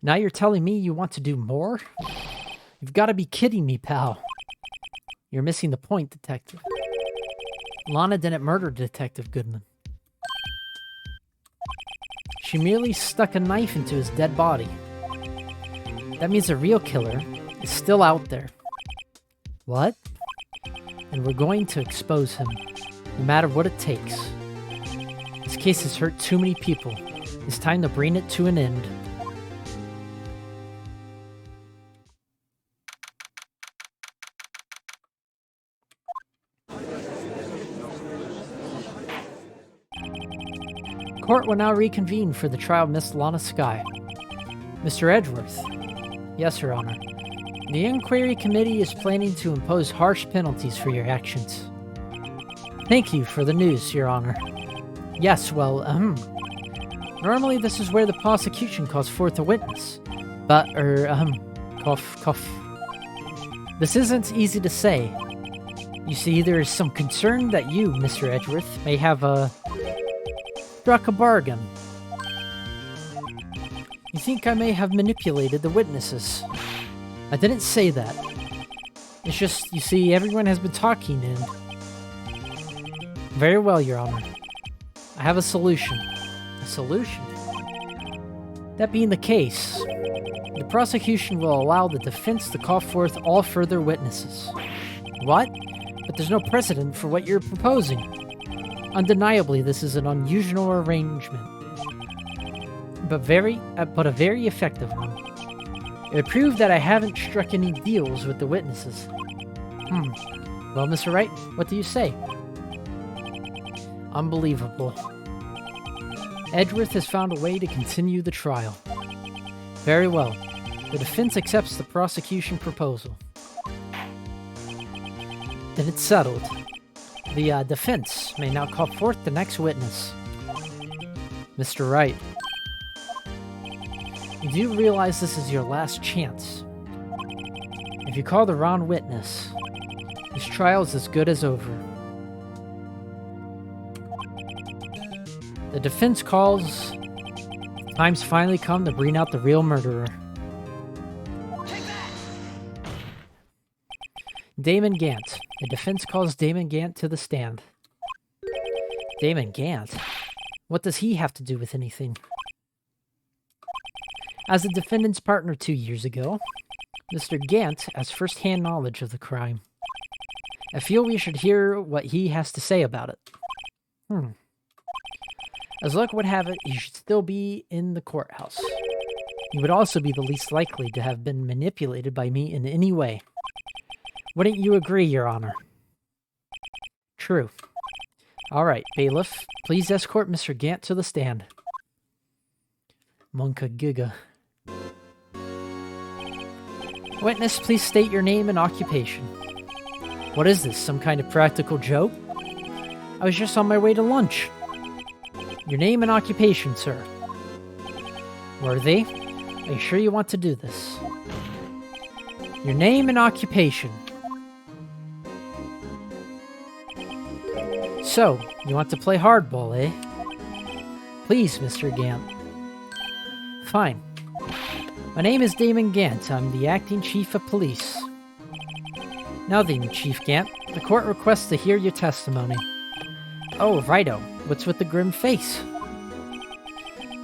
Now you're telling me you want to do more? You've got to be kidding me, pal. You're missing the point, Detective. Lana didn't murder Detective Goodman. She merely stuck a knife into his dead body. That means the real killer is still out there. What? And we're going to expose him, no matter what it takes. This case has hurt too many people. It's time to bring it to an end. Court will now reconvene for the trial of Miss Lana Sky. Mr. Edgeworth. Yes, Your Honor. The Inquiry Committee is planning to impose harsh penalties for your actions. Thank you for the news, Your Honor. Yes, well, normally this is where the prosecution calls forth a witness. But, cough. This isn't easy to say. You see, there is some concern that you, Mr. Edgeworth, may have, struck a bargain. You think I may have manipulated the witnesses. I didn't say that. It's just, you see, everyone has been talking and... Very well, Your Honor. I have a solution. A solution? That being the case, the prosecution will allow the defense to call forth all further witnesses. What? But there's no precedent for what you're proposing. Undeniably, this is an unusual arrangement. But a very effective one. It proved that I haven't struck any deals with the witnesses. Well, Mr. Wright, what do you say? Unbelievable. Edgeworth has found a way to continue the trial. Very well. The defense accepts the prosecution proposal. Then it's settled. The defense may now call forth the next witness. Mr. Wright. You do realize this is your last chance. If you call the wrong witness, this trial is as good as over. The defense calls. Time's finally come to bring out the real murderer. Damon Gant. The defense calls Damon Gant to the stand. Damon Gant? What does he have to do with anything? As the defendant's partner 2 years ago, Mr. Gant has first-hand knowledge of the crime. I feel we should hear what he has to say about it. As luck would have it, he should still be in the courthouse. He would also be the least likely to have been manipulated by me in any way. Wouldn't you agree, Your Honor? True. All right, bailiff, please escort Mr. Gant to the stand. Monka Giga. Witness, please state your name and occupation. What is this, some kind of practical joke? I was just on my way to lunch. Your name and occupation, sir. Worthy, are you sure you want to do this? Your name and occupation. So, you want to play hardball, eh? Please, Mr. Gant. Fine. My name is Damon Gant. I'm the acting chief of police. Now then, Chief Gant, the court requests to hear your testimony. Oh, righto. What's with the grim face?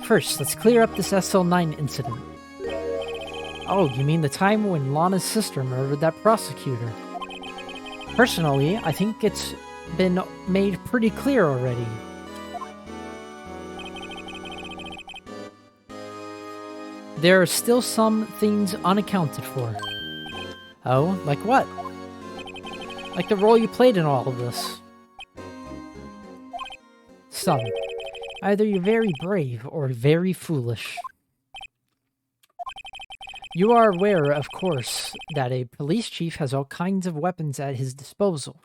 First, let's clear up this SL9 incident. Oh, you mean the time when Lana's sister murdered that prosecutor? Personally, I think it's been made pretty clear already. There are still some things unaccounted for. Oh, like what? Like the role you played in all of this. Some. Either you're very brave or very foolish. You are aware, of course, that a police chief has all kinds of weapons at his disposal.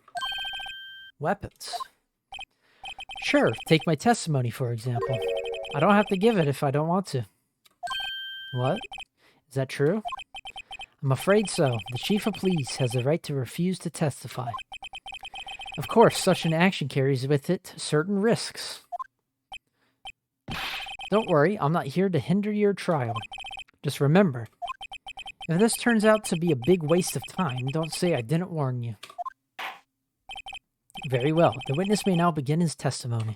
Weapons? Sure, take my testimony, for example. I don't have to give it if I don't want to. What? Is that true? I'm afraid so. The chief of police has the right to refuse to testify. Of course, such an action carries with it certain risks. Don't worry, I'm not here to hinder your trial. Just remember, if this turns out to be a big waste of time, don't say I didn't warn you. Very well. The witness may now begin his testimony.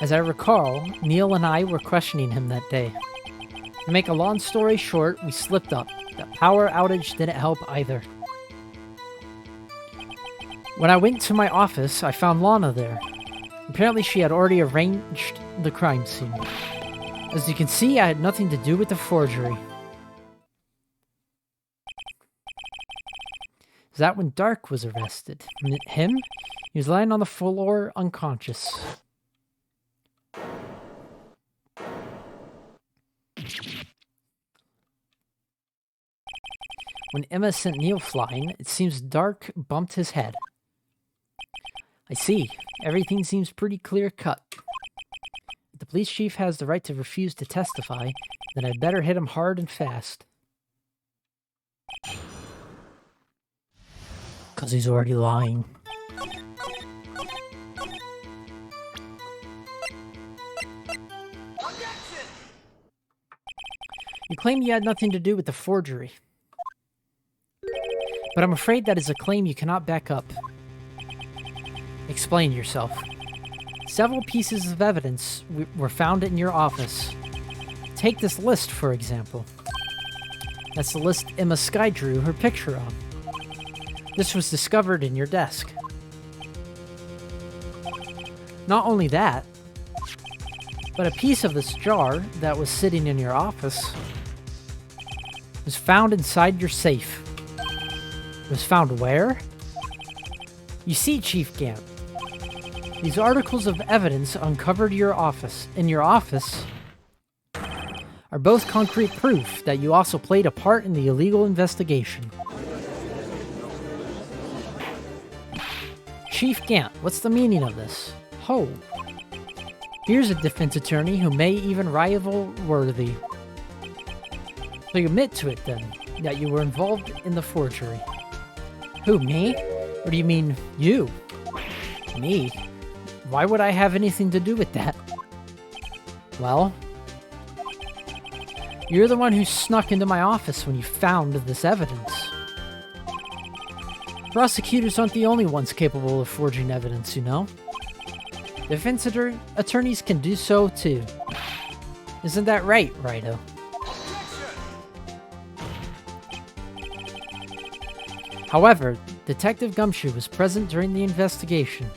As I recall, Neil and I were questioning him that day. To make a long story short, we slipped up. The power outage didn't help either. When I went to my office, I found Lana there. Apparently she had already arranged the crime scene. As you can see, I had nothing to do with the forgery. Is that when Dark was arrested? Him? He was lying on the floor unconscious. When Emma sent Neil flying, it seems Dark bumped his head. I see. Everything seems pretty clear-cut. If the police chief has the right to refuse to testify, then I'd better hit him hard and fast. 'Cause he's already lying. You claim you had nothing to do with the forgery. But I'm afraid that is a claim you cannot back up. Explain yourself. Several pieces of evidence were found in your office. Take this list, for example. That's the list Emma Sky drew her picture on. This was discovered in your desk. Not only that, but a piece of this jar that was sitting in your office was found inside your safe. It was found where? You see, Chief Gant, these articles of evidence uncovered in your office are both concrete proof that you also played a part in the illegal investigation. Chief Gant, what's the meaning of this? Ho. Here's a defense attorney who may even rival Worthy. So you admit to it then, that you were involved in the forgery. Who, me? Or do you mean you? Me? Why would I have anything to do with that? Well, you're the one who snuck into my office when you found this evidence. Prosecutors aren't the only ones capable of forging evidence, you know. Defense attorneys can do so too. Isn't that right, Righto? However, Detective Gumshoe was present during the investigation.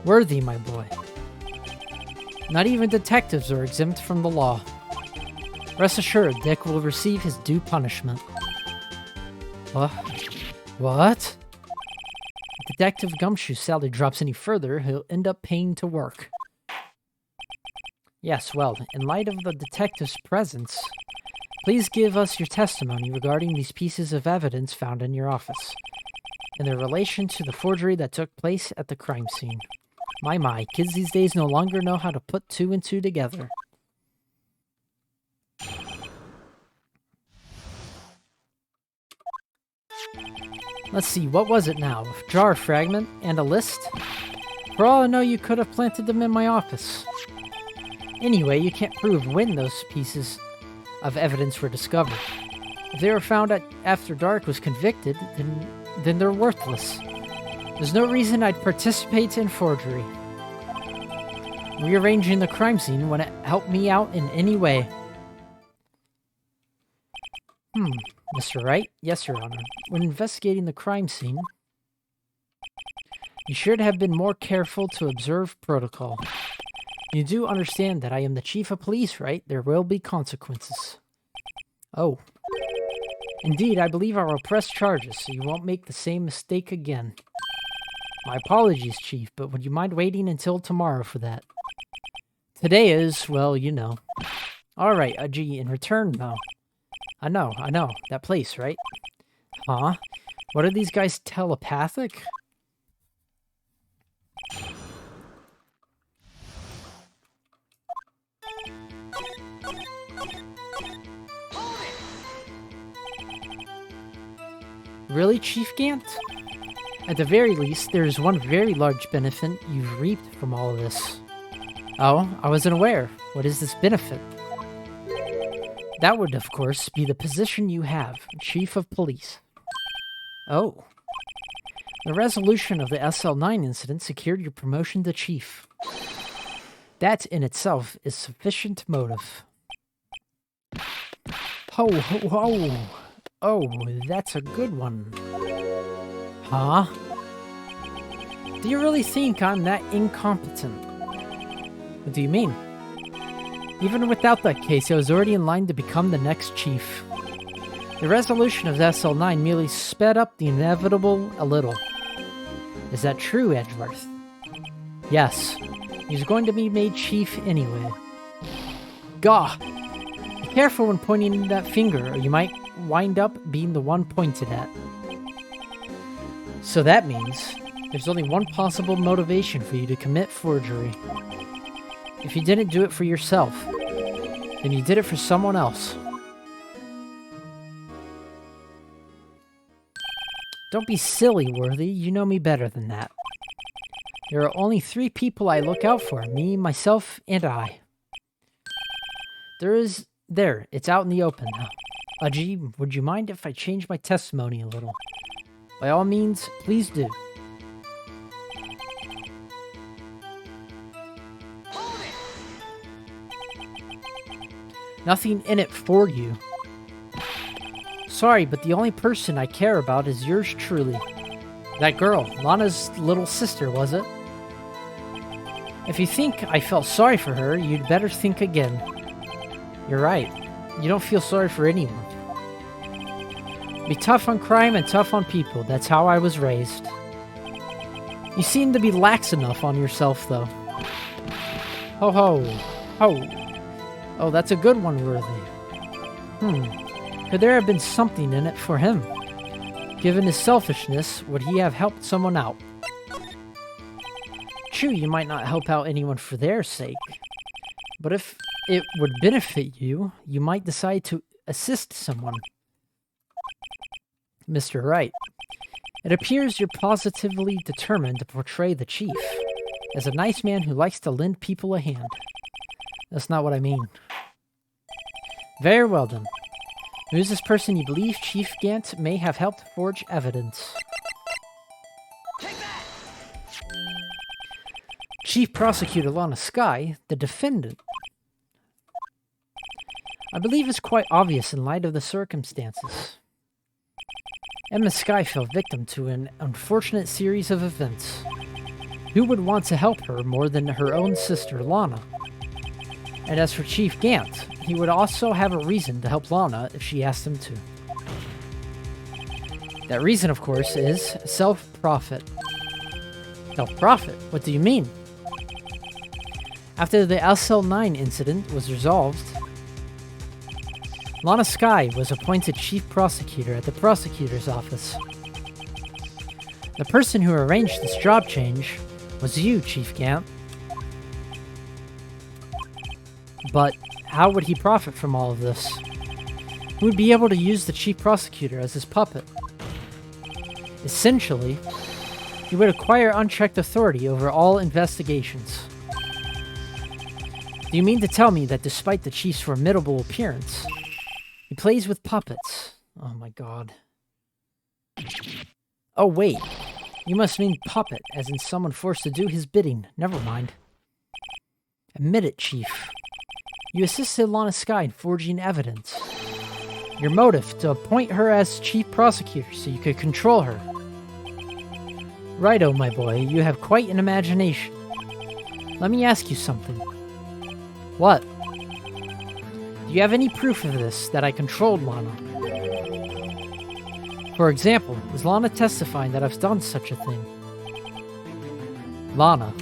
Worthy, my boy. Not even detectives are exempt from the law. Rest assured, Dick will receive his due punishment. What? If Detective Gumshoe's salary drops any further, he'll end up paying to work. Yes, well, in light of the detective's presence, please give us your testimony regarding these pieces of evidence found in your office, and their relation to the forgery that took place at the crime scene. My, kids these days no longer know how to put two and two together. Let's see, what was it now? A jar fragment and a list? For all I know, you could have planted them in my office. Anyway, you can't prove when those pieces of evidence were discovered. If they were found after Dark was convicted, then they're worthless. There's no reason I'd participate in forgery. Rearranging the crime scene wouldn't help me out in any way. Mr. Wright? Yes, Your Honor. When investigating the crime scene, you should have been more careful to observe protocol. You do understand that I am the chief of police, right? There will be consequences. Oh. Indeed, I believe I will press charges so you won't make the same mistake again. My apologies, Chief, but would you mind waiting until tomorrow for that? Today is, well, you know. Alright, gee, in return, though. I know. That place, right? Huh? What are these guys, telepathic? Really, Chief Gant? At the very least, there is one very large benefit you've reaped from all of this. Oh, I wasn't aware. What is this benefit? That would, of course, be the position you have, Chief of Police. Oh. The resolution of the SL9 incident secured your promotion to Chief. That in itself is sufficient motive. Oh, that's a good one. Huh? Do you really think I'm that incompetent? What do you mean? Even without that case, I was already in line to become the next chief. The resolution of SL9 merely sped up the inevitable a little. Is that true, Edgeworth? Yes. He's going to be made chief anyway. Gah! Be careful when pointing that finger, or you might wind up being the one pointed at. So that means there's only one possible motivation for you to commit forgery. If you didn't do it for yourself, then you did it for someone else. Don't be silly, Worthy. You know me better than that. There are only 3 people I look out for. Me, myself, and I. There, it's out in the open now. Ajib, would you mind if I change my testimony a little? By all means, please do. Nothing in it for you. Sorry, but the only person I care about is yours truly. That girl, Lana's little sister, was it? If you think I felt sorry for her, you'd better think again. You're right. You don't feel sorry for anyone. Be tough on crime and tough on people. That's how I was raised. You seem to be lax enough on yourself, though. Ho ho. Ho. Oh, that's a good one, Worthy. Could there have been something in it for him? Given his selfishness, would he have helped someone out? True, you might not help out anyone for their sake. But if it would benefit you, you might decide to assist someone. Mr. Wright, it appears you're positively determined to portray the chief as a nice man who likes to lend people a hand. That's not what I mean. Very well then. Who is this person you believe Chief Gant may have helped forge evidence? Chief Prosecutor Lana Sky, the defendant. I believe it's quite obvious in light of the circumstances. Emma Sky fell victim to an unfortunate series of events. Who would want to help her more than her own sister, Lana? And as for Chief Gant, he would also have a reason to help Lana if she asked him to. That reason, of course, is self-profit. Self-profit? What do you mean? After the SL9 incident was resolved, Lana Sky was appointed chief prosecutor at the prosecutor's office. The person who arranged this job change was you, Chief Gant. But how would he profit from all of this? He would be able to use the chief prosecutor as his puppet. Essentially, he would acquire unchecked authority over all investigations. Do you mean to tell me that despite the chief's formidable appearance, he plays with puppets? Oh my god. Oh wait, you must mean puppet, as in someone forced to do his bidding. Never mind. Admit it, Chief. You assisted Lana Sky in forging evidence. Your motive, to appoint her as chief prosecutor so you could control her. Righto, my boy, you have quite an imagination. Let me ask you something. What? Do you have any proof of this, that I controlled Lana? For example, is Lana testifying that I've done such a thing? Lana.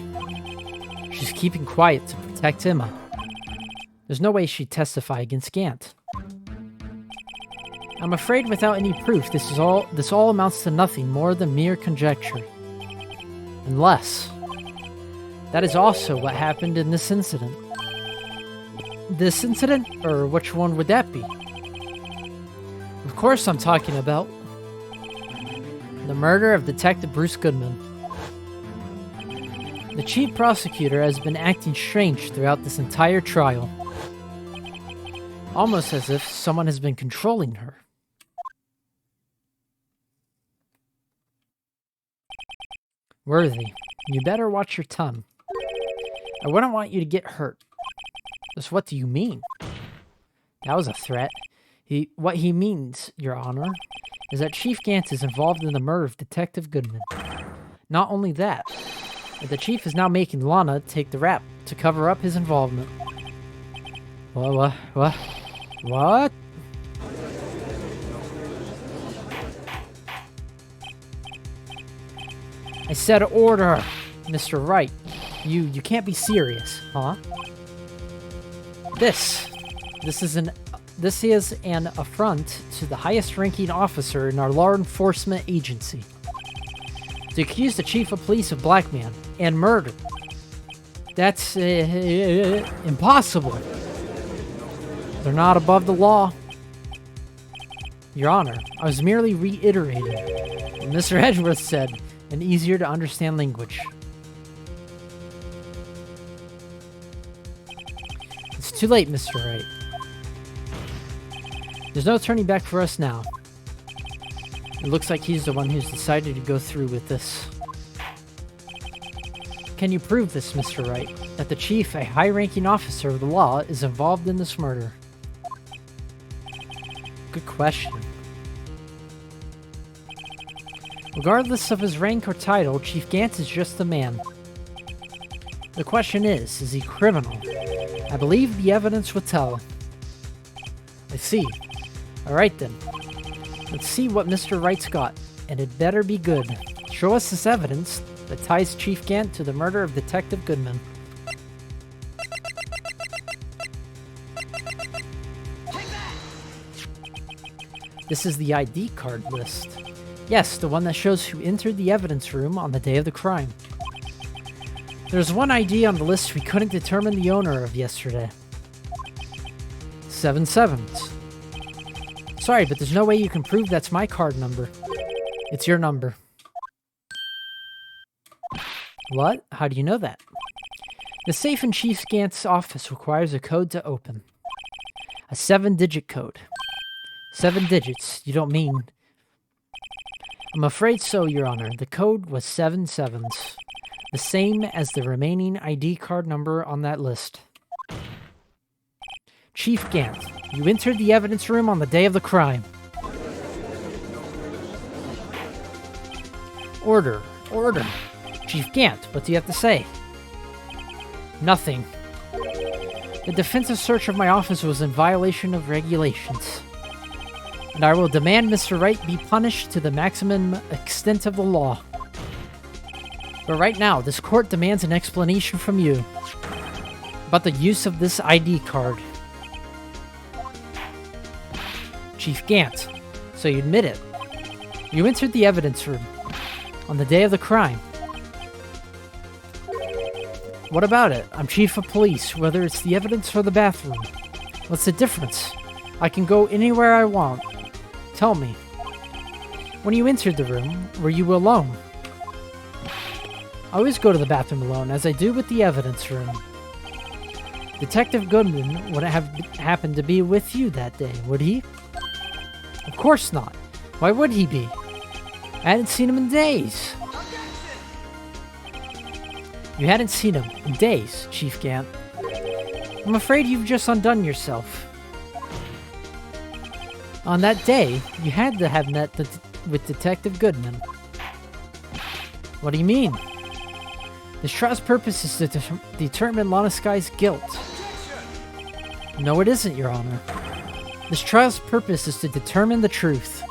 She's keeping quiet to protect Emma. There's no way she'd testify against Gant. I'm afraid without any proof, this all amounts to nothing more than mere conjecture. Unless... that is also what happened in this incident. This incident? Or which one would that be? Of course I'm talking about the murder of Detective Bruce Goodman. The chief prosecutor has been acting strange throughout this entire trial. Almost as if someone has been controlling her. Worthy, you better watch your tongue. I wouldn't want you to get hurt. Just what do you mean? That was a threat. What he means, Your Honor, is that Chief Gant is involved in the murder of Detective Goodman. Not only that, but the Chief is now making Lana take the rap to cover up his involvement. What? I said order, Mr. Wright. You can't be serious, huh? This is an affront to the highest-ranking officer in our law enforcement agency. To accuse the chief of police of blackmail and murder. That's impossible. They're not above the law. Your Honor, I was merely reiterating what Mr. Edgeworth said in easier to understand language. It's too late, Mr. Wright. There's no turning back for us now. It looks like he's the one who's decided to go through with this. Can you prove this, Mr. Wright, that the chief, a high-ranking officer of the law, is involved in this murder? Good question. Regardless of his rank or title, Chief Gant is just a man. The question is he criminal? I believe the evidence will tell. I see. Alright then. Let's see what Mr. Wright's got, and it better be good. Show us this evidence that ties Chief Gant to the murder of Detective Goodman. This is the ID card list. Yes, the one that shows who entered the evidence room on the day of the crime. There's one ID on the list we couldn't determine the owner of yesterday. 7 sevens. Sorry, but there's no way you can prove that's my card number. It's your number. What? How do you know that? The safe in Chief Gant's office requires a code to open. A 7-digit code. 7 digits, you don't mean... I'm afraid so, Your Honor. The code was 7 sevens. The same as the remaining ID card number on that list. Chief Gant, you entered the evidence room on the day of the crime. Order. Order. Chief Gant, what do you have to say? Nothing. The defensive search of my office was in violation of regulations. And I will demand Mr. Wright be punished to the maximum extent of the law. But right now, this court demands an explanation from you about the use of this ID card. Chief Gant, so you admit it. You entered the evidence room on the day of the crime. What about it? I'm chief of police, whether it's the evidence or the bathroom. What's the difference? I can go anywhere I want. Tell me. When you entered the room, were you alone? I always go to the bathroom alone, as I do with the evidence room. Detective Goodman wouldn't have happened to be with you that day, would he? Of course not. Why would he be? I hadn't seen him in days. You hadn't seen him in days, Chief Gant. I'm afraid you've just undone yourself. On that day, you had to have met with Detective Goodman. What do you mean? This trial's purpose is to determine Lana Sky's guilt. No, it isn't, Your Honor. This trial's purpose is to determine the truth.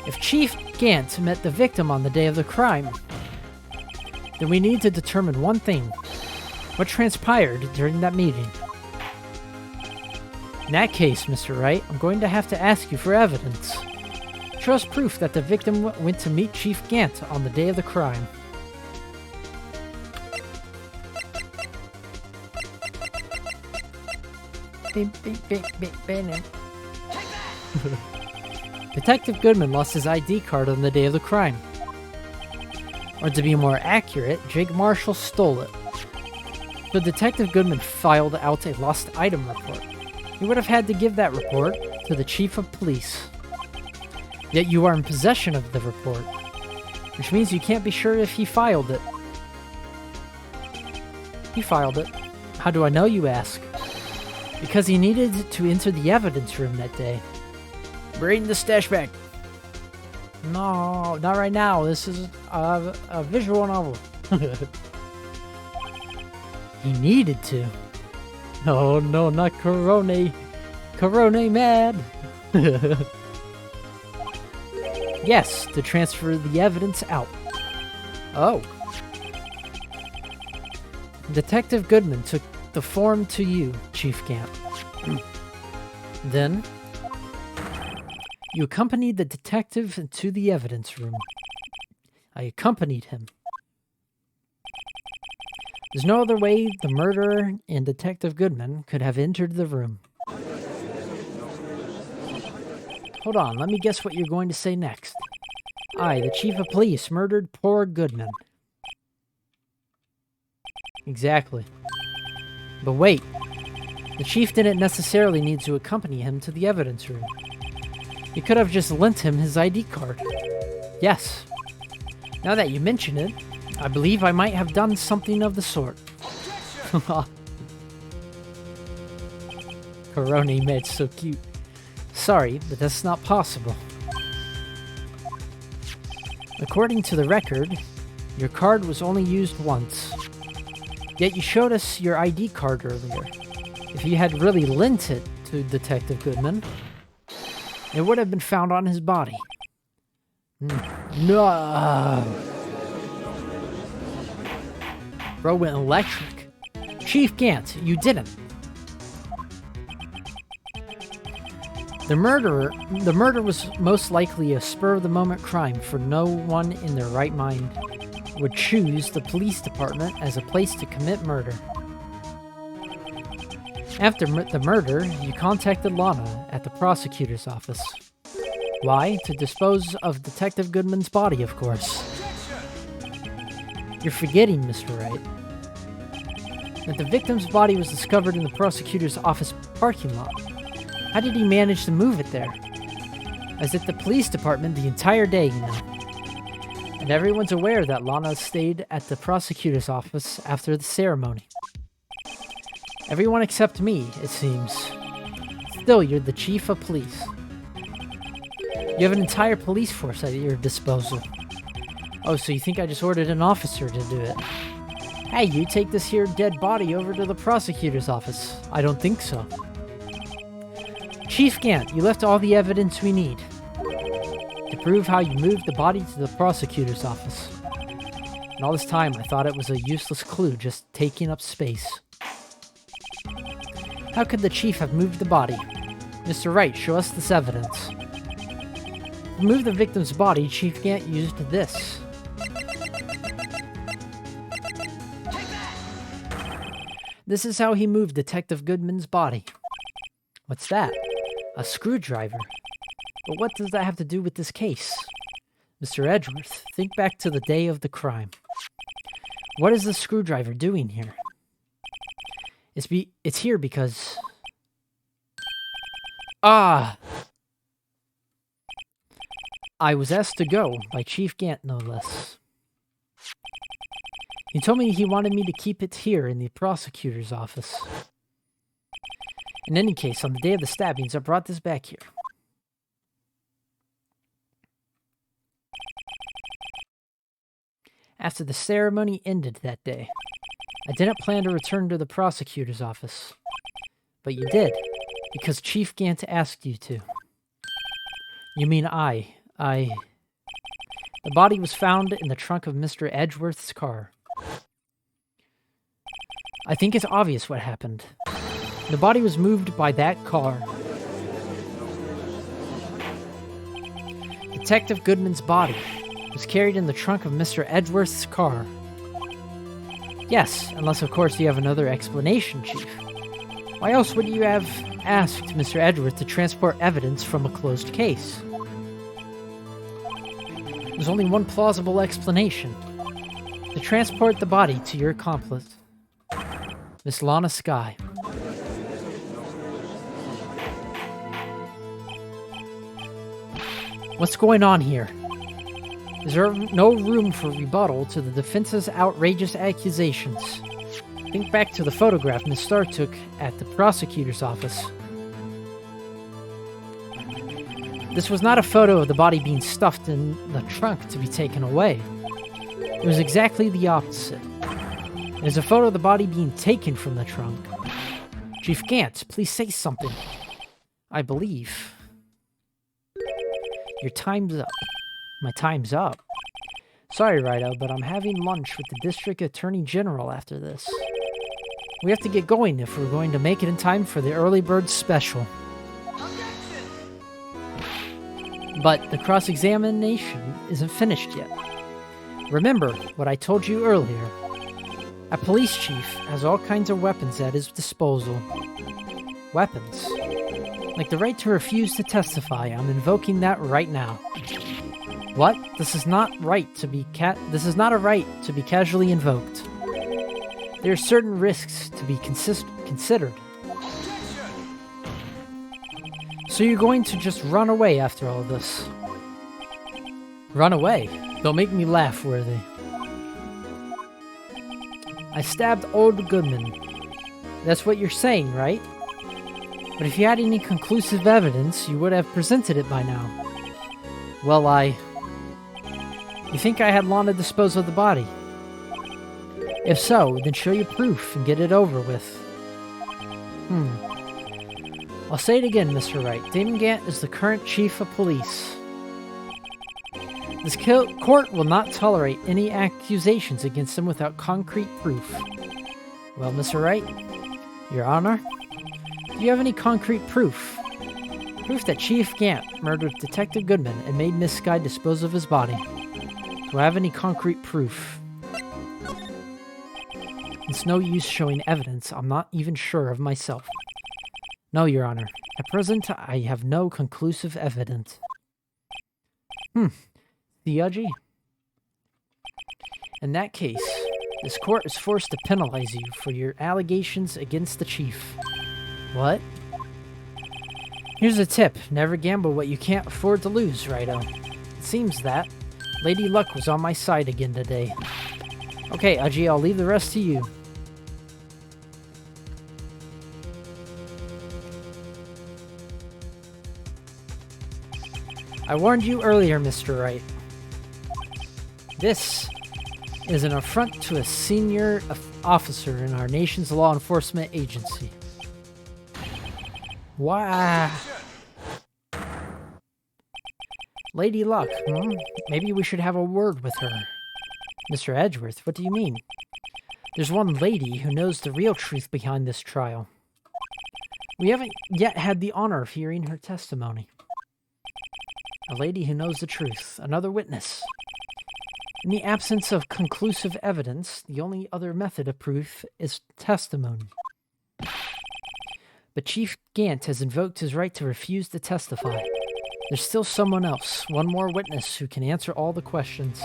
If Chief Gant met the victim on the day of the crime, then we need to determine one thing. What transpired during that meeting? In that case, Mr. Wright, I'm going to have to ask you for evidence. Show us proof that the victim went to meet Chief Gant on the day of the crime. Detective Goodman lost his ID card on the day of the crime. Or to be more accurate, Jake Marshall stole it. So Detective Goodman filed out a lost item report. He would have had to give that report to the Chief of Police. Yet you are in possession of the report, which means you can't be sure if he filed it. He filed it. How do I know, you ask? Because he needed to enter the evidence room that day. Bring the stash back. No, not right now. This is a visual novel. He needed to. No, no, not Corone. Corone mad. Yes, to transfer the evidence out. Oh. Detective Goodman took the form to you, Chief Gant. Then, you accompanied the detective to the evidence room. I accompanied him. There's no other way the murderer and Detective Goodman could have entered the room. Hold on, let me guess what you're going to say next. I, the Chief of Police, murdered poor Goodman. Exactly. But wait, the Chief didn't necessarily need to accompany him to the evidence room. He could have just lent him his ID card. Yes. Now that you mention it, I believe I might have done something of the sort. Corone made so cute. Sorry, but that's not possible. According to the record, your card was only used once. Yet you showed us your ID card earlier. If you had really lent it to Detective Goodman, it would have been found on his body. No. Bro went electric. Chief Gant, you didn't. The murder was most likely a spur-of-the-moment crime, for no one in their right mind would choose the police department as a place to commit murder. After the murder, you contacted Lana at the prosecutor's office. Why? To dispose of Detective Goodman's body, of course. You're forgetting, Mr. Wright, that the victim's body was discovered in the prosecutor's office parking lot. How did he manage to move it there? As at the police department the entire day, you know. And everyone's aware that Lana stayed at the prosecutor's office after the ceremony. Everyone except me, it seems. Still, you're the Chief of Police. You have an entire police force at your disposal. Oh, so you think I just ordered an officer to do it? Hey, you take this here dead body over to the prosecutor's office. I don't think so. Chief Gant, you left all the evidence we need to prove how you moved the body to the prosecutor's office. And all this time, I thought it was a useless clue just taking up space. How could the Chief have moved the body? Mr. Wright, show us this evidence. To move the victim's body, Chief Gant used this. This is how he moved Detective Goodman's body. What's that? A screwdriver. But what does that have to do with this case? Mr. Edgeworth, think back to the day of the crime. What is the screwdriver doing here? It's here because... Ah! I was asked to go by Chief Gant, no less. He told me he wanted me to keep it here in the prosecutor's office. In any case, on the day of the stabbings, I brought this back here. After the ceremony ended that day, I didn't plan to return to the prosecutor's office. But you did, because Chief Gant asked you to. You mean I... The body was found in the trunk of Mr. Edgeworth's car. I think it's obvious what happened. The body was moved by that car. Detective Goodman's body was carried in the trunk of Mr. Edgeworth's car. Yes, unless of course you have another explanation, Chief. Why else would you have asked Mr. Edgeworth to transport evidence from a closed case? There's only one plausible explanation. To transport the body to your accomplice, Miss Lana Skye. What's going on here? Is there no room for rebuttal to the defense's outrageous accusations? Think back to the photograph Miss Starr took at the prosecutor's office. This was not a photo of the body being stuffed in the trunk to be taken away. It was exactly the opposite. It is a photo of the body being taken from the trunk. Chief Gant, please say something. I believe. Your time's up. My time's up? Sorry, Wright, but I'm having lunch with the District Attorney General after this. We have to get going if we're going to make it in time for the early bird special. But the cross-examination isn't finished yet. Remember what I told you earlier. A police chief has all kinds of weapons at his disposal. Weapons? Like the right to refuse to testify. I'm invoking that right now. What? This is not right to be a right to be casually invoked. There are certain risks to be considered. So you're going to just run away after all this? Run away? Don't make me laugh, Worthy. I stabbed old Goodman. That's what you're saying, right? But if you had any conclusive evidence, you would have presented it by now. Well, You think I had Lana dispose of the body? If so, then show your proof and get it over with. I'll say it again, Mr. Wright. Damon Gant is the current chief of police. This court will not tolerate any accusations against him without concrete proof. Well, Mr. Wright, Your Honor, do you have any concrete proof? Proof that Chief Gant murdered Detective Goodman and made Miss Skye dispose of his body. Do I have any concrete proof? It's no use showing evidence I'm not even sure of myself. No, Your Honor. At present, I have no conclusive evidence. Theurgy? In that case, this court is forced to penalize you for your allegations against the chief. What? Here's a tip. Never gamble what you can't afford to lose, Righto. It seems that Lady Luck was on my side again today. Okay, Aji, I'll leave the rest to you. I warned you earlier, Mr. Wright. This is an affront to a senior officer in our nation's law enforcement agency. Wow. Lady Luck, Maybe we should have a word with her. Mr. Edgeworth, what do you mean? There's one lady who knows the real truth behind this trial. We haven't yet had the honor of hearing her testimony. A lady who knows the truth. Another witness. In the absence of conclusive evidence, the only other method of proof is testimony. But Chief Gant has invoked his right to refuse to testify. There's still someone else, one more witness who can answer all the questions.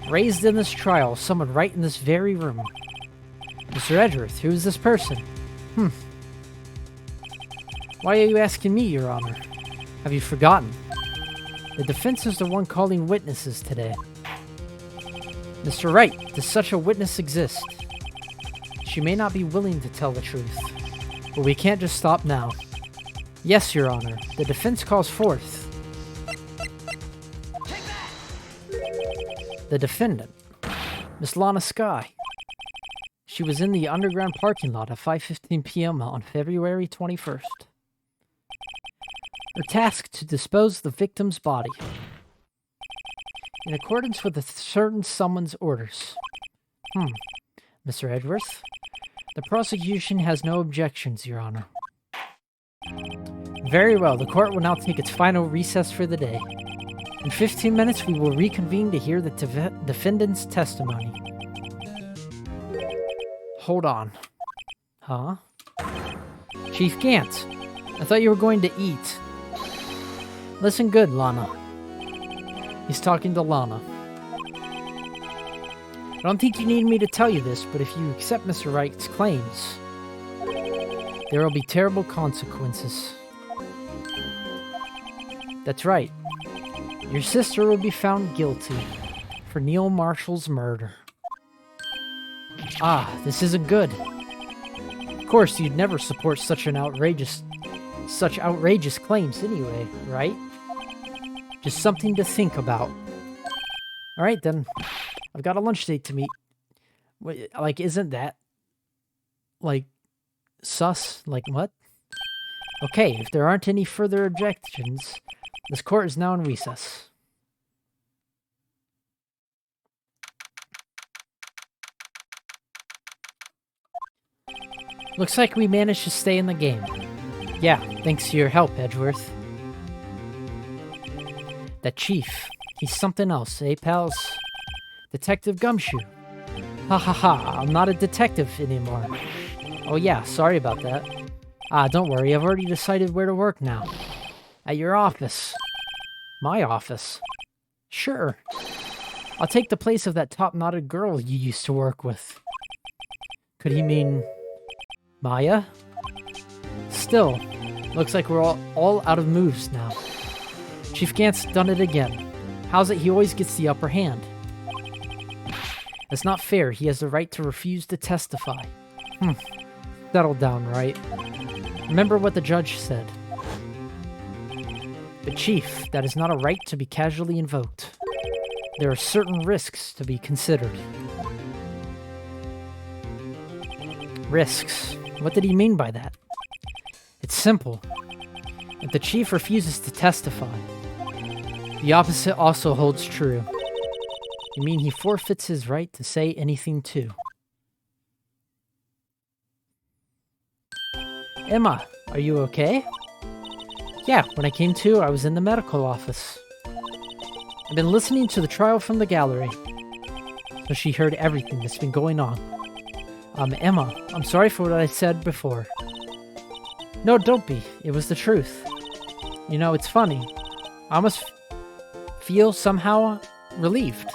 Raised in this trial, someone right in this very room. Mr. Edgeworth, who is this person? Why are you asking me, Your Honor? Have you forgotten? The defense is the one calling witnesses today. Mr. Wright, does such a witness exist? She may not be willing to tell the truth, but we can't just stop now. Yes, Your Honor, the defense calls forth the defendant, Miss Lana Skye. She was in the underground parking lot at 5:15 p.m. on February 21st. Her task to dispose of the victim's body. In accordance with a certain summons orders. Mr. Edgeworth, the prosecution has no objections, Your Honor. Very well, the court will now take its final recess for the day. In 15 minutes, we will reconvene to hear the defendant's testimony. Hold on. Huh? Chief Gant, I thought you were going to eat. Listen good, Lana. He's talking to Lana. I don't think you need me to tell you this, but if you accept Mr. Wright's claims, there will be terrible consequences. That's right. Your sister will be found guilty for Neil Marshall's murder. Ah, this isn't good. Of course, you'd never support such outrageous claims anyway, right? Just something to think about. Alright then, I've got a lunch date to meet. Wait, like, isn't that, like, sus? Like, what? Okay, if there aren't any further objections, this court is now in recess. Looks like we managed to stay in the game. Yeah, thanks to your help, Edgeworth. That chief, he's something else, eh, pals? Detective Gumshoe. Ha ha ha, I'm not a detective anymore. Oh yeah, sorry about that. Ah, don't worry, I've already decided where to work now. At your office. My office? Sure. I'll take the place of that top-knotted girl you used to work with. Could he mean Maya? Still, looks like we're all out of moves now. Chief Gant's done it again. How's it he always gets the upper hand? That's not fair. He has the right to refuse to testify. Settle down, Wright. Remember what the judge said. But Chief, that is not a right to be casually invoked. There are certain risks to be considered. Risks? What did he mean by that? It's simple. If the Chief refuses to testify, the opposite also holds true. You mean he forfeits his right to say anything too? Emma, are you okay? Yeah, when I came to, I was in the medical office. I've been listening to the trial from the gallery, so she heard everything that's been going on. Emma, I'm sorry for what I said before. No, don't be. It was the truth. You know, it's funny. I almost feel somehow relieved.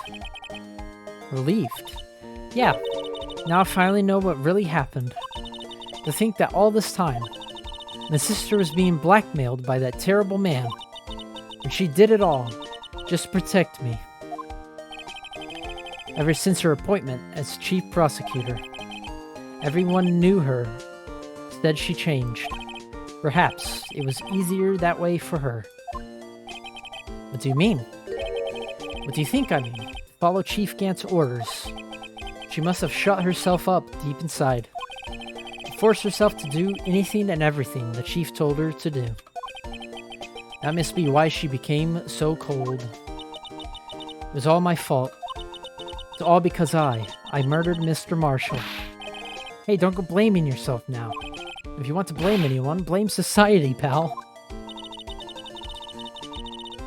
Relieved? Yeah. Now I finally know what really happened. To think that all this time, my sister was being blackmailed by that terrible man. And she did it all, just to protect me. Ever since her appointment as chief prosecutor, everyone knew her, said she changed. Perhaps it was easier that way for her. What do you mean? What do you think I mean? Follow Chief Gant's orders. She must have shut herself up deep inside. Forced herself to do anything and everything the Chief told her to do. That must be why she became so cold. It was all my fault. It's all because I murdered Mr. Marshall. Hey, don't go blaming yourself now. If you want to blame anyone, blame society, pal.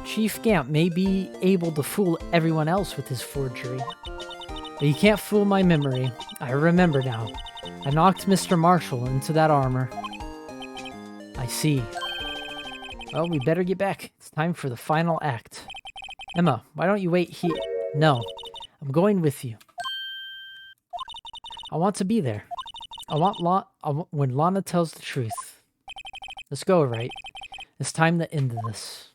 Chief Gant may be able to fool everyone else with his forgery, but he can't fool my memory. I remember now. I knocked Mr. Marshall into that armor. I see. Well, we better get back. It's time for the final act. Emma, why don't you wait here? No, I'm going with you. I want to be there. I want when Lana tells the truth. Let's go, Wright. It's time to end this.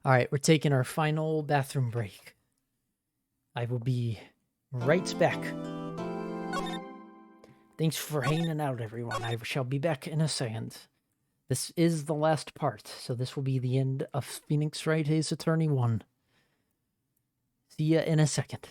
Alright, we're taking our final bathroom break. I will be right back. Thanks for hanging out, everyone. I shall be back in a second. This is the last part, so this will be the end of Phoenix Wright Ace Attorney 1. See ya in a second.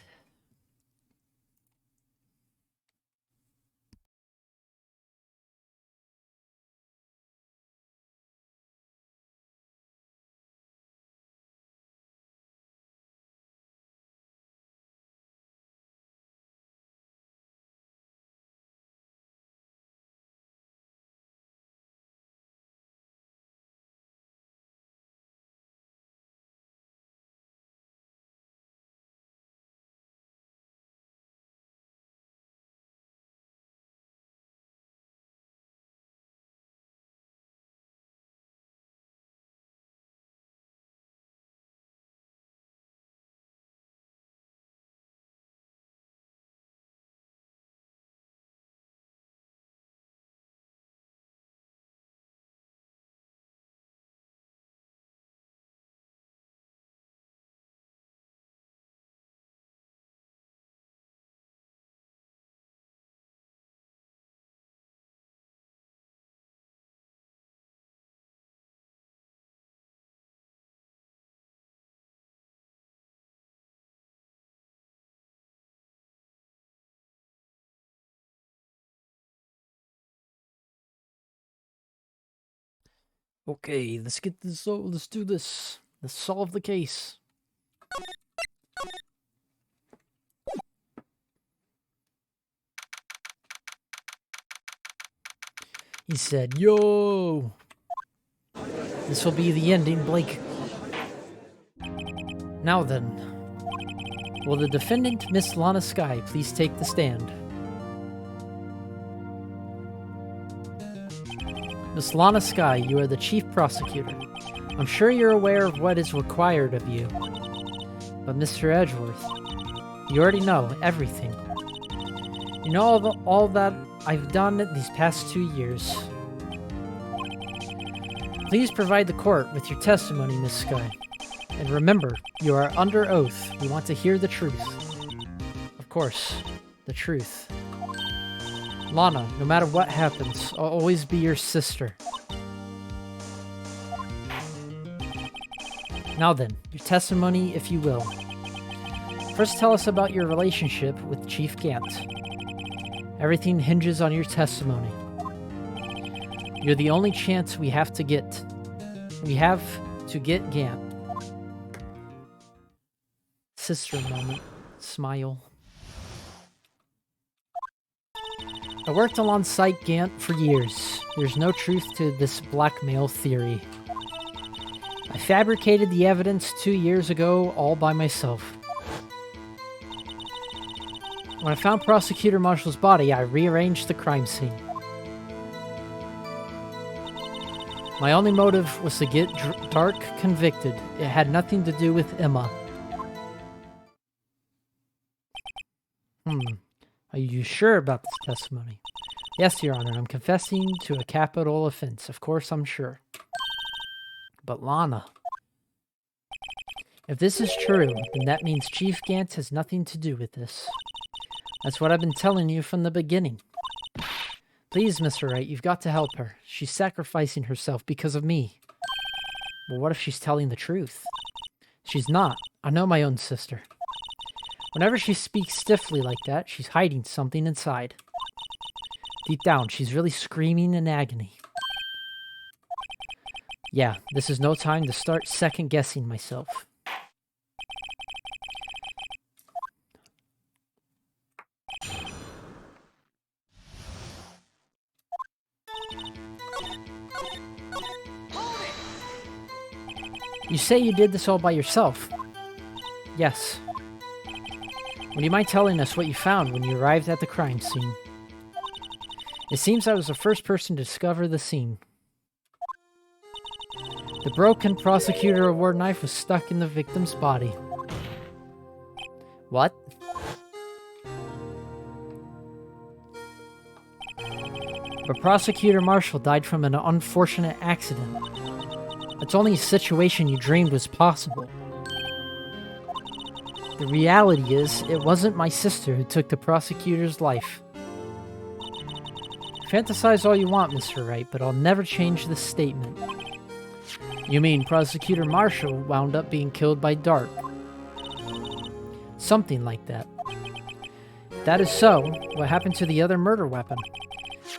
Okay, let's get this. Let's do this. Let's solve the case. He said, "Yo, this will be the ending, Blake." Now then, will the defendant, Miss Lana Sky, please take the stand? Miss Lana Sky, you are the chief prosecutor. I'm sure you're aware of what is required of you. But Mr. Edgeworth, you already know everything. You know all that I've done these past 2 years. Please provide the court with your testimony, Miss Sky. And remember, you are under oath. We want to hear the truth. Of course, the truth. Lana, no matter what happens, I'll always be your sister. Now then, your testimony, if you will. First, tell us about your relationship with Chief Gant. Everything hinges on your testimony. You're the only chance we have to get. We have to get Gant. Sister moment. Smile. I worked alongside Gant for years. There's no truth to this blackmail theory. I fabricated the evidence 2 years ago all by myself. When I found Prosecutor Marshall's body, I rearranged the crime scene. My only motive was to get Dark convicted. It had nothing to do with Emma. Are you sure about this testimony? Yes, Your Honor, I'm confessing to a capital offense. Of course, I'm sure. But Lana, if this is true, then that means Chief Gant has nothing to do with this. That's what I've been telling you from the beginning. Please, Mr. Wright, you've got to help her. She's sacrificing herself because of me. Well, what if she's telling the truth? She's not. I know my own sister. Whenever she speaks stiffly like that, she's hiding something inside. Deep down, she's really screaming in agony. Yeah, this is no time to start second-guessing myself. You say you did this all by yourself? Yes. Would you mind telling us what you found when you arrived at the crime scene? It seems I was the first person to discover the scene. The broken Prosecutor Award knife was stuck in the victim's body. What? But Prosecutor Marshall died from an unfortunate accident. It's only a situation you dreamed was possible. The reality is, it wasn't my sister who took the prosecutor's life. Fantasize all you want, Mr. Wright, but I'll never change this statement. You mean Prosecutor Marshall wound up being killed by Dark? Something like that. If that is so, what happened to the other murder weapon?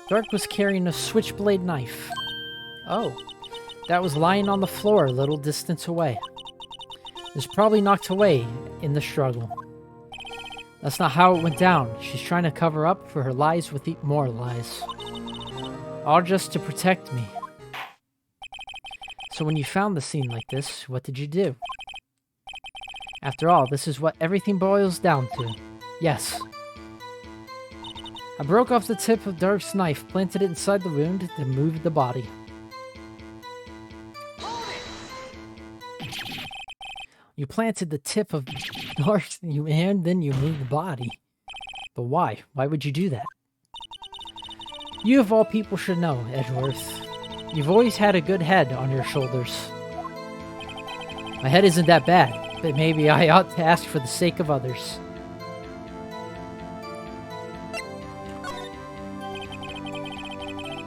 Dark was carrying a switchblade knife. Oh, that was lying on the floor a little distance away. It was probably knocked away in the struggle. That's not how it went down. She's trying to cover up for her lies with more lies. All just to protect me. So when you found the scene like this, what did you do? After all, this is what everything boils down to. Yes. I broke off the tip of Dark's knife, planted it inside the wound, then moved the body. You planted the tip of Dark's and then you moved the body. But why? Why would you do that? You of all people should know, Edgeworth. You've always had a good head on your shoulders. My head isn't that bad, but maybe I ought to ask for the sake of others.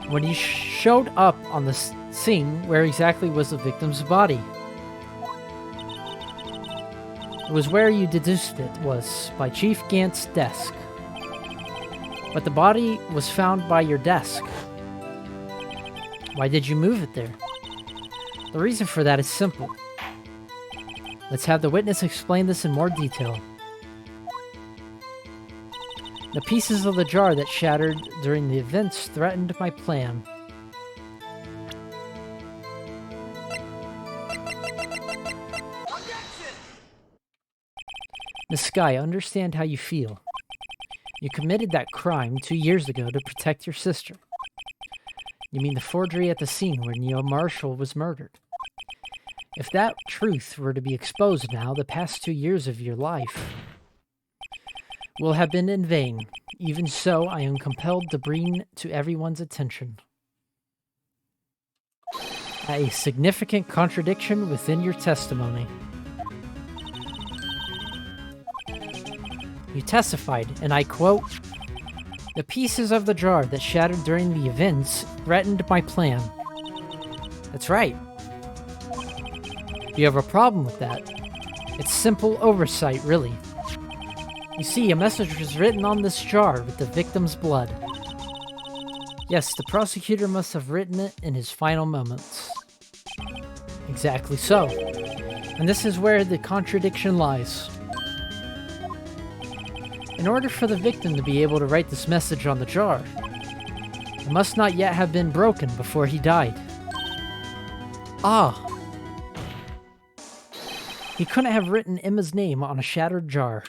When you showed up on the scene, where exactly was the victim's body? It was where you deduced it was, by Chief Gant's desk. But the body was found by your desk. Why did you move it there? The reason for that is simple. Let's have the witness explain this in more detail. The pieces of the jar that shattered during the events threatened my plan. Miss Sky, I understand how you feel. You committed that crime 2 years ago to protect your sister. You mean the forgery at the scene where Neil Marshall was murdered. If that truth were to be exposed now, the past 2 years of your life will have been in vain. Even so, I am compelled to bring to everyone's attention a significant contradiction within your testimony. You testified, and I quote, "The pieces of the jar that shattered during the events threatened my plan." That's right. You have a problem with that. It's simple oversight, really. You see, a message was written on this jar with the victim's blood. Yes, the prosecutor must have written it in his final moments. Exactly so. And this is where the contradiction lies. In order for the victim to be able to write this message on the jar, it must not yet have been broken before he died. Ah. He couldn't have written Emma's name on a shattered jar.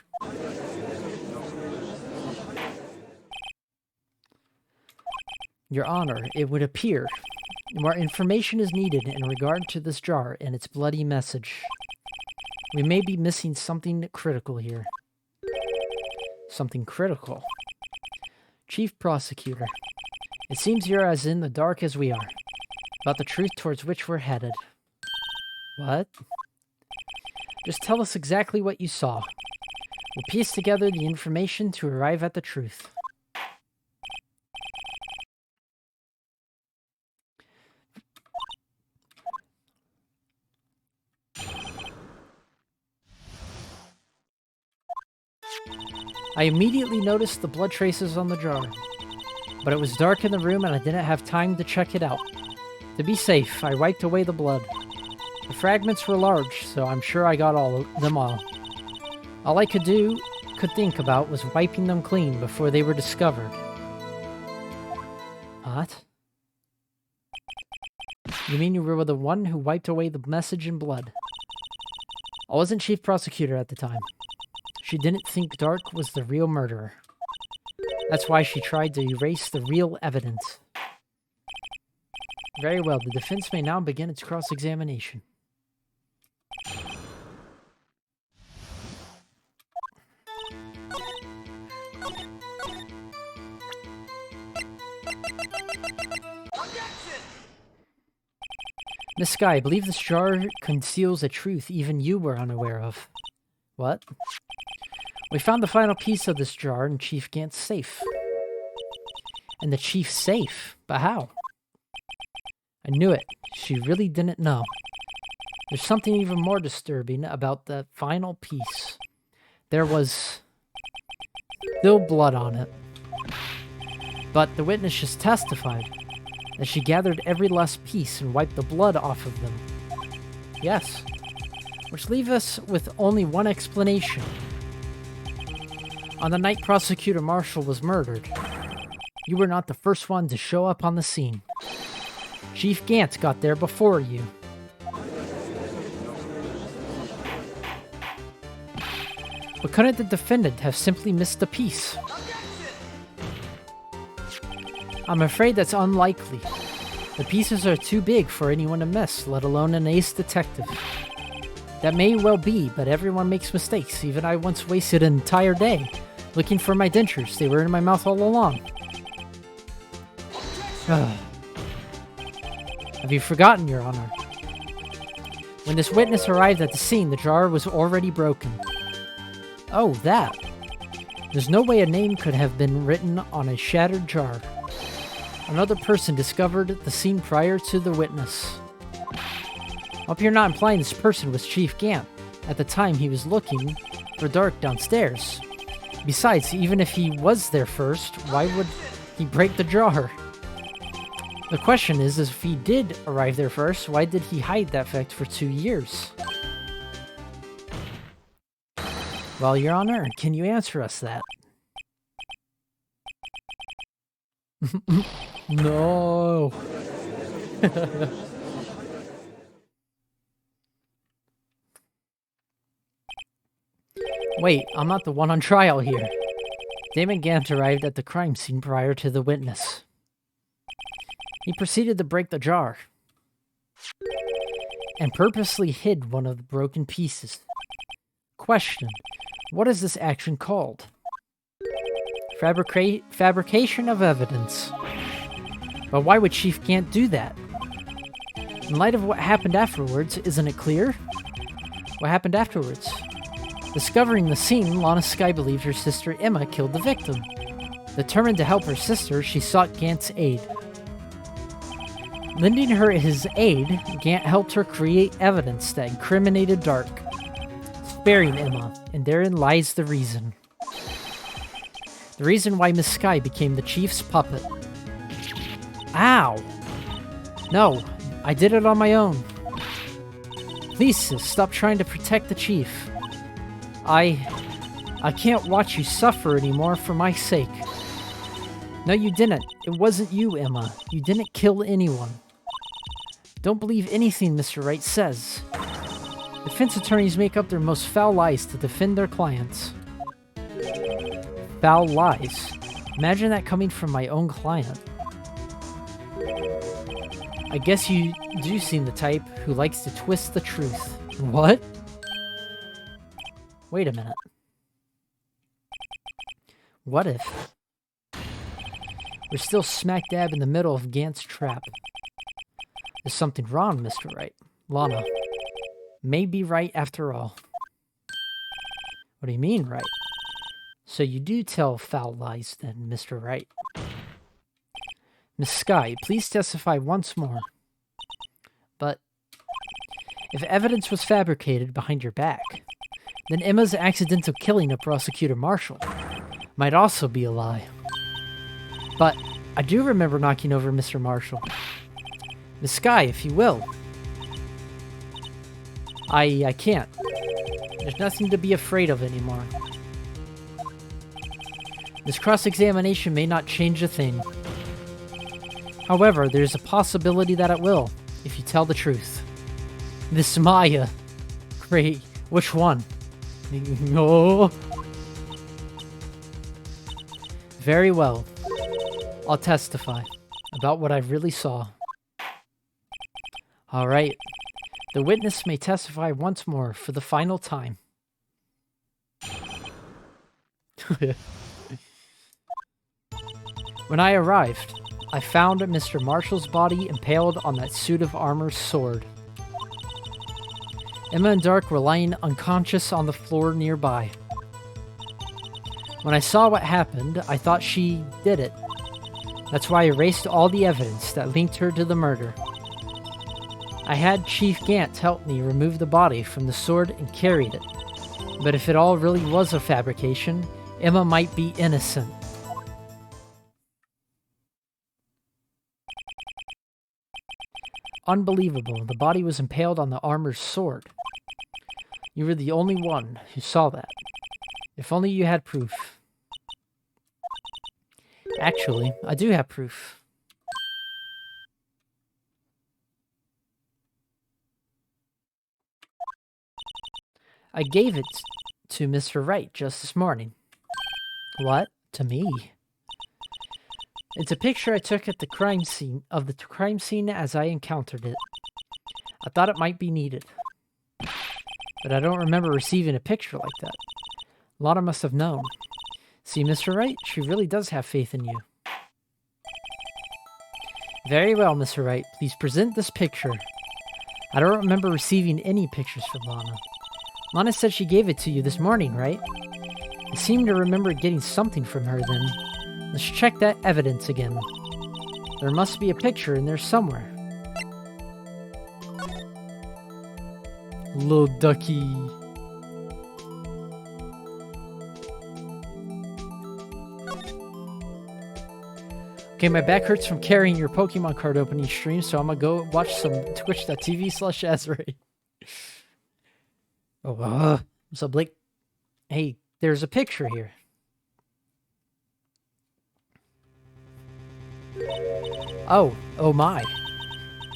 Your Honor, it would appear more information is needed in regard to this jar and its bloody message. We may be missing something critical here. Something critical? Chief Prosecutor, it seems you're as in the dark as we are about the truth towards which we're headed. What? Just tell us exactly what you saw. We'll piece together the information to arrive at the truth. I immediately noticed the blood traces on the jar, but it was dark in the room and I didn't have time to check it out. To be safe, I wiped away the blood. The fragments were large, so I'm sure I got them all. All I could think about was wiping them clean before they were discovered. What? You mean you were the one who wiped away the message in blood? I wasn't chief prosecutor at the time. She didn't think Dark was the real murderer. That's why she tried to erase the real evidence. Very well, the defense may now begin its cross-examination. Miss Sky, I believe this jar conceals a truth even you were unaware of. What? We found the final piece of this jar in Chief Gant's safe. In the chief's safe? But how? I knew it. She really didn't know. There's something even more disturbing about the final piece. There was still blood on it. But the witness just testified that she gathered every last piece and wiped the blood off of them. Yes. Which leaves us with only one explanation. On the night Prosecutor Marshall was murdered, you were not the first one to show up on the scene. Chief Gant got there before you. But couldn't the defendant have simply missed a piece? I'm afraid that's unlikely. The pieces are too big for anyone to miss, let alone an ace detective. That may well be, but everyone makes mistakes. Even I once wasted an entire day looking for my dentures. They were in my mouth all along. Have you forgotten, Your Honor? When this witness arrived at the scene, the jar was already broken. Oh, that. There's no way a name could have been written on a shattered jar. Another person discovered the scene prior to the witness. I hope you're not implying this person was Chief Gant. At the time, he was looking for Dark downstairs. Besides, even if he was there first, why would he break the jar? The question is if he did arrive there first, why did he hide that fact for 2 years? Well, Your Honor, can you answer us that? No. Wait, I'm not the one on trial here. Damon Gant arrived at the crime scene prior to the witness. He proceeded to break the jar and purposely hid one of the broken pieces. Question: what is this action called? Fabrication of evidence. But why would Chief Gant do that? In light of what happened afterwards, isn't it clear? What happened afterwards? Discovering the scene, Lana Skye believed her sister Emma killed the victim. Determined to help her sister, she sought Gant's aid. Lending her his aid, Gant helped her create evidence that incriminated Dark, sparing Emma, and therein lies the reason. The reason why Miss Skye became the Chief's puppet. Ow! No, I did it on my own. Please, sis, stop trying to protect the Chief. I can't watch you suffer anymore for my sake. No, you didn't. It wasn't you, Emma. You didn't kill anyone. Don't believe anything Mr. Wright says. Defense attorneys make up their most foul lies to defend their clients. Foul lies? Imagine that coming from my own client. I guess you do seem the type who likes to twist the truth. What? Wait a minute. What if we're still smack dab in the middle of Gant's trap? There's something wrong, Mr. Wright. Lana may be right after all. What do you mean, right? So you do tell foul lies then, Mr. Wright. Miss Skye, please testify once more. But if evidence was fabricated behind your back, then Emma's accidental killing of Prosecutor Marshall might also be a lie. But I do remember knocking over Mr. Marshall. Miss Skye, if you will. I can't. There's nothing to be afraid of anymore. This cross-examination may not change a thing. However, there's a possibility that it will, if you tell the truth. This Maya. Great. Which one? No. Very well. I'll testify about what I really saw. All right. The witness may testify once more for the final time. When I arrived, I found Mr. Marshall's body impaled on that suit of armor's sword. Emma and Dark were lying unconscious on the floor nearby. When I saw what happened, I thought she did it. That's why I erased all the evidence that linked her to the murder. I had Chief Gant help me remove the body from the sword and carried it. But if it all really was a fabrication, Emma might be innocent. Unbelievable. The body was impaled on the armor's sword. You were the only one who saw that. If only you had proof. Actually, I do have proof. I gave it to Mr. Wright just this morning. What? To me? It's a picture I took at the crime scene as I encountered it. I thought it might be needed. But I don't remember receiving a picture like that. Lana must have known. See, Mr. Wright, she really does have faith in you. Very well, Mr. Wright. Please present this picture. I don't remember receiving any pictures from Lana. Lana said she gave it to you this morning, right? I seem to remember getting something from her then. Let's check that evidence again. There must be a picture in there somewhere. Little ducky. Okay, my back hurts from carrying your Pokemon card opening stream, so I'm gonna go watch some twitch.tv/Azray. Oh, what's up, Blake? Hey, there's a picture here. Oh my.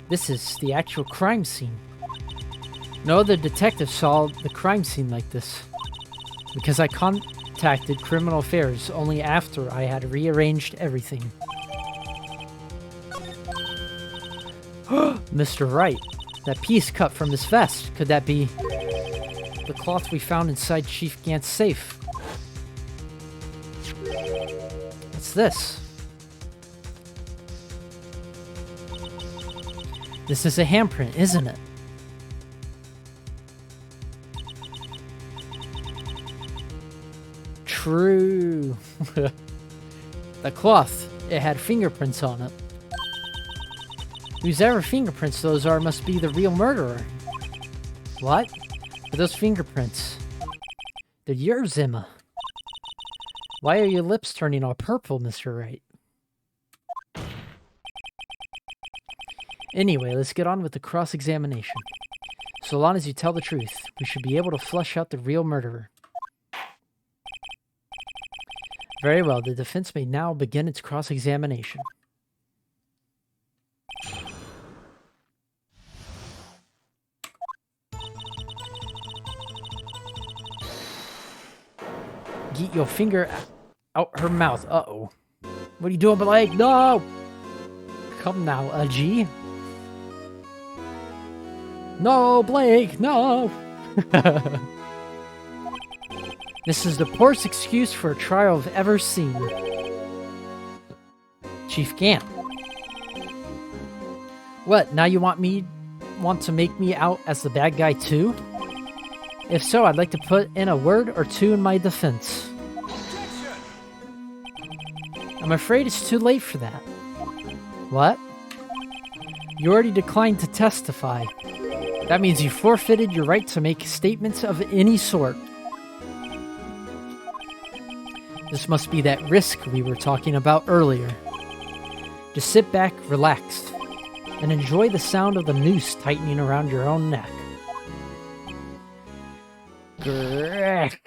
This is the actual crime scene. No other detective saw the crime scene like this. Because I contacted Criminal Affairs only after I had rearranged everything. Mr. Wright, that piece cut from his vest. Could that be the cloth we found inside Chief Gant's safe? What's this? This is a handprint, isn't it? True. The cloth, it had fingerprints on it. Whosever fingerprints those are must be the real murderer. What? But those fingerprints, they're yours, Emma. Why are your lips turning all purple, Mr. Wright? Anyway, let's get on with the cross-examination. So long as you tell the truth, we should be able to flush out the real murderer. Very well, the defense may now begin its cross-examination. Get your finger out her mouth. Uh-oh. What are you doing, Blake? No! Come now, G. No, Blake, no! This is the poorest excuse for a trial I've ever seen. Chief Gant. What, now you want to make me out as the bad guy too? If so, I'd like to put in a word or two in my defense. I'm afraid it's too late for that. What? You already declined to testify. That means you forfeited your right to make statements of any sort. This must be that risk we were talking about earlier. Just sit back, relax, and enjoy the sound of the noose tightening around your own neck. Grrrk.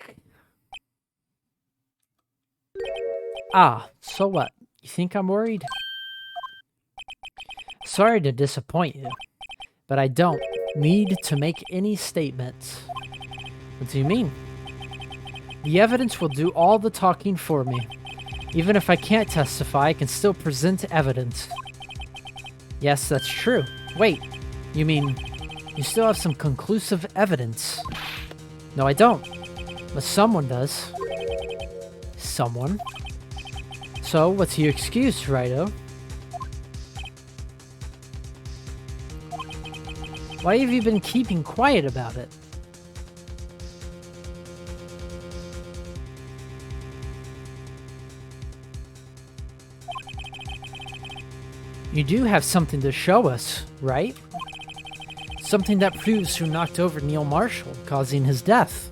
Ah, so what? You think I'm worried? Sorry to disappoint you, but I don't need to make any statements. What do you mean? The evidence will do all the talking for me. Even if I can't testify, I can still present evidence. Yes, that's true. Wait, you mean you still have some conclusive evidence? No, I don't. But someone does. Someone? So, what's your excuse, Righto? Why have you been keeping quiet about it? You do have something to show us, right? Something that proves who knocked over Neil Marshall, causing his death.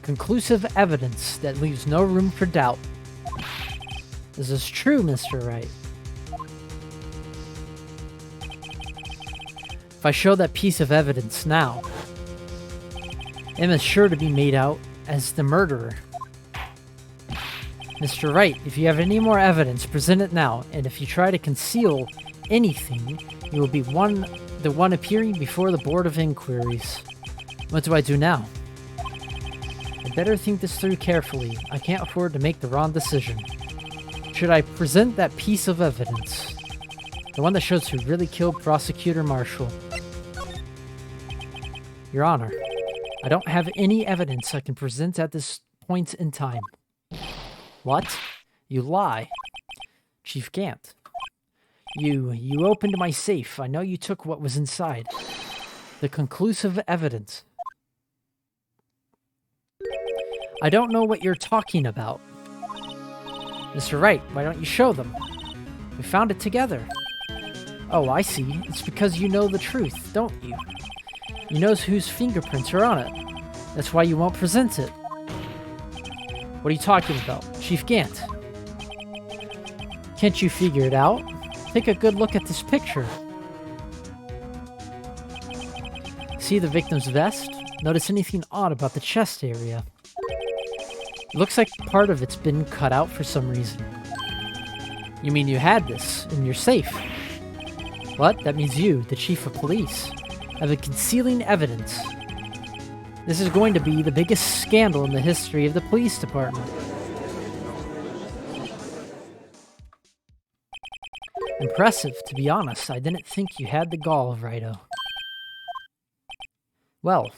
Conclusive evidence that leaves no room for doubt. This is true, Mr. Wright. If I show that piece of evidence now, Emma's sure to be made out as the murderer. Mr. Wright, if you have any more evidence, present it now, and if you try to conceal anything, you will be the one appearing before the Board of Inquiries. What do I do now? I better think this through carefully. I can't afford to make the wrong decision. Should I present that piece of evidence? The one that shows who really killed Prosecutor Marshall? Your Honor, I don't have any evidence I can present at this point in time. What? You lie. Chief Gant. You opened my safe. I know you took what was inside. The conclusive evidence. I don't know what you're talking about. Mr. Wright, why don't you show them? We found it together. Oh, I see. It's because you know the truth, don't you? You know whose fingerprints are on it. That's why you won't present it. What are you talking about? Chief Gant. Can't you figure it out? Take a good look at this picture. See the victim's vest? Notice anything odd about the chest area? It looks like part of it's been cut out for some reason. You mean you had this in your safe? What? That means you, the chief of police, have been concealing evidence. This is going to be the biggest scandal in the history of the police department. Impressive, to be honest. I didn't think you had the gall, Wright. Well,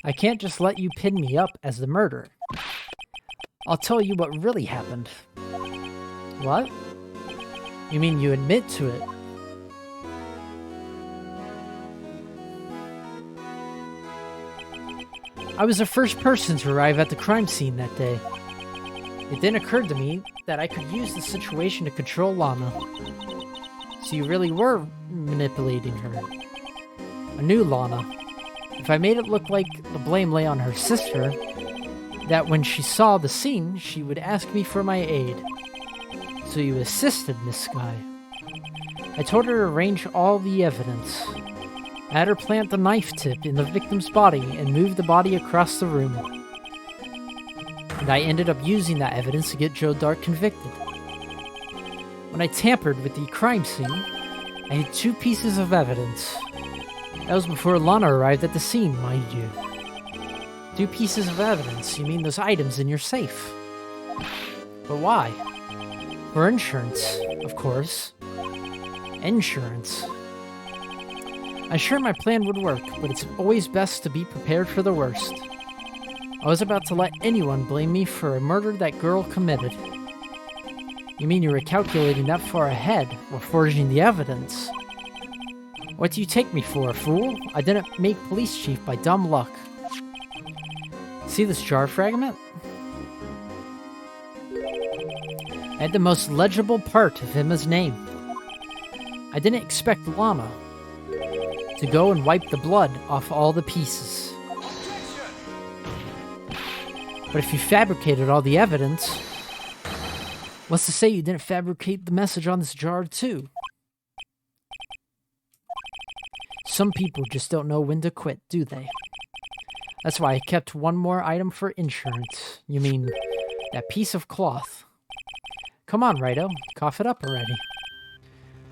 I can't just let you pin me up as the murderer. I'll tell you what really happened. What? You mean you admit to it? I was the first person to arrive at the crime scene that day. It then occurred to me that I could use the situation to control Lana. So you really were manipulating her. I knew Lana. If I made it look like the blame lay on her sister, that when she saw the scene, she would ask me for my aid. So you assisted Miss Sky. I told her to arrange all the evidence. I had her plant the knife tip in the victim's body and move the body across the room. And I ended up using that evidence to get Joe Dark convicted. When I tampered with the crime scene, I had 2 pieces of evidence. That was before Lana arrived at the scene, mind you. 2 pieces of evidence? You mean those items in your safe? But why? For insurance, of course. Insurance. I'm sure my plan would work, but it's always best to be prepared for the worst. I was about to let anyone blame me for a murder that girl committed. You mean you were calculating that far ahead, or forging the evidence? What do you take me for, fool? I didn't make police chief by dumb luck. See this jar fragment? I had the most legible part of Emma's name. I didn't expect Lana to go and wipe the blood off all the pieces. But if you fabricated all the evidence, what's to say you didn't fabricate the message on this jar too? Some people just don't know when to quit, do they? That's why I kept one more item for insurance. You mean that piece of cloth. Come on, Wright, cough it up already.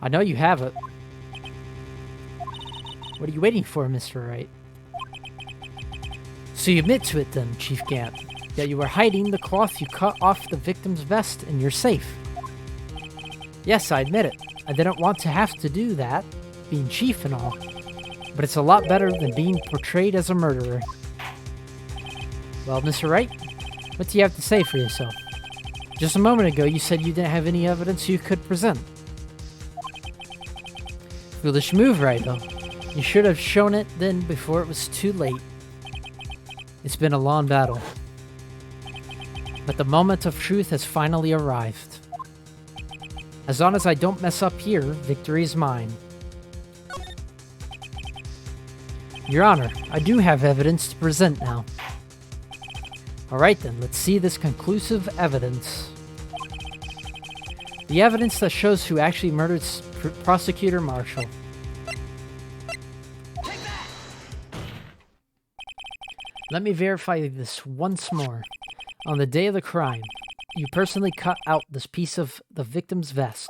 I know you have it. What are you waiting for, Mr. Wright? So you admit to it then, Chief Gant, that you were hiding the cloth you cut off the victim's vest in your safe. Yes, I admit it. I didn't want to have to do that, being chief and all. But it's a lot better than being portrayed as a murderer. Well, Mr. Wright, what do you have to say for yourself? Just a moment ago, you said you didn't have any evidence you could present. Foolish move, Wright. You should have shown it then before it was too late. It's been a long battle. But the moment of truth has finally arrived. As long as I don't mess up here, victory is mine. Your Honor, I do have evidence to present now. Alright then, let's see this conclusive evidence. The evidence that shows who actually murdered Prosecutor Marshall. Let me verify this once more. On the day of the crime, you personally cut out this piece of the victim's vest.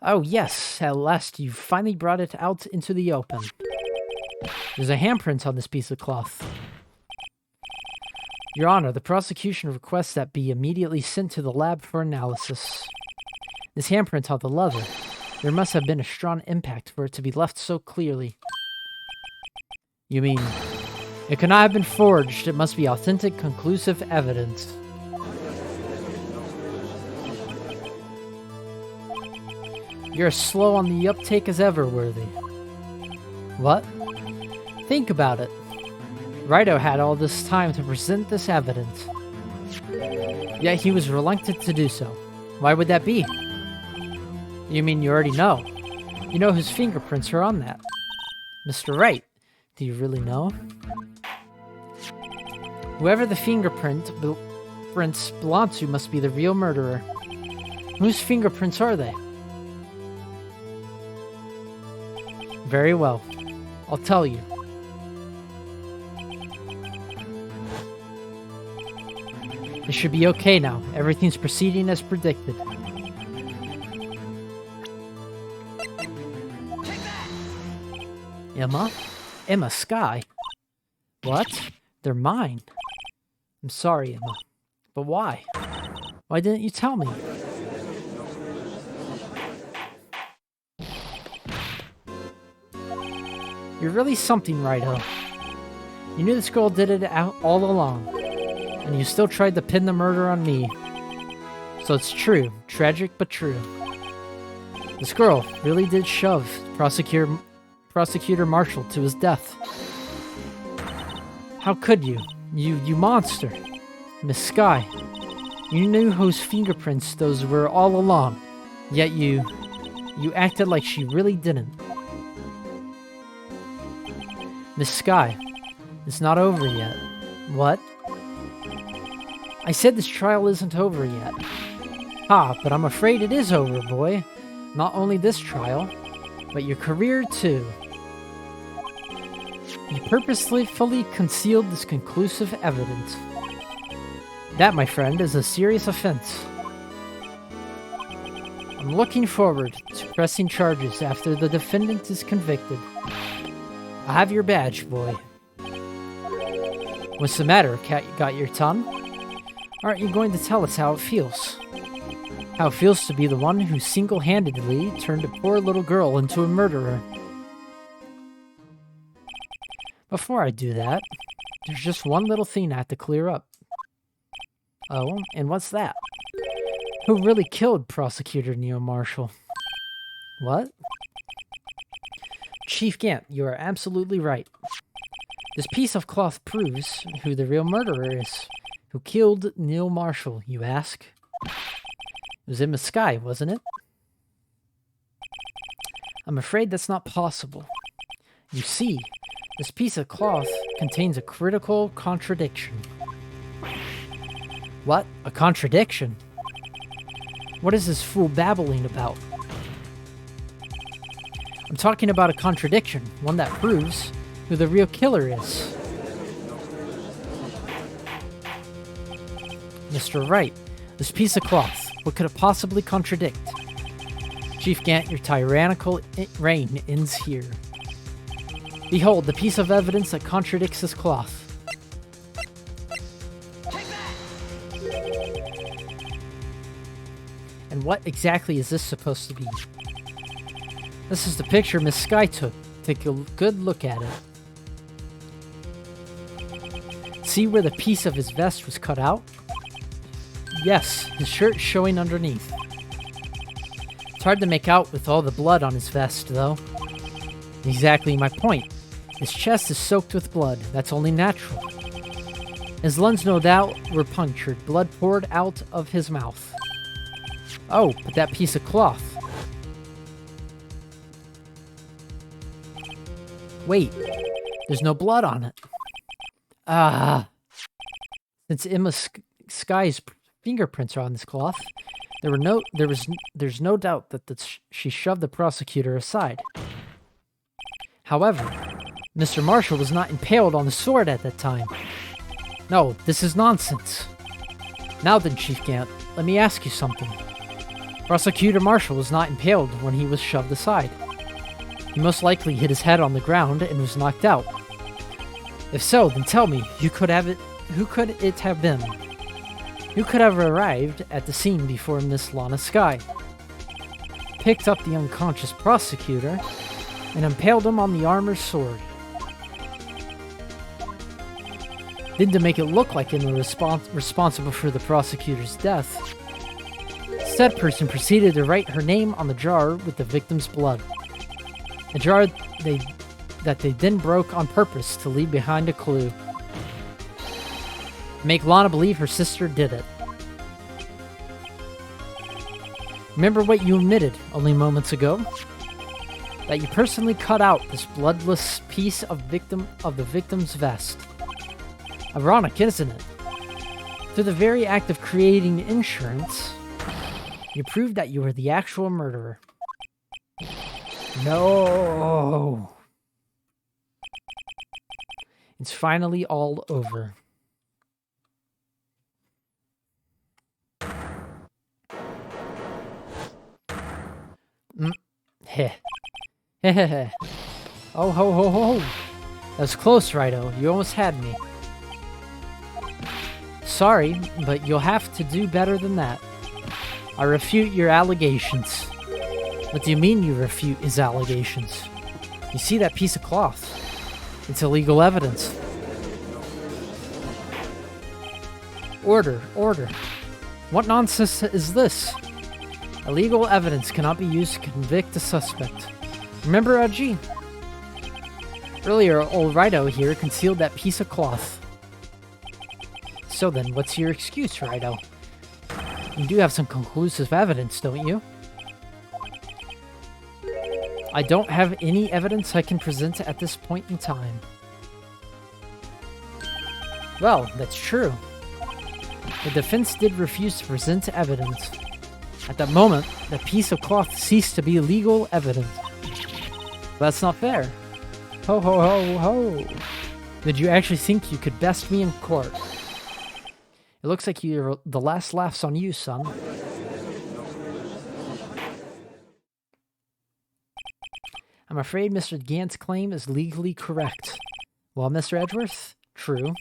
Oh yes, at last you finally brought it out into the open. There's a handprint on this piece of cloth. Your Honor, the prosecution requests that be immediately sent to the lab for analysis. This handprint on the leather, there must have been a strong impact for it to be left so clearly. You mean, it cannot have been forged, it must be authentic, conclusive evidence. You're as slow on the uptake as ever, Worthy. What? Think about it. Wright had all this time to present this evidence. Yet he was reluctant to do so. Why would that be? You mean you already know? You know whose fingerprints are on that. Mr. Wright, do you really know? Whoever the prints belong to must be the real murderer. Whose fingerprints are they? Very well. I'll tell you. It should be okay now. Everything's proceeding as predicted. Emma? Emma Sky? What? They're mine. I'm sorry, Emma. But why? Why didn't you tell me? You're really something, Wright. You knew this girl did it all along, and you still tried to pin the murder on me. So it's true. Tragic, but true. This girl really did shove Prosecutor Marshall to his death. How could you? You monster. Miss Sky. You knew whose fingerprints those were all along, yet you acted like she really didn't. Miss Sky, it's not over yet. What? I said this trial isn't over yet. Ha, but I'm afraid it is over, boy. Not only this trial, but your career too. You purposely concealed this conclusive evidence. That, my friend, is a serious offense. I'm looking forward to pressing charges after the defendant is convicted. I have your badge, boy. What's the matter, cat? You got your tongue? Aren't you going to tell us how it feels? How it feels to be the one who single-handedly turned a poor little girl into a murderer. Before I do that, there's just one little thing I have to clear up. Oh, and what's that? Who really killed Prosecutor Neil Marshall? What? Chief Gant, you are absolutely right. This piece of cloth proves who the real murderer is. Who killed Neil Marshall, you ask? It was Emma Sky, wasn't it? I'm afraid that's not possible. You see, this piece of cloth contains a critical contradiction. What? A contradiction? What is this fool babbling about? I'm talking about a contradiction, one that proves who the real killer is. Mr. Wright, this piece of cloth, what could it possibly contradict? Chief Gant, your tyrannical reign ends here. Behold, the piece of evidence that contradicts this cloth. And what exactly is this supposed to be? This is the picture Miss Sky took. Take a good look at it. See where the piece of his vest was cut out? Yes, his shirt showing underneath. It's hard to make out with all the blood on his vest, though. Exactly my point. His chest is soaked with blood. That's only natural. His lungs, no doubt, were punctured. Blood poured out of his mouth. Oh, but that piece of cloth. Wait, there's no blood on it. Ah. Since Emma Sky's fingerprints are on this cloth, there's no doubt that she shoved the prosecutor aside. However, Mr. Marshall was not impaled on the sword at that time. No, this is nonsense. Now then, Chief Gant, let me ask you something. Prosecutor Marshall was not impaled when he was shoved aside. He most likely hit his head on the ground and was knocked out. If so, then tell me, who could it have been? Who could have arrived at the scene before Miss Lana Sky? Picked up the unconscious prosecutor and impaled him on the armor's sword. Then to make it look like Emma was responsible for the prosecutor's death, said person proceeded to write her name on the jar with the victim's blood. A jar that they then broke on purpose to leave behind a clue. Make Lana believe her sister did it. Remember what you admitted only moments ago? That you personally cut out this bloodless piece of the victim's vest. Ironic, isn't it? Through the very act of creating insurance, You proved that you were the actual murderer. No! It's finally all over. Heh. Heh. Oh, ho, ho, ho. That was close, Righto. You almost had me. Sorry, but you'll have to do better than that. I refute your allegations. What do you mean you refute his allegations? You see that piece of cloth? It's illegal evidence. Order, order. What nonsense is this? Illegal evidence cannot be used to convict a suspect. Remember, Aji? Earlier, old Righto here concealed that piece of cloth. So then, what's your excuse, Righto? You do have some conclusive evidence, don't you? I don't have any evidence I can present at this point in time. Well, that's true. The defense did refuse to present evidence. At that moment, the piece of cloth ceased to be legal evidence. That's not fair. Ho ho ho ho! Did you actually think you could best me in court? It looks like the last laugh's on you, son. I'm afraid Mr. Gant's claim is legally correct. Well, Mr. Edgeworth? True.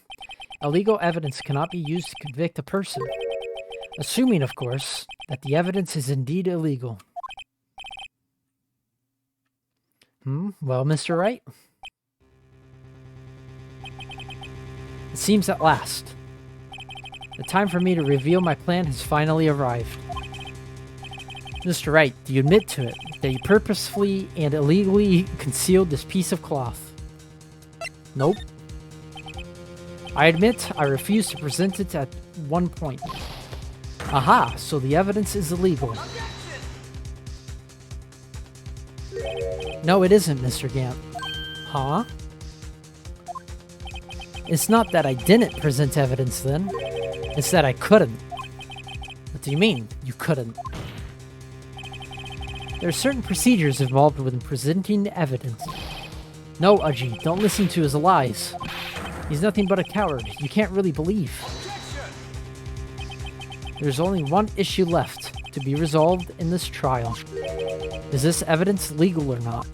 Illegal evidence cannot be used to convict a person. Assuming, of course, that the evidence is indeed illegal. Well, Mr. Wright? It seems at last. The time for me to reveal my plan has finally arrived. Mr. Wright, do you admit to it, that you purposefully and illegally concealed this piece of cloth? Nope. I admit I refused to present it at one point. Aha, so the evidence is illegal. No, it isn't, Mr. Gant. Huh? It's not that I didn't present evidence then. It's that I couldn't. What do you mean, you couldn't? There are certain procedures involved with presenting evidence. No, Aji, don't listen to his lies. He's nothing but a coward. You can't really believe. There's only one issue left to be resolved in this trial. Is this evidence legal or not?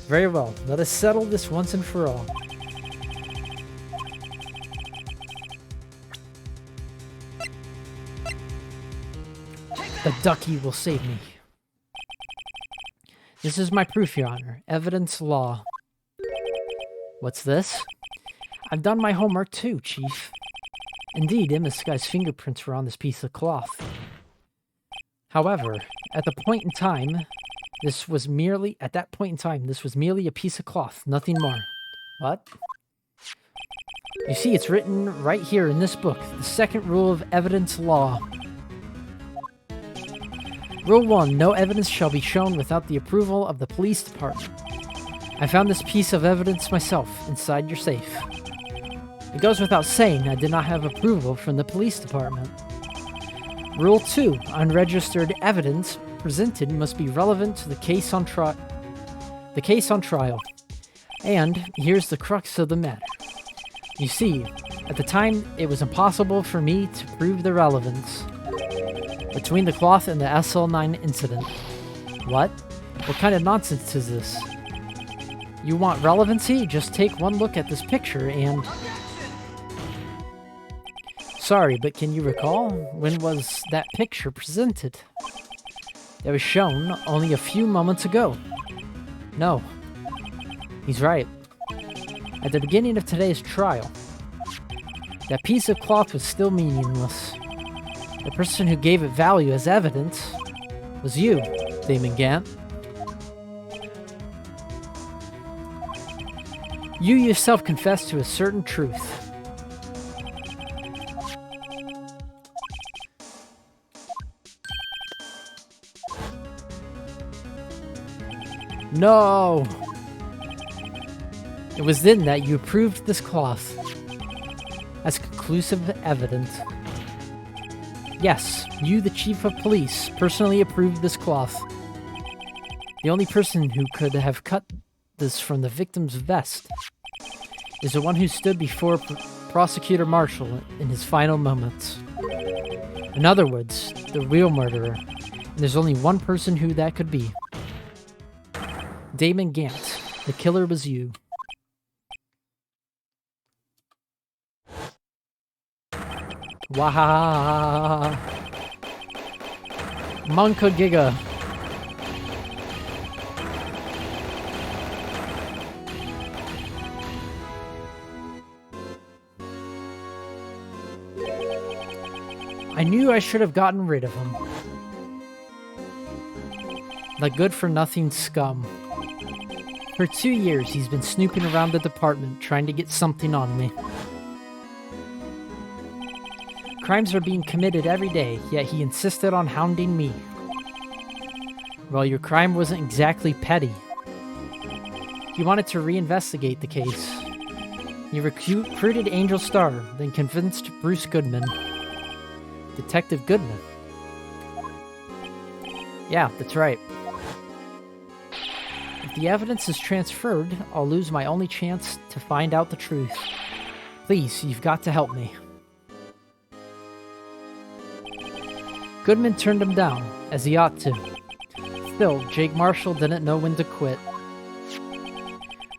Very well, let us settle this once and for all. The ducky will save me. This is my proof, Your Honor. Evidence law. What's this? I've done my homework too, Chief. Indeed, this guy's fingerprints were on this piece of cloth. However, at that point in time, this was merely a piece of cloth, nothing more. What? You see, it's written right here in this book, the second rule of evidence law. Rule 1, no evidence shall be shown without the approval of the police department. I found this piece of evidence myself inside your safe. It goes without saying I did not have approval from the police department. Rule 2, unregistered evidence presented must be relevant to the case on trial. And here's the crux of the matter. You see, at the time, it was impossible for me to prove the relevance between the cloth and the SL9 incident. What? What kind of nonsense is this? You want relevancy? Just take one look at this picture and... Sorry, but can you recall? When was that picture presented? It was shown only a few moments ago. No. He's right. At the beginning of today's trial, that piece of cloth was still meaningless. The person who gave it value as evidence was you, Damon Gant. You yourself confessed to a certain truth. No! It was then that you approved this cloth as conclusive evidence. Yes, you, the chief of police, personally approved this cloth. The only person who could have cut this from the victim's vest is the one who stood before Prosecutor Marshall in his final moments. In other words, the real murderer. And there's only one person who that could be. Damon Gant. The killer was you. Wahaha. Monka Giga. I knew I should have gotten rid of him. The good-for-nothing scum. For 2 years, he's been snooping around the department, trying to get something on me. Crimes are being committed every day, yet he insisted on hounding me. Well, your crime wasn't exactly petty. He wanted to reinvestigate the case. He recruited Angel Starr, then convinced Bruce Goodman. Detective Goodman? Yeah, that's right. If the evidence is transferred, I'll lose my only chance to find out the truth. Please, you've got to help me. Goodman turned him down, as he ought to. Still, Jake Marshall didn't know when to quit.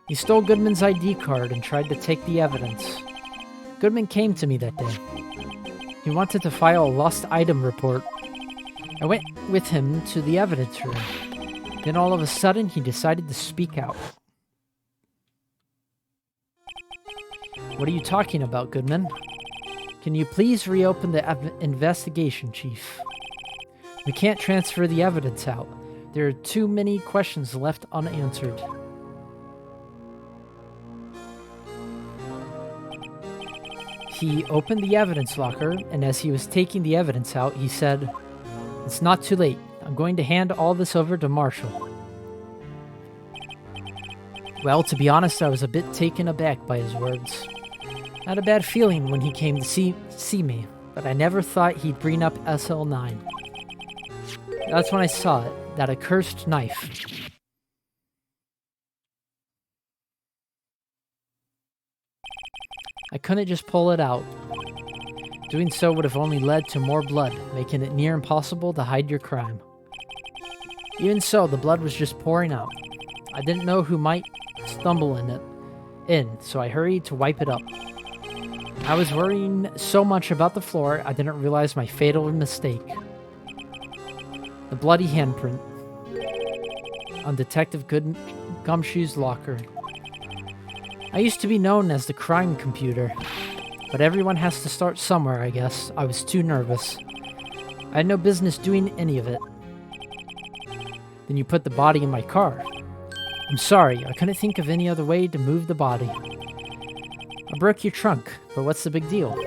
He stole Goodman's ID card and tried to take the evidence. Goodman came to me that day. He wanted to file a lost item report. I went with him to the evidence room. Then all of a sudden, he decided to speak out. What are you talking about, Goodman? Can you please reopen the investigation, Chief? We can't transfer the evidence out. There are too many questions left unanswered. He opened the evidence locker, and as he was taking the evidence out, he said, "It's not too late. I'm going to hand all this over to Marshall." Well, to be honest, I was a bit taken aback by his words. I had a bad feeling when he came to see me, but I never thought he'd bring up SL9. That's when I saw it, that accursed knife. I couldn't just pull it out. Doing so would have only led to more blood, making it near impossible to hide your crime. Even so, the blood was just pouring out. I didn't know who might stumble in, so I hurried to wipe it up. I was worrying so much about the floor, I didn't realize my fatal mistake. The bloody handprint on Detective Gumshoe's locker. I used to be known as the crime computer, but everyone has to start somewhere, I guess. I was too nervous. I had no business doing any of it. Then you put the body in my car. I'm sorry, I couldn't think of any other way to move the body. I broke your trunk, but what's the big deal?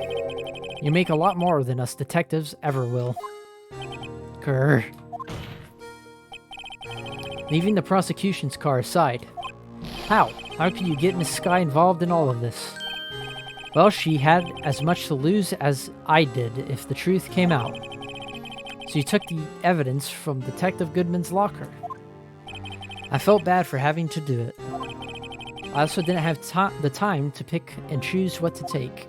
You make a lot more than us detectives ever will. Grr. Leaving the prosecution's car aside. How? How could you get Miss Sky involved in all of this? Well, she had as much to lose as I did if the truth came out. So you took the evidence from Detective Goodman's locker. I felt bad for having to do it. I also didn't have the time to pick and choose what to take.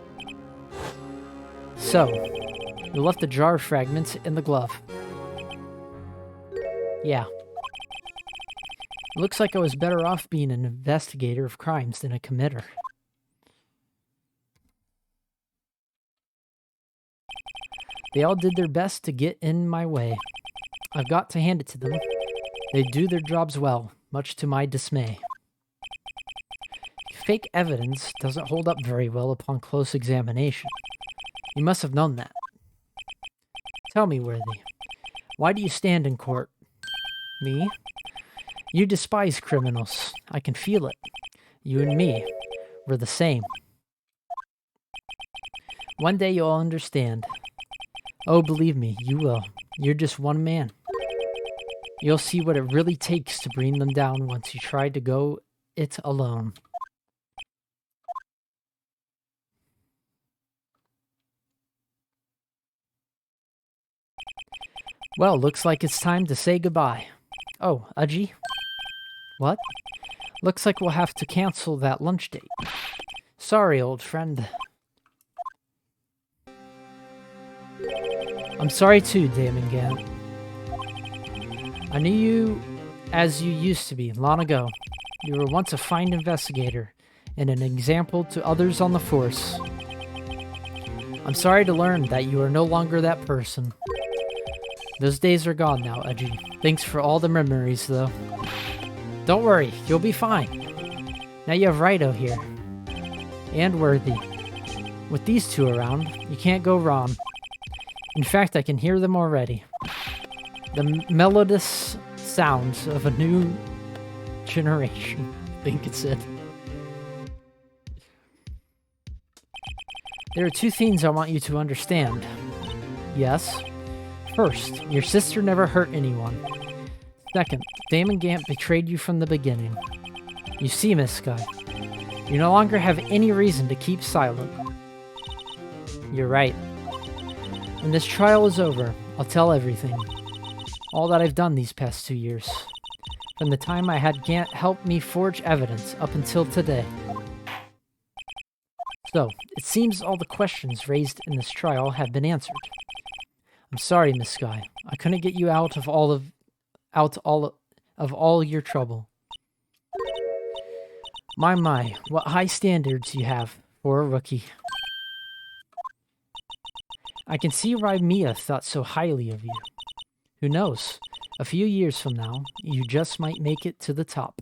So, you left the jar of fragments in the glove. Yeah. Looks like I was better off being an investigator of crimes than a committer. They all did their best to get in my way. I've got to hand it to them. They do their jobs well, much to my dismay. Fake evidence doesn't hold up very well upon close examination. You must have known that. Tell me, Worthy, why do you stand in court? Me? You despise criminals. I can feel it. You and me, we're the same. One day you'll understand. Oh, believe me, you will. You're just one man. You'll see what it really takes to bring them down once you try to go it alone. Well, looks like it's time to say goodbye. Oh, Udgy? What? Looks like we'll have to cancel that lunch date. Sorry, old friend. I'm sorry too, Damon Gant. I knew you as you used to be long ago. You were once a fine investigator and an example to others on the force. I'm sorry to learn that you are no longer that person. Those days are gone now, Udgy. Thanks for all the memories, though. Don't worry, you'll be fine. Now you have Righto here. And Worthy. With these two around, you can't go wrong. In fact, I can hear them already. The melodious sounds of a new generation, I think it said. There are two things I want you to understand. Yes. First, your sister never hurt anyone. Second, Damon Gant betrayed you from the beginning. You see, Miss Sky, you no longer have any reason to keep silent. You're right. When this trial is over, I'll tell everything. All that I've done these past 2 years. From the time I had Gant help me forge evidence up until today. So, it seems all the questions raised in this trial have been answered. I'm sorry, Miss Sky. I couldn't get you out of all your trouble. My, what high standards you have for a rookie. I can see why Mia thought so highly of you. Who knows? A few years from now, you just might make it to the top.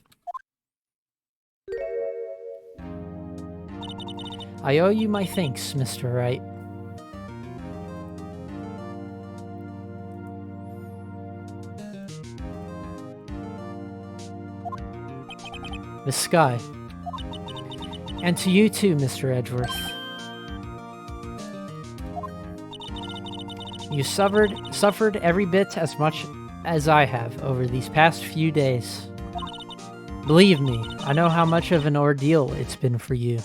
I owe you my thanks, Mr. Wright. Miss Sky. And to you too, Mr. Edgeworth. You suffered every bit as much as I have over these past few days. Believe me, I know how much of an ordeal it's been for you.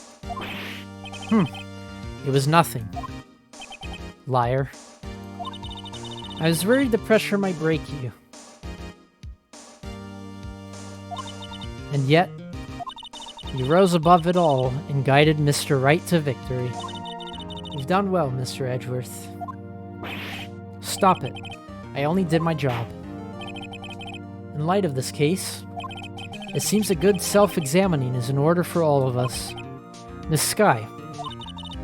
It was nothing. Liar. I was worried the pressure might break you. And yet, you rose above it all and guided Mr. Wright to victory. You've done well, Mr. Edgeworth. Stop it. I only did my job. In light of this case, it seems a good self-examining is in order for all of us. Miss Sky.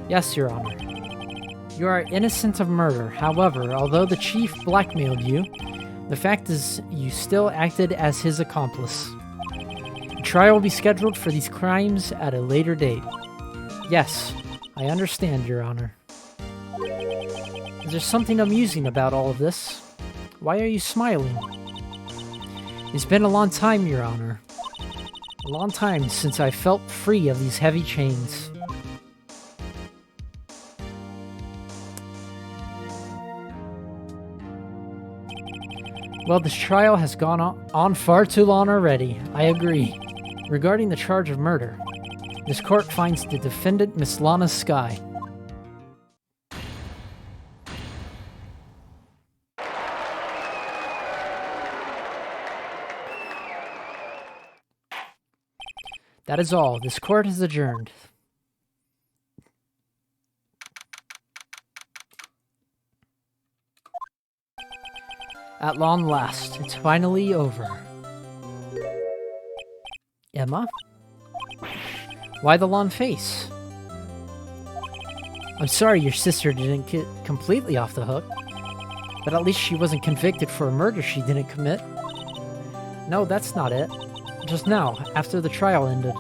Yes, Your Honor. You are innocent of murder. However, although the chief blackmailed you, the fact is you still acted as his accomplice. A trial will be scheduled for these crimes at a later date. Yes, I understand, Your Honor. Is there something amusing about all of this? Why are you smiling? It's been a long time, Your Honor. A long time since I felt free of these heavy chains. Well, this trial has gone on far too long already. I agree. Regarding the charge of murder, this court finds the defendant Miss Lana Sky. That is all. This court is adjourned. At long last, it's finally over. Emma? Why the long face? I'm sorry your sister didn't get completely off the hook, but at least she wasn't convicted for a murder she didn't commit. No, that's not it. Just now, after the trial ended.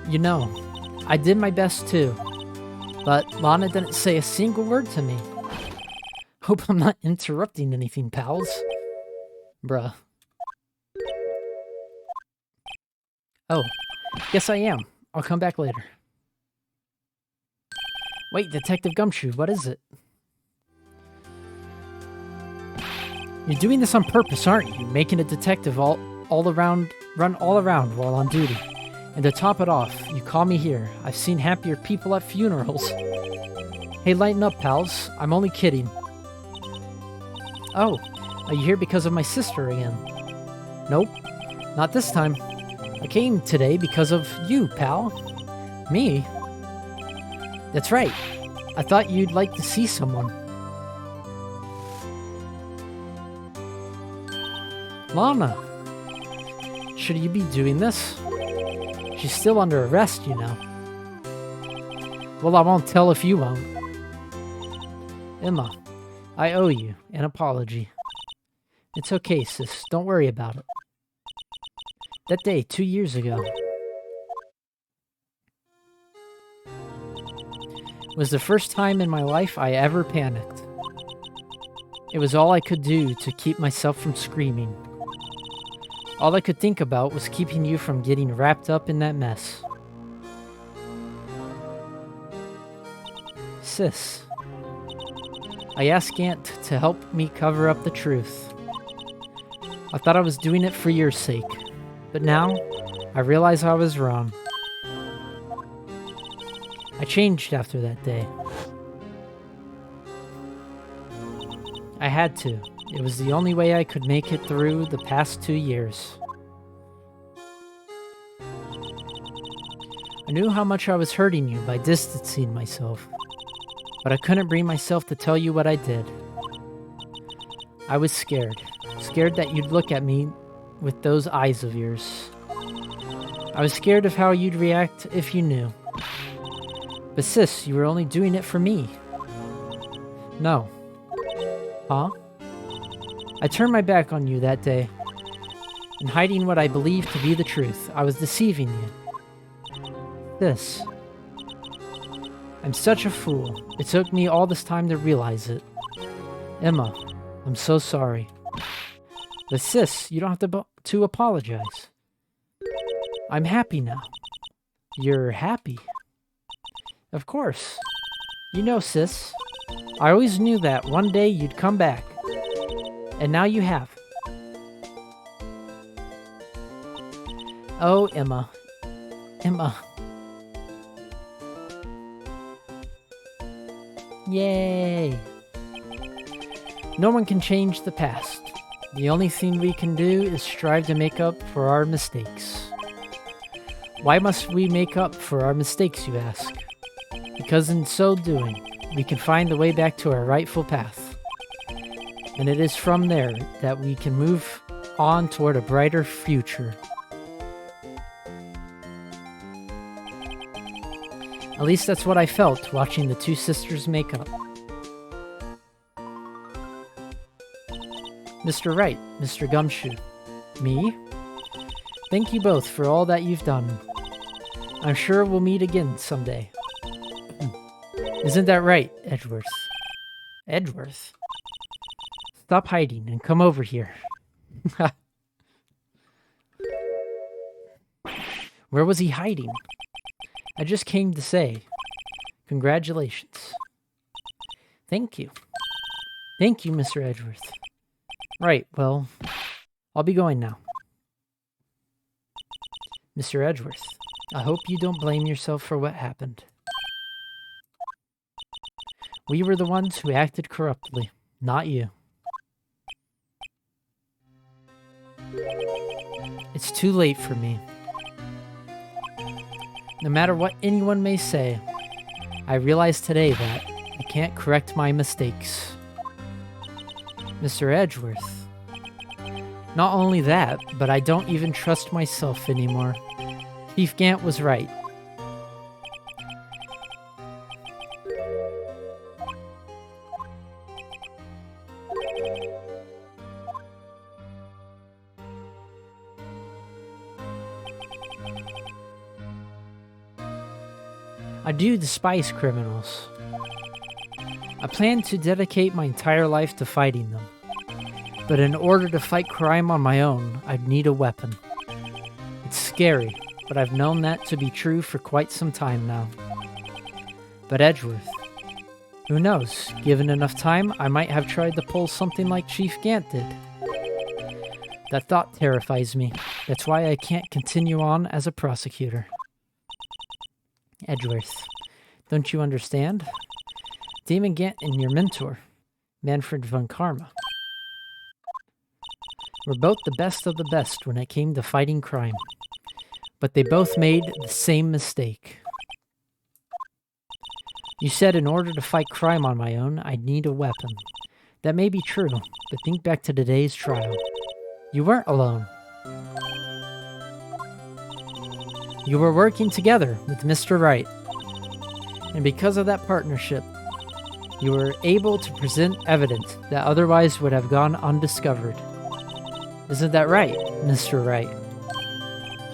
You know, I did my best too, but Lana didn't say a single word to me. Hope I'm not interrupting anything, pals. Bruh. Oh, yes I am. I'll come back later. Wait, Detective Gumshoe, what is it? You're doing this on purpose, aren't you? Making a detective run all around while on duty. And to top it off, you call me here. I've seen happier people at funerals. Hey, lighten up, pals. I'm only kidding. Oh, are you here because of my sister again? Nope, not this time. I came today because of you, pal. Me? That's right. I thought you'd like to see someone. Lana. Should you be doing this? She's still under arrest, you know. Well, I won't tell if you won't. Emma, I owe you an apology. It's okay, sis. Don't worry about it. That day, 2 years ago, was the first time in my life I ever panicked. It was all I could do to keep myself from screaming. All I could think about was keeping you from getting wrapped up in that mess. Sis, I asked Aunt to help me cover up the truth. I thought I was doing it for your sake, but now I realize I was wrong. I changed after that day. I had to. It was the only way I could make it through the past 2 years. I knew how much I was hurting you by distancing myself, but I couldn't bring myself to tell you what I did. I was scared. Scared that you'd look at me with those eyes of yours. I was scared of how you'd react if you knew. But sis, you were only doing it for me. No. Huh? I turned my back on you that day. And hiding what I believed to be the truth, I was deceiving you. Sis. I'm such a fool. It took me all this time to realize it. Emma, I'm so sorry. But sis, you don't have to apologize. I'm happy now. You're happy? Of course. You know, sis, I always knew that one day you'd come back. And now you have. Oh, Emma. Emma. Yay! No one can change the past. The only thing we can do is strive to make up for our mistakes. Why must we make up for our mistakes, you ask? Because in so doing, we can find the way back to our rightful path. And it is from there that we can move on toward a brighter future. At least that's what I felt watching the two sisters make up. Mr. Wright, Mr. Gumshoe. Me? Thank you both for all that you've done. I'm sure we'll meet again someday. Isn't that right, Edgeworth? Edgeworth? Stop hiding and come over here. Where was he hiding? I just came to say, congratulations. Thank you. Thank you, Mr. Edgeworth. Right, well, I'll be going now. Mr. Edgeworth, I hope you don't blame yourself for what happened. We were the ones who acted corruptly, not you. It's too late for me. No matter what anyone may say, I realize today that I can't correct my mistakes. Mr. Edgeworth. Not only that, but I don't even trust myself anymore. Chief Gant was right. I do despise criminals. I plan to dedicate my entire life to fighting them. But in order to fight crime on my own, I'd need a weapon. It's scary, but I've known that to be true for quite some time now. But Edgeworth, Who knows? Given enough time, I might have tried to pull something like Chief Gant did. That thought terrifies me. That's why I can't continue on as a prosecutor. Edgeworth, don't you understand? Damon Gant and your mentor, Manfred von Karma, were both the best of the best when it came to fighting crime. But they both made the same mistake. You said in order to fight crime on my own, I'd need a weapon. That may be true, but think back to today's trial. You weren't alone. You were working together with Mr. Wright. And because of that partnership, you were able to present evidence that otherwise would have gone undiscovered. Isn't that right, Mr. Wright?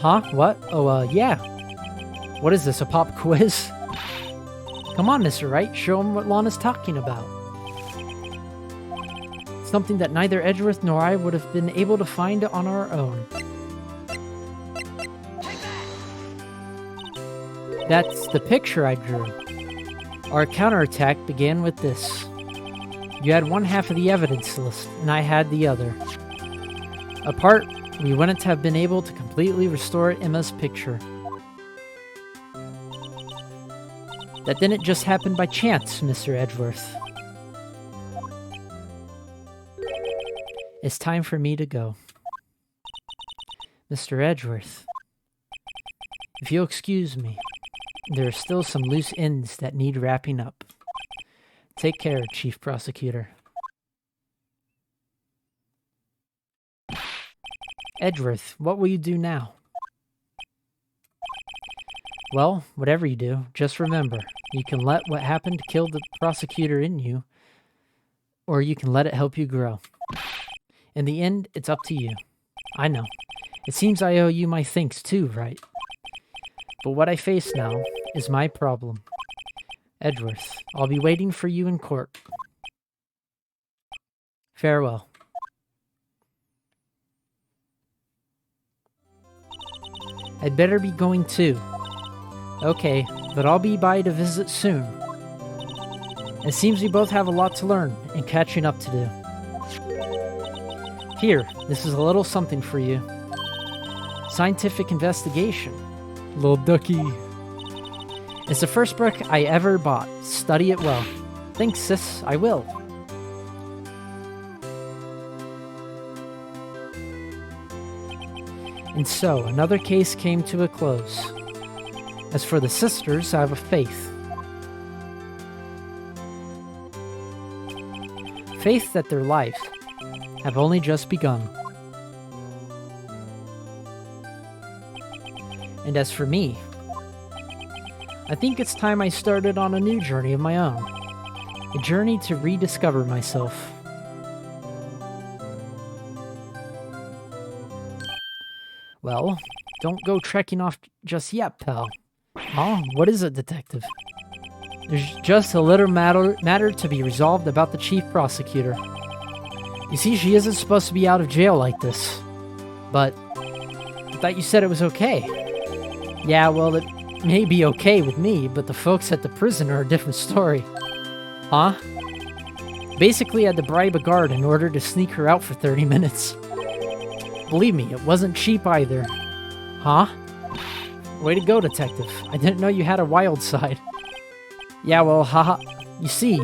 Huh? What? Oh, yeah. What is this, a pop quiz? Come on, Mr. Wright, show him what Lana's talking about. Something that neither Edgeworth nor I would have been able to find on our own. That's the picture I drew. Our counterattack began with this. You had one half of the evidence list, and I had the other. Apart, we wouldn't have been able to completely restore Emma's picture. That didn't just happen by chance, Mr. Edgeworth. It's time for me to go. Mr. Edgeworth, if you'll excuse me, there are still some loose ends that need wrapping up. Take care, Chief Prosecutor. Edgeworth, what will you do now? Well, whatever you do, just remember, you can let what happened kill the prosecutor in you, or you can let it help you grow. In the end, it's up to you. I know. It seems I owe you my thanks too, right? But what I face now is my problem. Edgeworth, I'll be waiting for you in court. Farewell. I'd better be going too. Okay, but I'll be by to visit soon. It seems we both have a lot to learn and catching up to do. Here, this is a little something for you. Scientific investigation. Little ducky. It's the first book I ever bought. Study it well. Thanks, sis. I will. And so, another case came to a close. As for the sisters, I have a faith. Faith that their lives have only just begun. And as for me, I think it's time I started on a new journey of my own. A journey to rediscover myself. Well, don't go trekking off just yet, pal. Huh? What is it, detective? There's just a little matter to be resolved about the chief prosecutor. You see, she isn't supposed to be out of jail like this. But I thought you said it was okay. Yeah, well, it may be okay with me, but the folks at the prison are a different story. Huh? Basically, I had to bribe a guard in order to sneak her out for 30 minutes. Believe me, it wasn't cheap either. Huh? Way to go, detective. I didn't know you had a wild side. Yeah, well, haha. You see,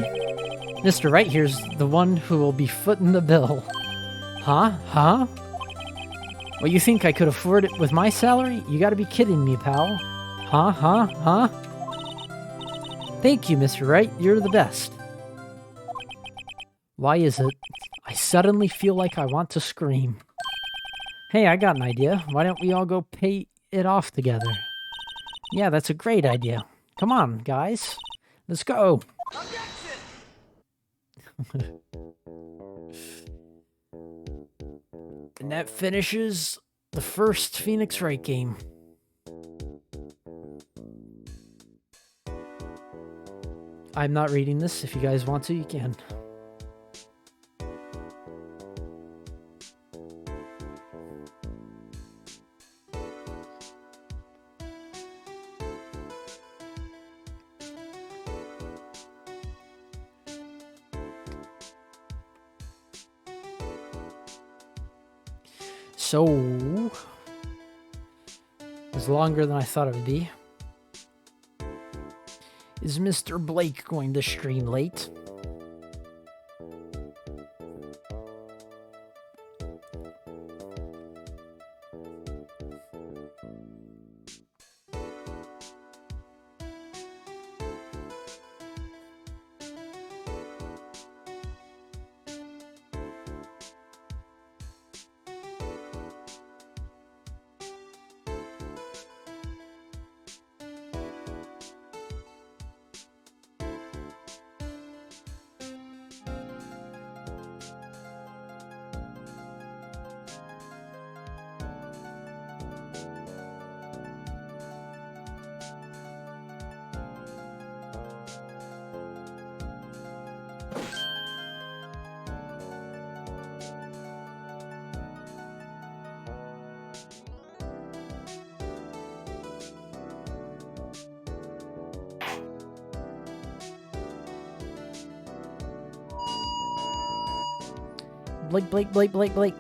Mr. Wright here's the one who will be footing the bill. Huh? Huh? What, you think I could afford it with my salary? You gotta be kidding me, pal. Huh? Huh? Huh? Thank you, Mr. Wright. You're the best. Why is it? I suddenly feel like I want to scream. Hey, I got an idea. Why don't we all go pay it off together? Yeah, that's a great idea. Come on, guys. Let's go. And that finishes the first Phoenix Wright game. I'm not reading this. If you guys want to, you can. So, it was longer than I thought it would be. Is Mr. Blake going to stream late? Blake.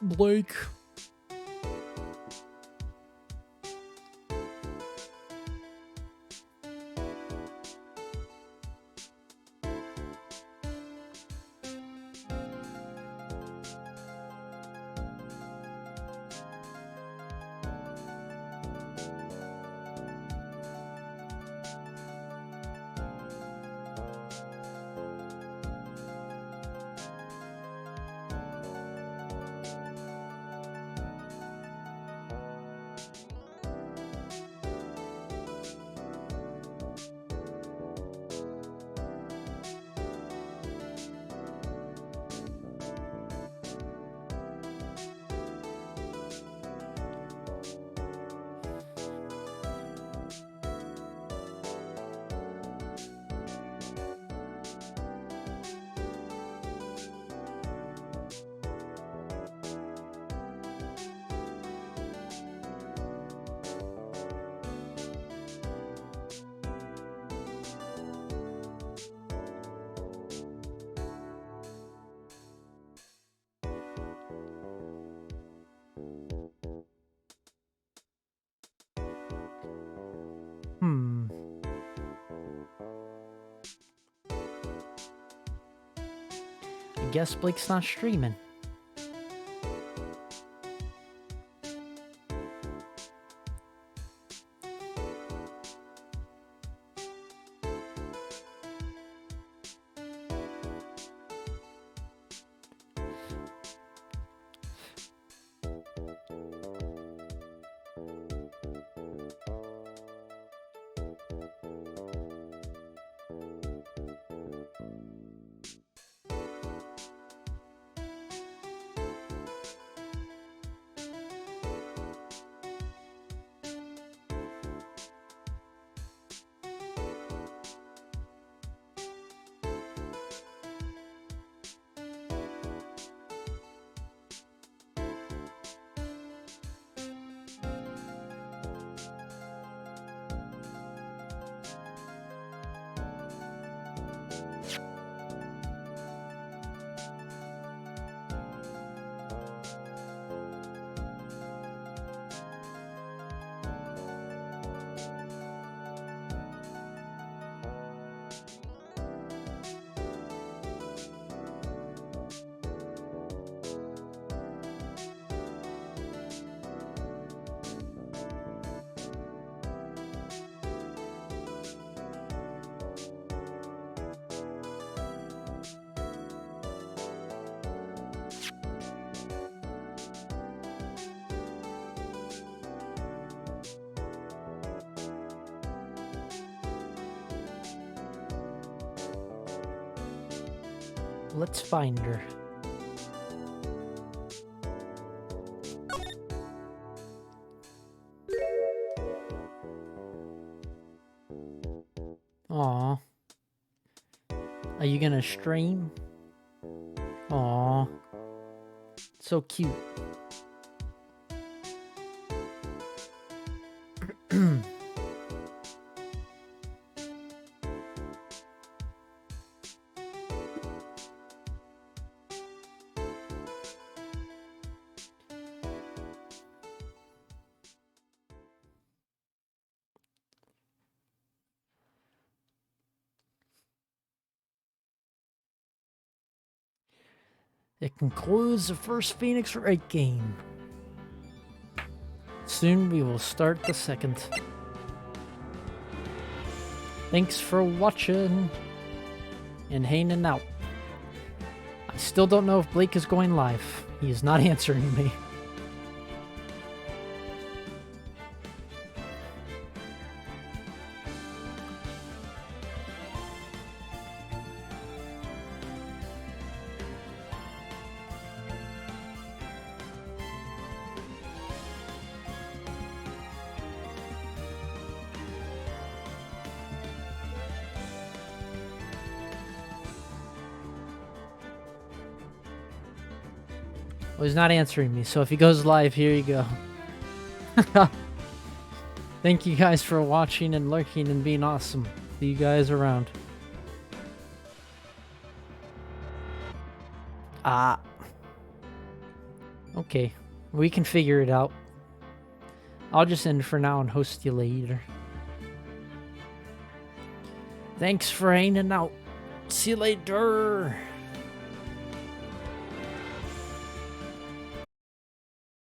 Blake. I guess Blake's not streaming. Let's find her. Aw. Are you gonna stream? Aw. So cute. It concludes the first Phoenix Wright game. Soon we will start the second. Thanks for watching and hanging out. I still don't know if Blake is going live. He is not answering me. Well, he's not answering me, so if he goes live, here you go. Thank you guys for watching and lurking and being awesome. See you guys around. Okay. We can figure it out. I'll just end for now and host you later. Thanks for hanging out. See you later.